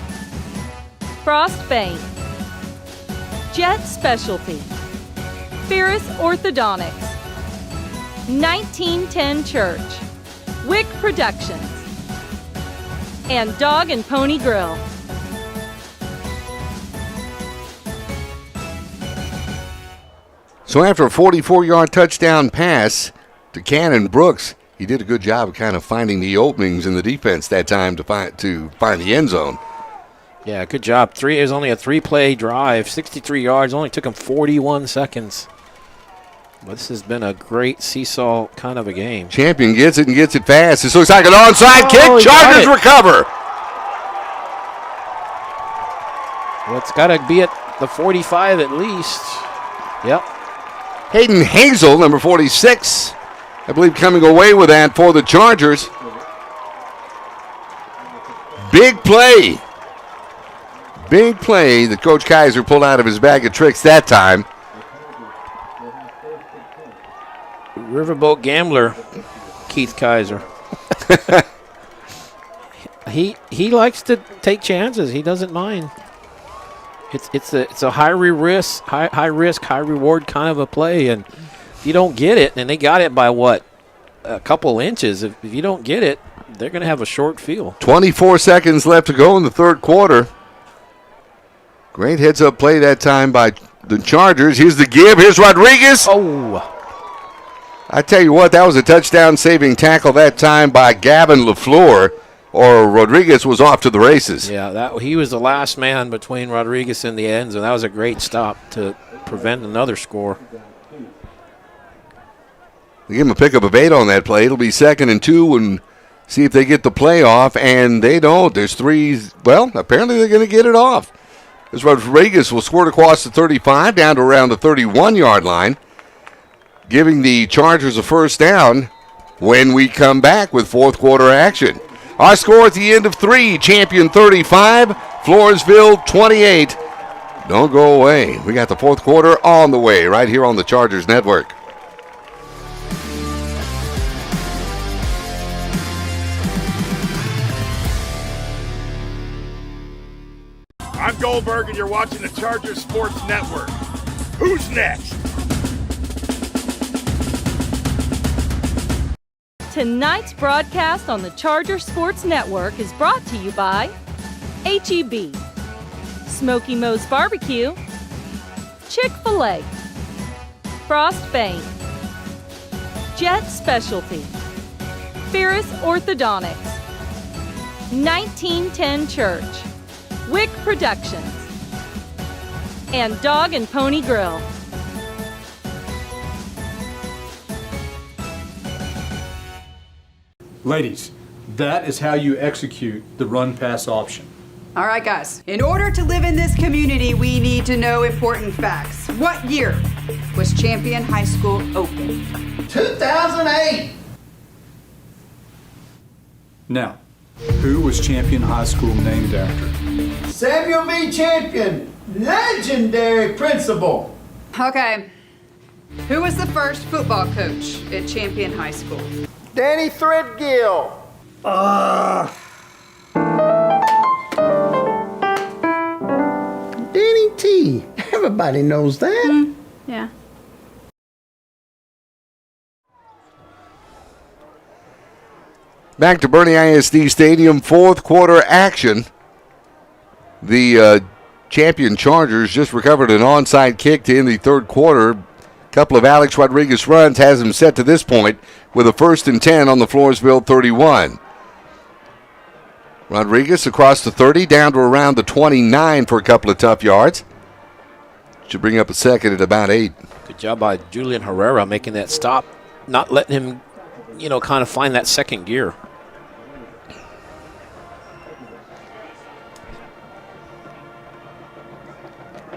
Frostbane, Jet Specialty, Ferris Orthodontics, 1910 Church, Wick Productions, and Dog and Pony Grill. So after a 44-yard touchdown pass to Cannon Brooks, he did a good job of kind of finding the openings in the defense that time to find the end zone. Yeah, good job. It was only a 3-play drive, 63 yards. Only took him 41 seconds. But this has been a great seesaw kind of a game. Champion gets it and gets it fast. This looks like an onside kick. Chargers recover. Well, it's got to be at the 45 at least. Yep. Hayden Hazel, number 46, I believe coming away with that for the Chargers. Big play. Big play that Coach Kaiser pulled out of his bag of tricks that time. Riverboat gambler, Keith Kaiser. He likes to take chances. He doesn't mind. It's a high risk, high reward kind of a play, and if you don't get it, and they got it by a couple inches. If you don't get it, they're going to have a short field. 24 seconds left to go in the third quarter. Great heads-up play that time by the Chargers. Here's the give. Here's Rodriguez. Oh. I tell you what, that was a touchdown-saving tackle that time by Gavin LaFleur, or Rodriguez was off to the races. Yeah, he was the last man between Rodriguez and the end zone. That was a great stop to prevent another score. They give him a pickup of 8 on that play. It'll be 2nd and 2 and see if they get the play off, and they don't. There's 3. Well, apparently they're going to get it off. As Rodriguez will squirt across the 35 down to around the 31-yard line, giving the Chargers a first down when we come back with fourth quarter action. Our score at the end of 3, Champion 35, Floresville 28. Don't go away. We got the fourth quarter on the way right here on the Chargers Network. I'm Goldberg, and you're watching the Chargers Sports Network. Who's next? Tonight's broadcast on the Charger Sports Network is brought to you by H-E-B, Smoky Moe's Barbecue, Chick-fil-A, Frostbane, Jet Specialty, Ferris Orthodontics, 1910 Church, Wick Productions, and Dog and Pony Grill. Ladies, that is how you execute the run-pass option. All right, guys. In order to live in this community, we need to know important facts. What year was Champion High School open? 2008. Now, who was Champion High School named after? Samuel V. Champion, legendary principal. Okay. Who was the first football coach at Champion High School? Danny Threadgill. Danny T. Everybody knows that. Yeah. Back to Boerne ISD Stadium, fourth quarter action. The champion Chargers just recovered an onside kick to end the third quarter. Couple of Alex Rodriguez runs has him set to this point with a 1st and 10 on the Floresville 31. Rodriguez across the 30, down to around the 29 for a couple of tough yards. Should bring up a second at about 8. Good job by Julian Herrera making that stop, not letting him, kind of find that second gear.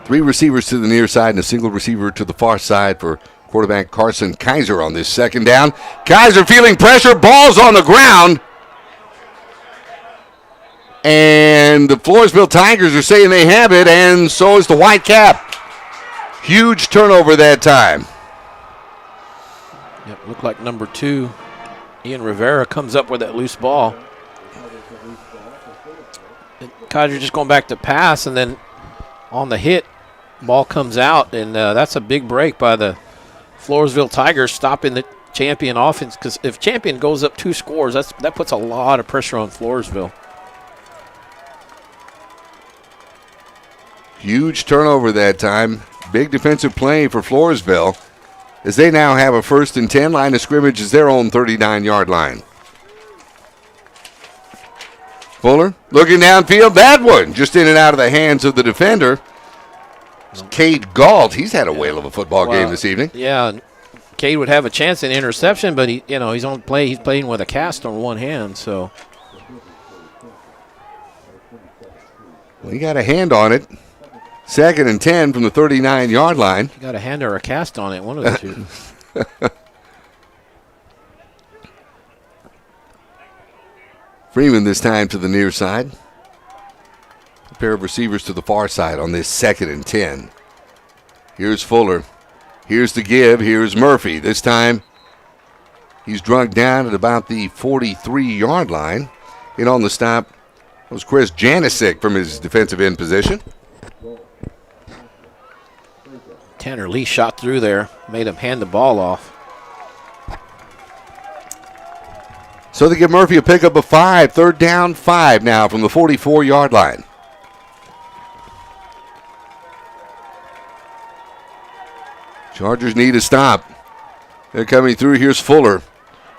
Three receivers to the near side and a single receiver to the far side for quarterback Carson Kaiser on this second down. Kaiser feeling pressure, ball's on the ground. And the Floresville Tigers are saying they have it, and so is the White Cap. Huge turnover that time. Yep, looked like number 2, Ian Rivera, comes up with that loose ball. And Kaiser just going back to pass, and then on the hit, ball comes out, and that's a big break by the Floresville Tigers, stopping the Champion offense, because if Champion goes up 2 scores, that puts a lot of pressure on Floresville. Huge turnover that time. Big defensive play for Floresville, as they now have a 1st and 10. Line of scrimmage is their own 39-yard line. Fuller looking downfield. That one just in and out of the hands of the defender. Cade Galt, he's had a whale of a football game this evening. Yeah, Cade would have a chance in interception, but he's playing with a cast on one hand, so. Well, he got a hand on it. 2nd and 10 from the 39-yard line. You got a hand or a cast on it, one of the two. Freeman this time to the near side. A pair of receivers to the far side on this 2nd and 10. Here's Fuller. Here's the give. Here's Murphy. This time he's drugged down at about the 43-yard line. In on the stop was Chris Janisic from his defensive end position. Tanner Lee shot through there, made him hand the ball off. So they give Murphy a pickup of 5. 3rd down, 5 now from the 44-yard line. Chargers need a stop. They're coming through. Here's Fuller.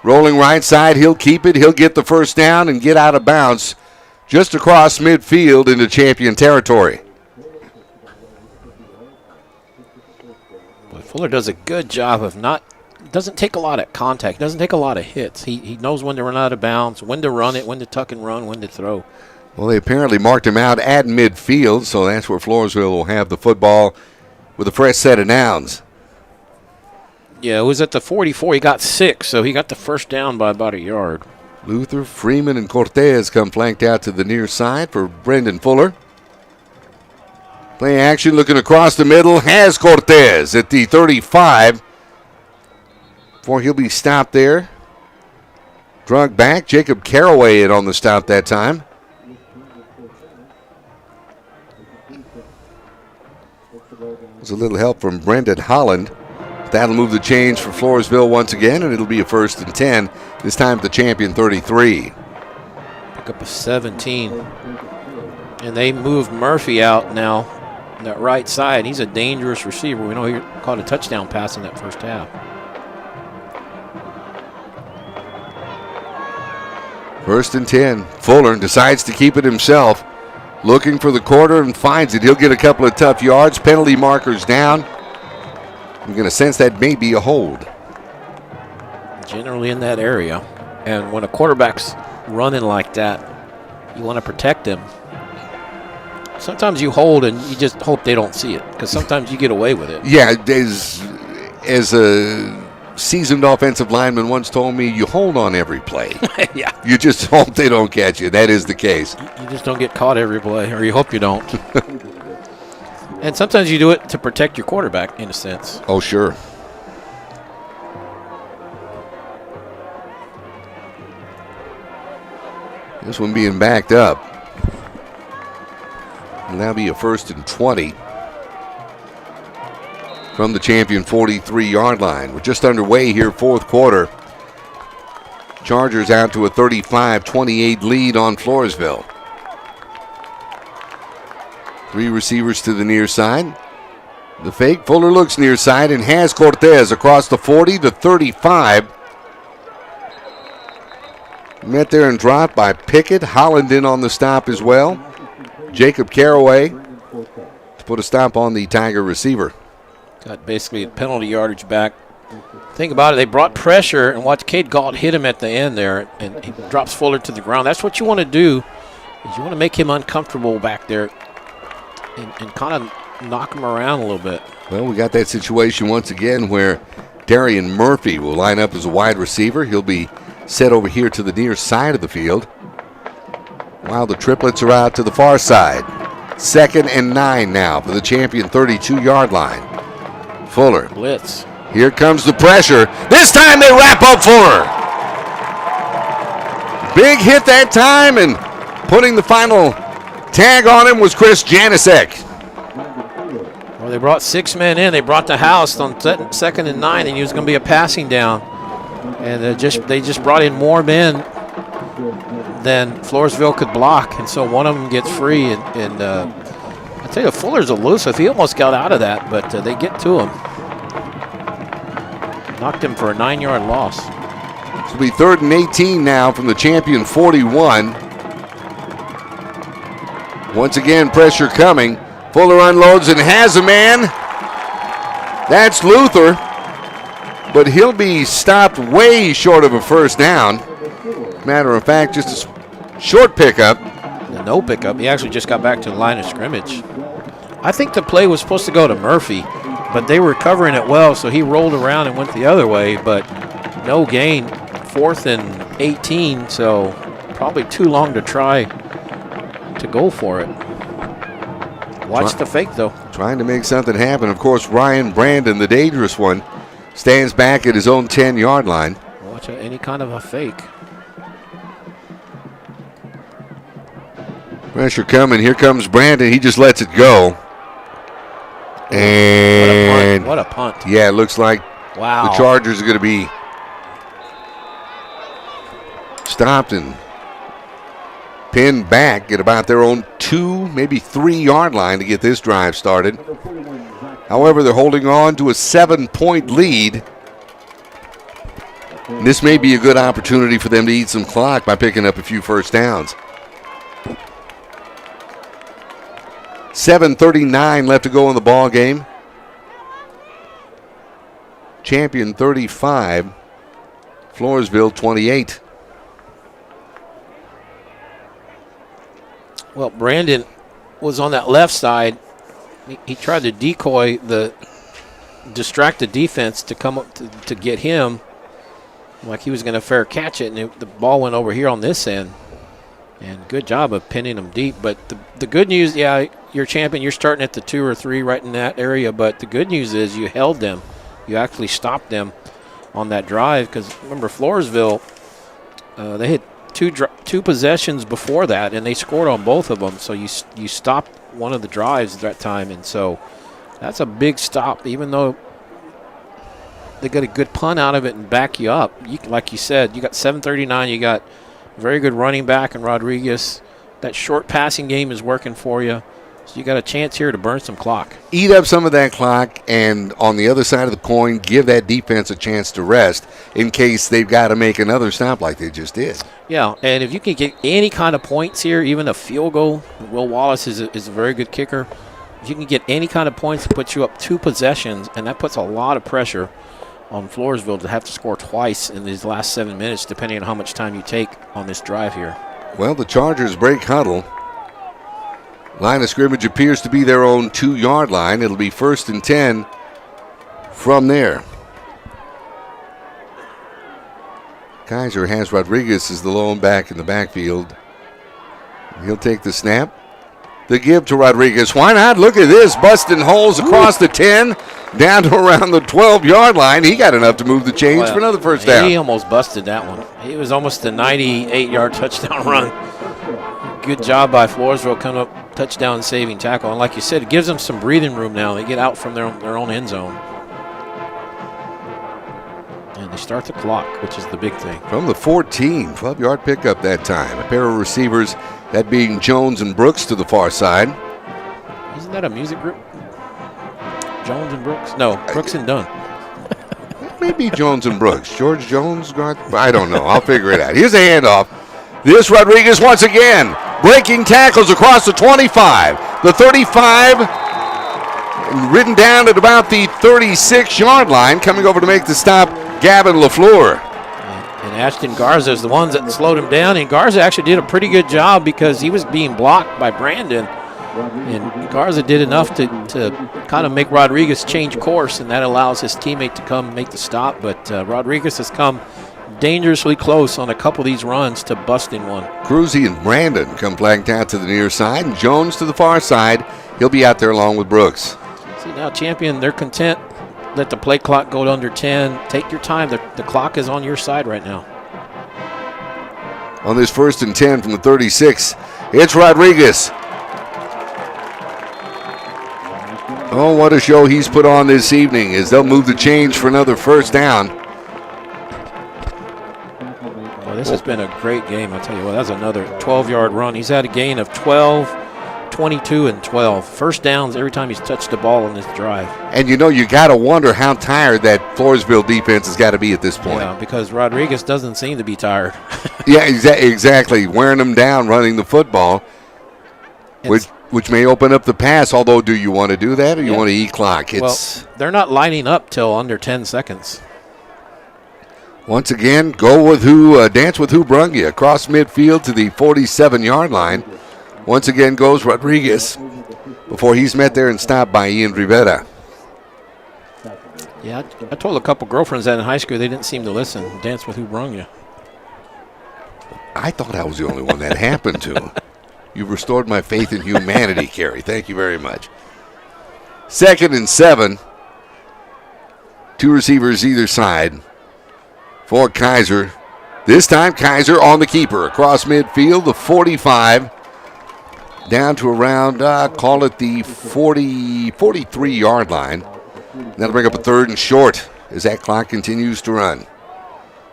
Rolling right side. He'll keep it. He'll get the 1st down and get out of bounds just across midfield into Champion territory. Boy, Fuller does a good job of doesn't take a lot of contact, doesn't take a lot of hits. He knows when to run out of bounds, when to run it, when to tuck and run, when to throw. Well, they apparently marked him out at midfield, so that's where Floresville will have the football with a fresh set of downs. Yeah, it was at the 44. He got 6, so he got the 1st down by about a yard. Luther, Freeman, and Cortez come flanked out to the near side for Brendan Fuller. Play action looking across the middle. Has Cortez at the 35. Before he'll be stopped there. Drug back. Jacob Caraway in on the stop that time. There's a little help from Brendan Holland. That'll move the chains for Floresville once again, and it'll be a 1st and 10. This time at the Champion 33. Pick up a 17. And they moved Murphy out now on that right side. He's a dangerous receiver. We know he caught a touchdown pass in that 1st half. 1st and 10. Fuller decides to keep it himself. Looking for the corner and finds it. He'll get a couple of tough yards. Penalty markers down. I'm going to sense that may be a hold. Generally in that area. And when a quarterback's running like that, you want to protect him. Sometimes you hold and you just hope they don't see it, because sometimes you get away with it. Yeah, as a seasoned offensive lineman once told me, you hold on every play. Yeah. You just hope they don't catch you. That is the case. You just don't get caught every play, or you hope you don't. And sometimes you do it to protect your quarterback, in a sense. Oh, sure. This one being backed up. Will now be a 1st and 20 from the Champion 43-yard line. We're just underway here, 4th quarter. Chargers out to a 35-28 lead on Floresville. 3 receivers to the near side. The fake. Fuller looks near side and has Cortez across the 40 to 35. Met there and dropped by Pickett. Holland in on the stop as well. Jacob Caraway to put a stop on the Tiger receiver. Got basically penalty yardage back. Think about it. They brought pressure, and watch Cade Galt hit him at the end there, and he drops Fuller to the ground. That's what you want to do, is you want to make him uncomfortable back there and kind of knock him around a little bit. Well, we got that situation once again where Darian Murphy will line up as a wide receiver. He'll be set over here to the near side of the field, while the triplets are out to the far side. 2nd and 9 now for the champion 32-yard line. Fuller. Blitz. Here comes the pressure. This time they wrap up Fuller. Big hit that time, and putting the final tag on him was Chris Janisek. Well, they brought 6 men in. They brought the house on 2nd and 9, and he was going to be a passing down. And they just brought in more men than Floresville could block, and so one of them gets free. And I tell you, Fuller's elusive. He almost got out of that, but they get to him. Knocked him for a 9-yard loss. This will be 3rd and 18 now from the champion 41. Once again, pressure coming. Fuller unloads and has a man. That's Luther, but he'll be stopped way short of a first down. Matter of fact, just a short pickup. No pickup. He actually just got back to the line of scrimmage. I think the play was supposed to go to Murphy, but they were covering it well, so he rolled around and went the other way, but no gain. 4th and 18, so probably too long to try to go for it. Watch the fake, though. Trying to make something happen. Of course, Ryan Brandon, the dangerous one, stands back at his own 10-yard line. Watch any kind of a fake. Pressure coming. Here comes Brandon. He just lets it go. And what a punt. Yeah, it looks like wow. The Chargers are going to be stopped and pinned back at about their own 2, maybe 3-yard line to get this drive started. However, they're holding on to a 7-point lead. And this may be a good opportunity for them to eat some clock by picking up a few first downs. 7:39 left to go in the ball game. Champion 35, Floresville 28. Well, Brandon was on that left side. He tried to decoy distract the defense to come up to get him, like he was going to fair catch it, and the ball went over here on this end. And good job of pinning them deep. But the good news, yeah, you're champion. You're starting at the 2 or 3 right in that area. But the good news is you held them. You actually stopped them on that drive. Because remember, Floresville, they had two possessions before that, and they scored on both of them. So you stopped one of the drives at that time. And so that's a big stop, even though they got a good punt out of it and back you up. Like you said, you got 7:39. You got very good running back in Rodriguez. That short passing game is working for you. So you got a chance here to burn some clock. Eat up some of that clock, and on the other side of the coin, give that defense a chance to rest in case they've got to make another stop like they just did. Yeah, and if you can get any kind of points here, even a field goal, Will Wallace is a very good kicker. If you can get any kind of points, it puts you up 2 possessions, and that puts a lot of pressure on Floresville to have to score twice in these last 7 minutes, depending on how much time you take on this drive here. Well, the Chargers break huddle. Line of scrimmage appears to be their own 2-yard line. It'll be 1st and 10 from there. Kaiser has Rodriguez as the lone back in the backfield. He'll take the snap. The give to Rodriguez. Why not? Look at this. Busting holes across the 10, down to around the 12-yard line. He got enough to move the chains for another first down. He almost busted that one. He was almost a 98-yard touchdown run. Good job by Floresville coming up, touchdown saving tackle. And like you said, it gives them some breathing room now. They get out from their own end zone. And they start the clock, which is the big thing. From the 14, 12-yard pickup that time. A pair of receivers, that being Jones and Brooks to the far side. Isn't that a music group? Jones and Brooks? No, Brooks and Dunn. Maybe Jones and Brooks. George Jones? I don't know. I'll figure it out. Here's a handoff. This Rodriguez once again breaking tackles across the 25, the 35, ridden down at about the 36-yard line. Coming over to make the stop, Gavin LaFleur. And Ashton Garza is the ones that slowed him down, and Garza actually did a pretty good job because he was being blocked by Brandon. And Garza did enough to kind of make Rodriguez change course, and that allows his teammate to come make the stop. But Rodriguez has come dangerously close on a couple of these runs to busting one. Cruzy and Brandon come flanked out to the near side, and Jones to the far side. He'll be out there along with Brooks. See, now Champion, they're content. Let the play clock go to under 10. Take your time. The clock is on your side right now. On this 1st and 10 from the 36, it's Rodriguez. Oh, what a show he's put on this evening as they'll move the change for another first down. Well, this has been a great game. I'll tell you what, that's another 12-yard run. He's had a gain of 12, 22, and 12. First downs every time he's touched the ball in this drive. And you got to wonder how tired that Floresville defense has got to be at this point. Yeah, because Rodriguez doesn't seem to be tired. Yeah, exactly. Wearing them down, running the football, which may open up the pass. Although, do you want to do that or you want to eat clock? Well, they're not lining up till under 10 seconds. Once again, dance with who brung you. Across midfield to the 47-yard line. Once again goes Rodriguez before he's met there and stopped by Ian Rivera. Yeah, I told a couple girlfriends that in high school. They didn't seem to listen. Dance with who brung you. I thought I was the only one that happened to. You've restored my faith in humanity, Kerry. Thank you very much. 2nd and 7. 2 receivers either side for Kaiser. This time, Kaiser on the keeper. Across midfield, the 45. Down to around, call it the 43-yard line. That'll bring up a 3rd and short as that clock continues to run.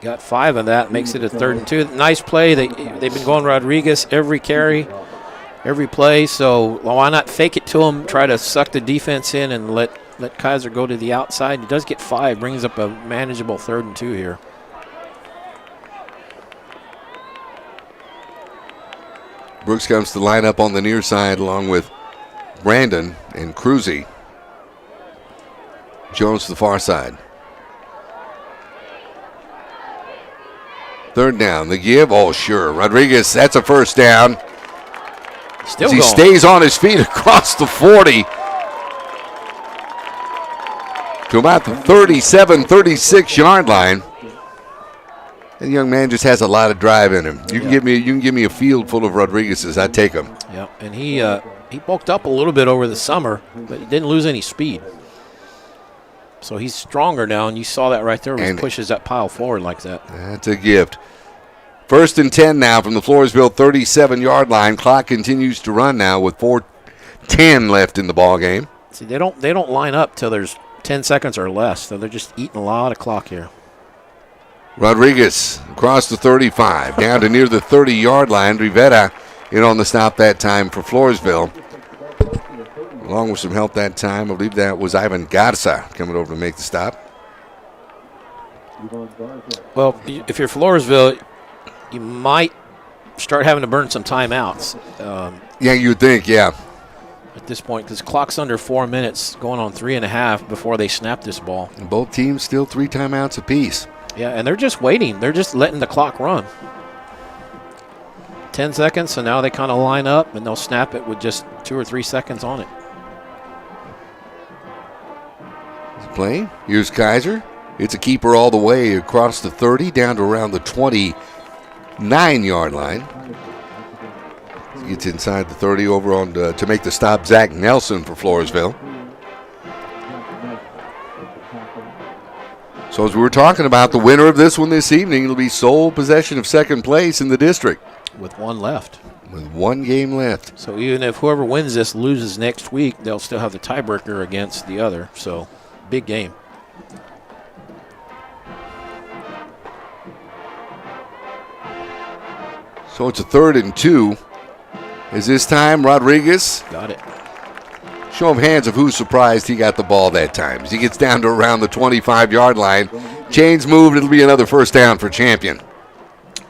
Got 5 of that, makes it a 3rd and 2. Nice play. They've been going Rodriguez every carry, every play. So why not fake it to him, try to suck the defense in and let Kaiser go to the outside. He does get 5, brings up a manageable 3rd and 2 here. Brooks comes to line up on the near side along with Brandon and Cruzy. Jones to the far side. 3rd down, the give. Oh, sure. Rodriguez, that's a first down. Still he going. stays on his feet across the 40 to about the 37, 36-yard line. That young man just has a lot of drive in him. You can give me a field full of Rodriguez's, I'd take him. Yeah, and he bulked up a little bit over the summer, but he didn't lose any speed. So he's stronger now, and you saw that right there when he pushes that pile forward like that. That's a gift. 1st and 10 now from the Floresville 37-yard line. Clock continues to run now with 4:10 left in the ball game. See, they don't line up till there's 10 seconds or less, so they're just eating a lot of clock here. Rodriguez across the 35, down to near the 30-yard line. Rivera in on the stop that time for Floresville. Along with some help that time, I believe that was Ivan Garza coming over to make the stop. Well, if you're Floresville, you might start having to burn some timeouts. Yeah, you'd think, yeah. At this point, because clock's under 4 minutes, going on 3.5 before they snap this ball. And both teams still 3 timeouts apiece. Yeah, and they're just waiting. They're just letting the clock run. 10 seconds, so now they kind of line up, and they'll snap it with just 2 or 3 seconds on it. Play. Here's Kaiser. It's a keeper all the way across the 30, down to around the 29-yard line. He gets inside the 30 over on to make the stop. Zach Nelson for Floresville. So as we were talking about, the winner of this one this evening, it'll be sole possession of 2nd place in the district. With 1 left. With 1 game left. So even if whoever wins this loses next week, they'll still have the tiebreaker against the other. So big game. So it's a 3rd and 2. Is this time Rodriguez? Got it. Show of hands of who's surprised he got the ball that time. As he gets down to around the 25-yard line. Chains moved. It'll be another first down for Champion.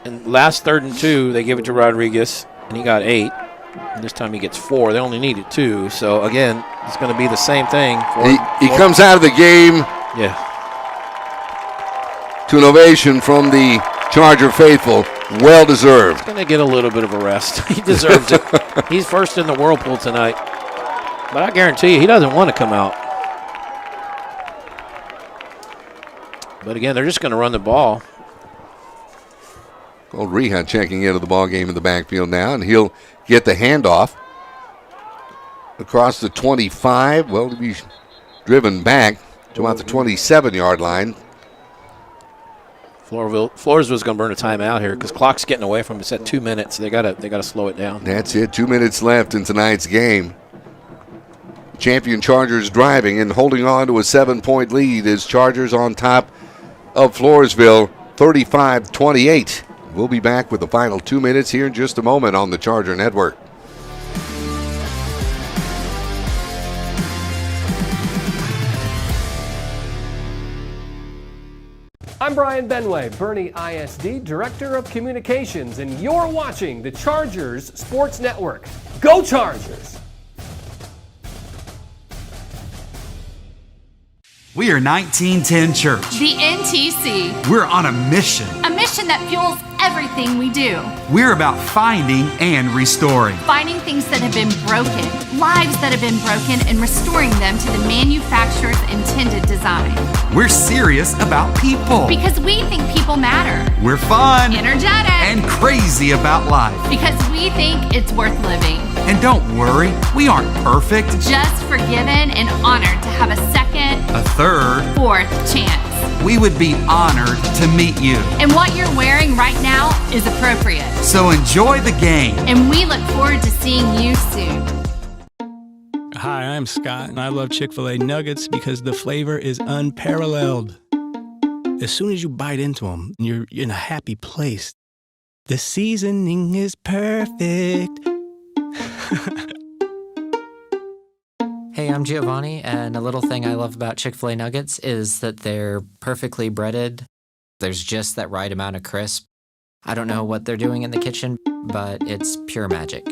And last 3rd and 2, they give it to Rodriguez, and he got 8. And this time he gets 4. They only needed 2. So, again, it's going to be the same thing. He comes out of the game. Yeah. To an ovation from the Charger faithful. Well deserved. He's going to get a little bit of a rest. He deserves it. He's first in the whirlpool tonight. But I guarantee you, he doesn't want to come out. But again, they're just going to run the ball. Old Reha checking into the ball game in the backfield now, and he'll get the handoff across the 25. Well, to be driven back to about the 27-yard line. Floresville's going to burn a timeout here because clock's getting away from us at 2 minutes. They gotta slow it down. That's it. 2 minutes left in tonight's game. Champion Chargers driving and holding on to a 7-point lead as Chargers on top of Floresville, 35-28. We'll be back with the final 2 minutes here in just a moment on the Charger Network. I'm Brian Benway, Boerne ISD Director of Communications, and you're watching the Chargers Sports Network. Go Chargers! We are 1910 Church. The NTC. We're on a mission. A mission that fuels everything we do. We're about finding and restoring. Finding things that have been broken, lives that have been broken, and restoring them to the manufacturer's intended design. We're serious about people. Because we think people matter. We're fun. Energetic. And crazy about life. Because we think it's worth living. And don't worry, we aren't perfect. Just forgiven and honored to have a second, a third, fourth chance. We would be honored to meet you. And what you're wearing right now is appropriate. So enjoy the game. And we look forward to seeing you soon. Hi, I'm Scott, and I love Chick-fil-A nuggets because the flavor is unparalleled. As soon as you bite into them, you're in a happy place. The seasoning is perfect. Hey, I'm Giovanni, and a little thing I love about Chick-fil-A nuggets is that they're perfectly breaded. There's just that right amount of crisp. I don't know what they're doing in the kitchen, but it's pure magic.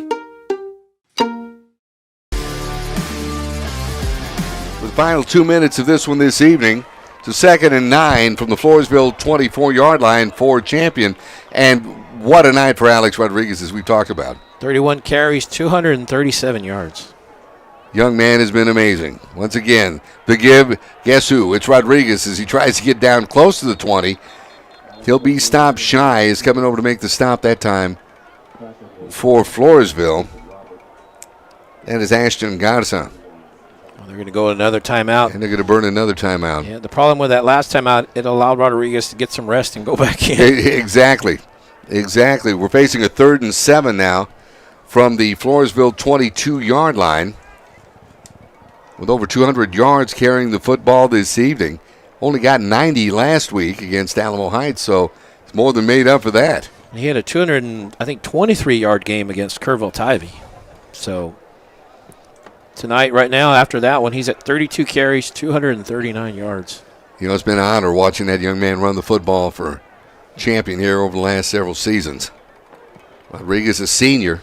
The final 2 minutes of this one this evening. To 2nd and 9 from the Floresville 24-yard line for Champion. And what a night for Alex Rodriguez, as we've talked about. 31 carries, 237 yards. Young man has been amazing. Once again, the give, guess who? It's Rodriguez as he tries to get down close to the 20. He'll be stopped shy. He's coming over to make the stop that time for Floresville. That is Ashton Garza. Well, they're going to go another timeout. And they're going to burn another timeout. Yeah, the problem with that last timeout, it allowed Rodriguez to get some rest and go back in. Exactly. We're facing a 3rd and 7 now from the Floresville 22-yard line. With over 200 yards carrying the football this evening. Only got 90 last week against Alamo Heights, so it's more than made up for that. He had a 23-yard game against Kerrville Tivy. So tonight, right now, after that one, he's at 32 carries, 239 yards. You know, it's been an honor watching that young man run the football for Champion here over the last several seasons. Rodriguez, a senior.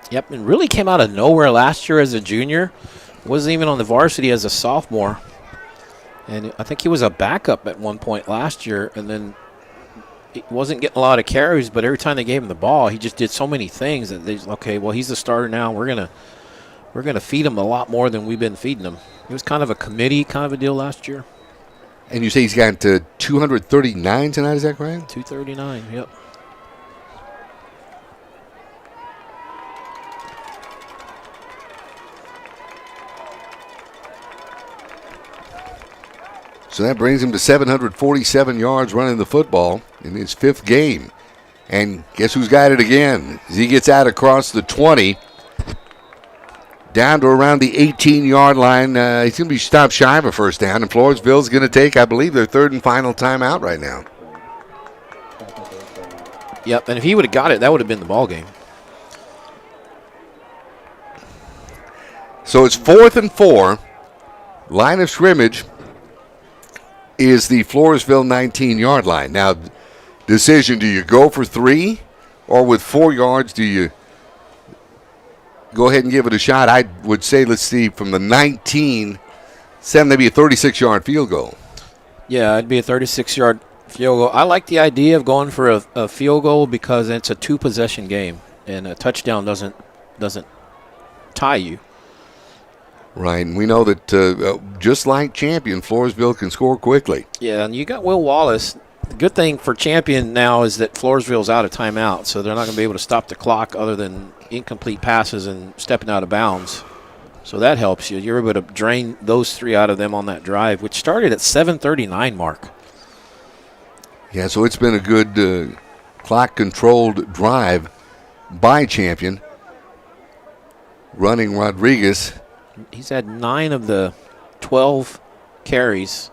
Yep, and really came out of nowhere last year as a junior. Wasn't even on the varsity as a sophomore. And I think he was a backup at one point last year, and then he wasn't getting a lot of carries, but every time they gave him the ball, he just did so many things that they just, okay, well, he's the starter now. We're gonna feed him a lot more than we've been feeding him. It was kind of a committee kind of a deal last year. And you say he's got 239 tonight, is that correct? 239, yep. So that brings him to 747 yards running the football in his 5th game. And guess who's got it again? As he gets out across the 20, down to around the 18-yard line. He's going to be stopped shy of a first down, and Floresville's going to take, I believe, their 3rd and final timeout right now. Yep, and if he would have got it, that would have been the ball game. So it's 4th and 4. Line of scrimmage is the Floresville 19-yard line. Now, decision, do you go for 3? Or with 4 yards, do you go ahead and give it a shot? I would say, let's see, from the 19, maybe a 36-yard field goal. Yeah, it'd be a 36-yard field goal. I like the idea of going for a field goal because it's a 2-possession game, and a touchdown doesn't tie you. Right, and we know that just like Champion, Floresville can score quickly. Yeah, and you got Will Wallace. The good thing for Champion now is that Floresville's out of timeout, so they're not going to be able to stop the clock other than incomplete passes and stepping out of bounds. So that helps you. You're able to drain those 3 out of them on that drive, which started at 7:39 mark. Yeah, so it's been a good clock-controlled drive by Champion. Running Rodriguez. He's had 9 of the 12 carries.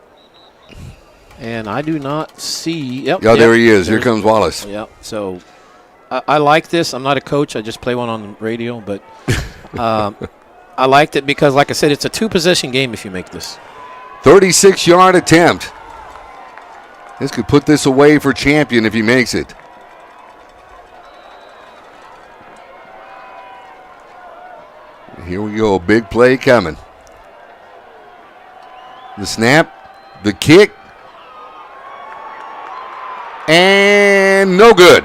And I do not see. There he is. Here comes Wallace. Yep. So I like this. I'm not a coach. I just play one on the radio. But I liked it because, like I said, it's a 2-possession game if you make this. 36-yard attempt. This could put this away for Champion if he makes it. Here we go. Big play coming. The snap. The kick. And no good.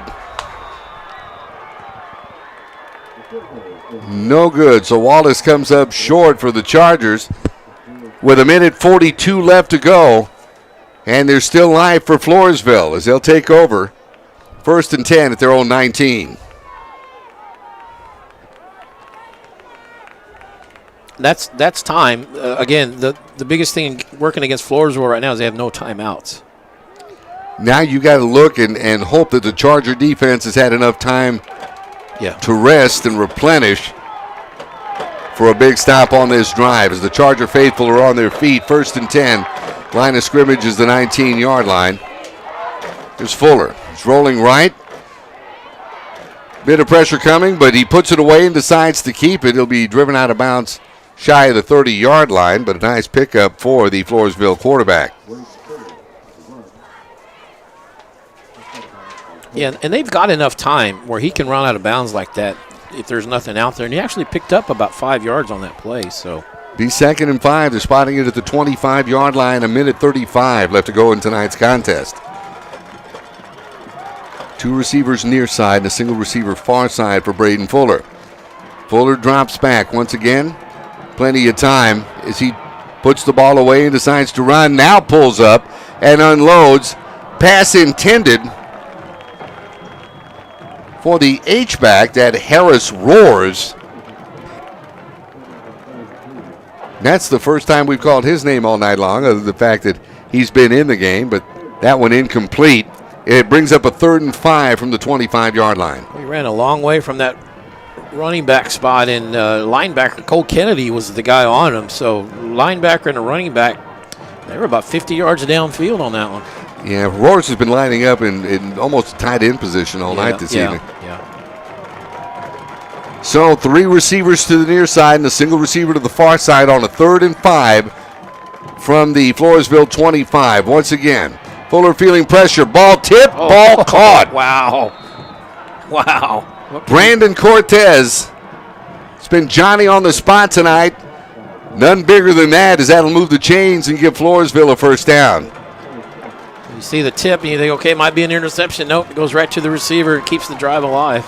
No good. So Wallace comes up short for the Chargers with 1:42 left to go. And there's still life for Floresville as they'll take over. 1st and 10 at their own 19. That's time. Again, the biggest thing working against Floresville right now is they have no timeouts. Now you got to look and hope that the Charger defense has had enough time to rest and replenish for a big stop on this drive as the Charger faithful are on their feet. 1st and 10. Line of scrimmage is the 19-yard line. Here's Fuller. He's rolling right. Bit of pressure coming, but he puts it away and decides to keep it. He'll be driven out of bounds shy of the 30-yard line, but a nice pickup for the Floresville quarterback. Yeah, and they've got enough time where he can run out of bounds like that if there's nothing out there. And he actually picked up about 5 yards on that play. So be 2nd and 5. They're spotting it at the 25-yard line. 1:35 left to go in tonight's contest. 2 receivers near side and a single receiver far side for Braden Fuller. Fuller drops back once again. Plenty of time as he puts the ball away and decides to run. Now pulls up and unloads. Pass intended for the H-back. That Harris roars. That's the first time we've called his name all night long, other than the fact that he's been in the game, but that one incomplete. It brings up a 3rd and 5 from the 25-yard line. He ran a long way from that running back spot, and linebacker Cole Kennedy was the guy on him. So linebacker and a running back, they were about 50 yards downfield on that one. Yeah, Roars has been lining up in almost a tight end position all night this evening. Yeah. So 3 receivers to the near side and a single receiver to the far side on a 3rd and 5 from the Floresville 25. Once again, Fuller feeling pressure. Ball tipped, ball caught. Wow. Brandon Cortez. It's been Johnny on the spot tonight. None bigger than that, as that'll move the chains and give Floresville a 1st down. You see the tip and you think, okay, it might be an interception. Nope, it goes right to the receiver. It keeps the drive alive.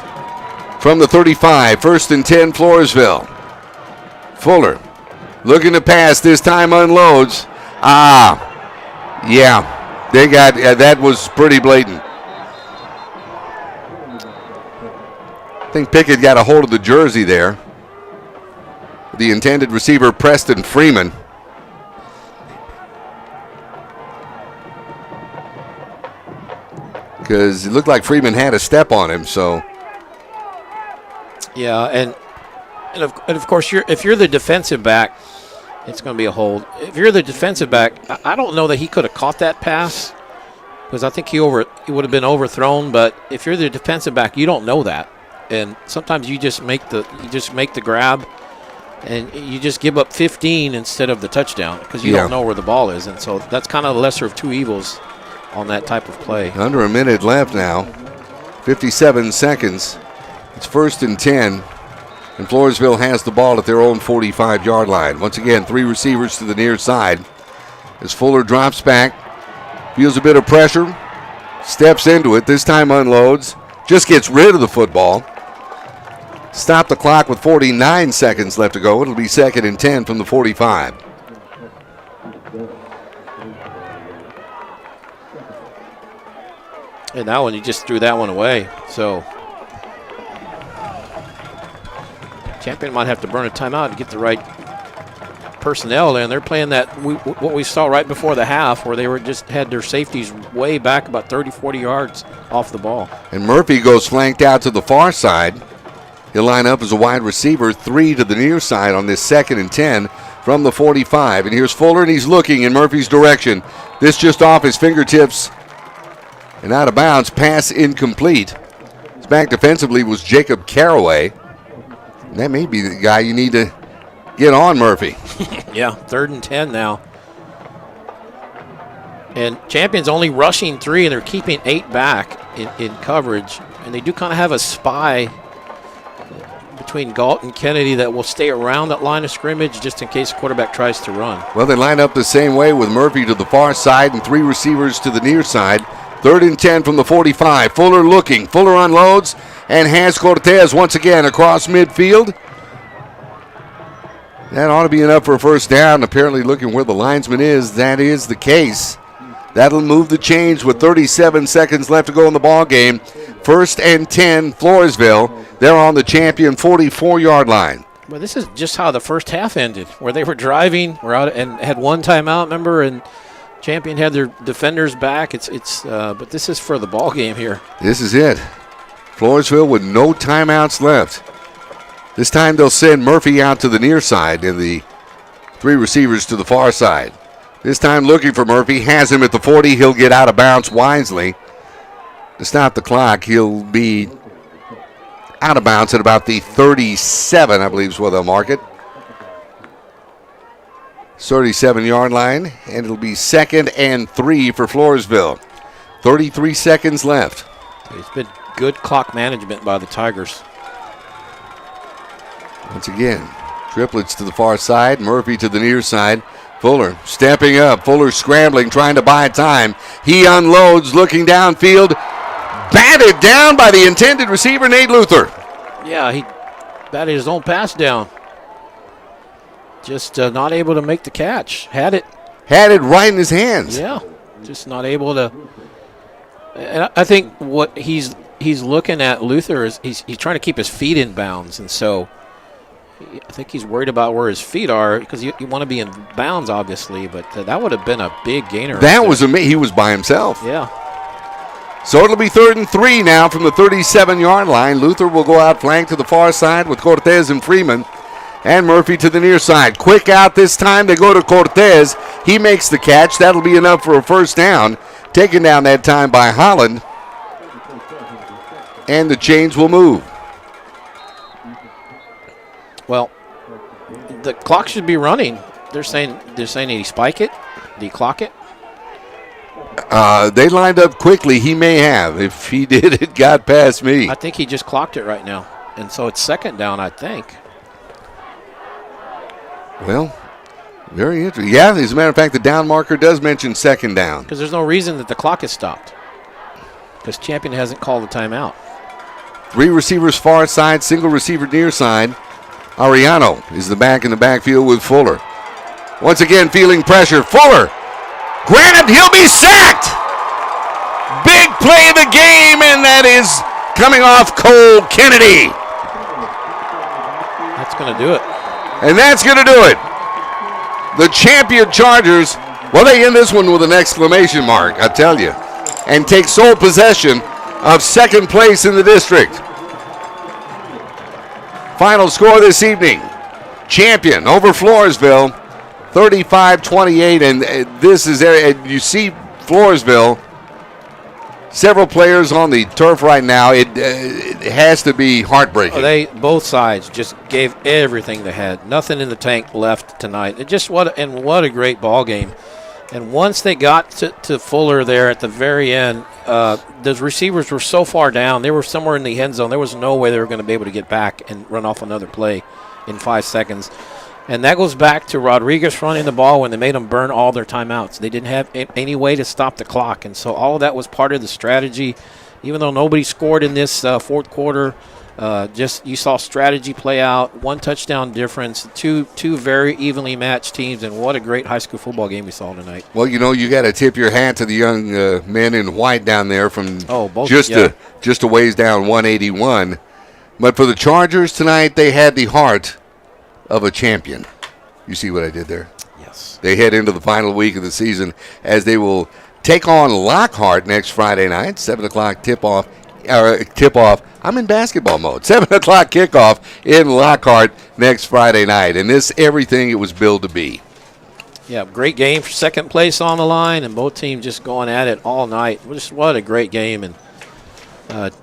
From the 35, 1st and 10, Floresville. Fuller looking to pass, this time unloads. Yeah, they got that was pretty blatant. I think Pickett got a hold of the jersey there. The intended receiver, Preston Freeman. Because it looked like Freeman had a step on him, so. Yeah, and of course, if you're the defensive back, it's going to be a hold. If you're the defensive back, I don't know that he could have caught that pass because I think he would have been overthrown. But if you're the defensive back, you don't know that, and sometimes you just make the grab, And you just give up 15 instead of the touchdown because you don't know where the ball is. And so that's kind of the lesser of two evils on that type of play. Under a minute left now. 57 seconds. It's 1st and 10. And Floresville has the ball at their own 45-yard line. Once again, 3 receivers to the near side. As Fuller drops back, feels a bit of pressure, steps into it, this time unloads, just gets rid of the football. Stop the clock with 49 seconds left to go. It'll be 2nd and 10 from the 45. And that one, he just threw that one away. So Champion might have to burn a timeout to get the right personnel in. They're playing that what we saw right before the half, where they were just had their safeties way back about 30, 40 yards off the ball. And Murphy goes flanked out to the far side. He'll line up as a wide receiver, 3 to the near side on this 2nd and 10 from the 45. And here's Fuller, and he's looking in Murphy's direction. This just off his fingertips and out of bounds. Pass incomplete. His back defensively was Jacob Caraway. And that may be the guy you need to get on, Murphy. Yeah, 3rd and 10 now. And Champion's only rushing 3, and they're keeping 8 back in coverage. And they do kind of have a spy between Galt and Kennedy that will stay around that line of scrimmage just in case the quarterback tries to run. Well, they line up the same way with Murphy to the far side and 3 receivers to the near side. 3rd and 10 from the 45. Fuller looking. Fuller unloads and has Cortez once again across midfield. That ought to be enough for a first down. Apparently looking where the linesman is, that is the case. That'll move the change with 37 seconds left to go in the ball game. 1st and 10, Floresville. They're on the Champion 44-yard line. Well, this is just how the first half ended, where they were driving, were out and had one timeout, remember, and Champion had their defenders back. But this is for the ball game here. This is it. Floresville with no timeouts left. This time they'll send Murphy out to the near side and the 3 receivers to the far side. This time looking for Murphy, has him at the 40. He'll get out of bounds wisely. To stop the clock, he'll be out of bounds at about the 37, I believe is where they'll mark it. 37-yard line, and it'll be 2nd and 3 for Floresville. 33 seconds left. It's been good clock management by the Tigers. Once again, triplets to the far side, Murphy to the near side. Fuller stepping up, Fuller scrambling, trying to buy time. He unloads, looking downfield. Batted down by the intended receiver, Nate Luther. Yeah, he batted his own pass down. Just not able to make the catch. Had it right in his hands. Yeah, just not able to. And I think what he's looking at, Luther, is he's trying to keep his feet in bounds, and so I think he's worried about where his feet are because you want to be in bounds, obviously. But that would have been a big gainer. That was amazing. He was by himself. Yeah. So it'll be 3rd and 3 now from the 37-yard line. Luther will go out flank to the far side with Cortez and Freeman. And Murphy to the near side. Quick out this time. They go to Cortez. He makes the catch. That'll be enough for a first down. Taken down that time by Holland. And the chains will move. Well, the clock should be running. They're saying did he spike it? Did he clock it? They lined up quickly. He may have. If he did, it got past me. I think he just clocked it right now. And so it's 2nd down, I think. Well, very interesting. Yeah, as a matter of fact, the down marker does mention 2nd down. Because there's no reason that the clock is stopped. Because Champion hasn't called the timeout. 3 receivers far side, single receiver near side. Ariano is the back in the backfield with Fuller. Once again, feeling pressure. Fuller grabbed. He'll be sacked. Big play of the game, and that is coming off Cole Kennedy. That's going to do it. And that's going to do it. The Champion Chargers, well, they end this one with an exclamation mark, I tell you, and take sole possession of 2nd place in the district. Final score this evening, Champion over Floresville, 35-28, and this is, and you see Floresville several players on the turf right now. It has to be heartbreaking. They both sides just gave everything they had. Nothing in the tank left tonight. What a great ball game. And once they got to Fuller there at the very end, those receivers were so far down. They were somewhere in the end zone. There was no way they were going to be able to get back and run off another play in 5 seconds. And that goes back to Rodriguez running the ball when they made them burn all their timeouts. They didn't have any way to stop the clock. And so all of that was part of the strategy. Even though nobody scored in this fourth quarter, just you saw strategy play out, 1 touchdown difference, two very evenly matched teams, and what a great high school football game we saw tonight. Well, you got to tip your hat to the young men in white down there from just a ways down 181. But for the Chargers tonight, they had the heart of a champion. You see what I did there? Yes. They head into the final week of the season as they will take on Lockhart next Friday night, 7 o'clock tip-off. I'm in basketball mode. 7 o'clock kickoff in Lockhart next Friday night. And this everything it was billed to be. Yeah, great game for second place on the line, and both teams just going at it all night. Just what a great game. And,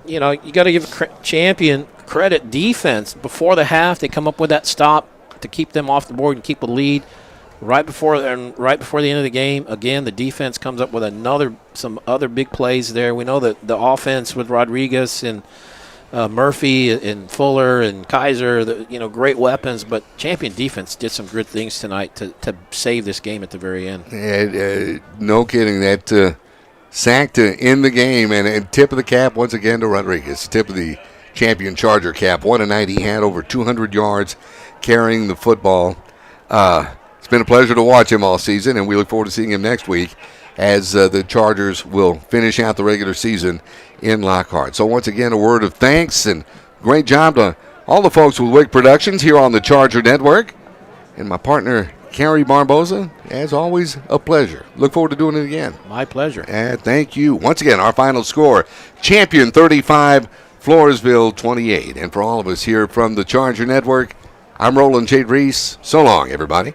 you got to give Champion credit defense. Before the half, they come up with that stop to keep them off the board and keep a lead. Right before the end of the game, again, the defense comes up with some other big plays there. We know that the offense with Rodriguez and Murphy and Fuller and Kaiser, great weapons, but Champion defense did some good things tonight to save this game at the very end. No kidding. That sack to end the game, and tip of the cap once again to Rodriguez. Tip of the Champion Charger cap. What a night he had, over 200 yards carrying the football. It's been a pleasure to watch him all season, and we look forward to seeing him next week as the Chargers will finish out the regular season in Lockhart. So once again, a word of thanks and great job to all the folks with Wick Productions here on the Charger Network. And my partner, Carrie Barboza, as always, a pleasure. Look forward to doing it again. My pleasure. And thank you. Once again, our final score, Champion 35, Floresville 28. And for all of us here from the Charger Network, I'm Roland J. Reese. So long, everybody.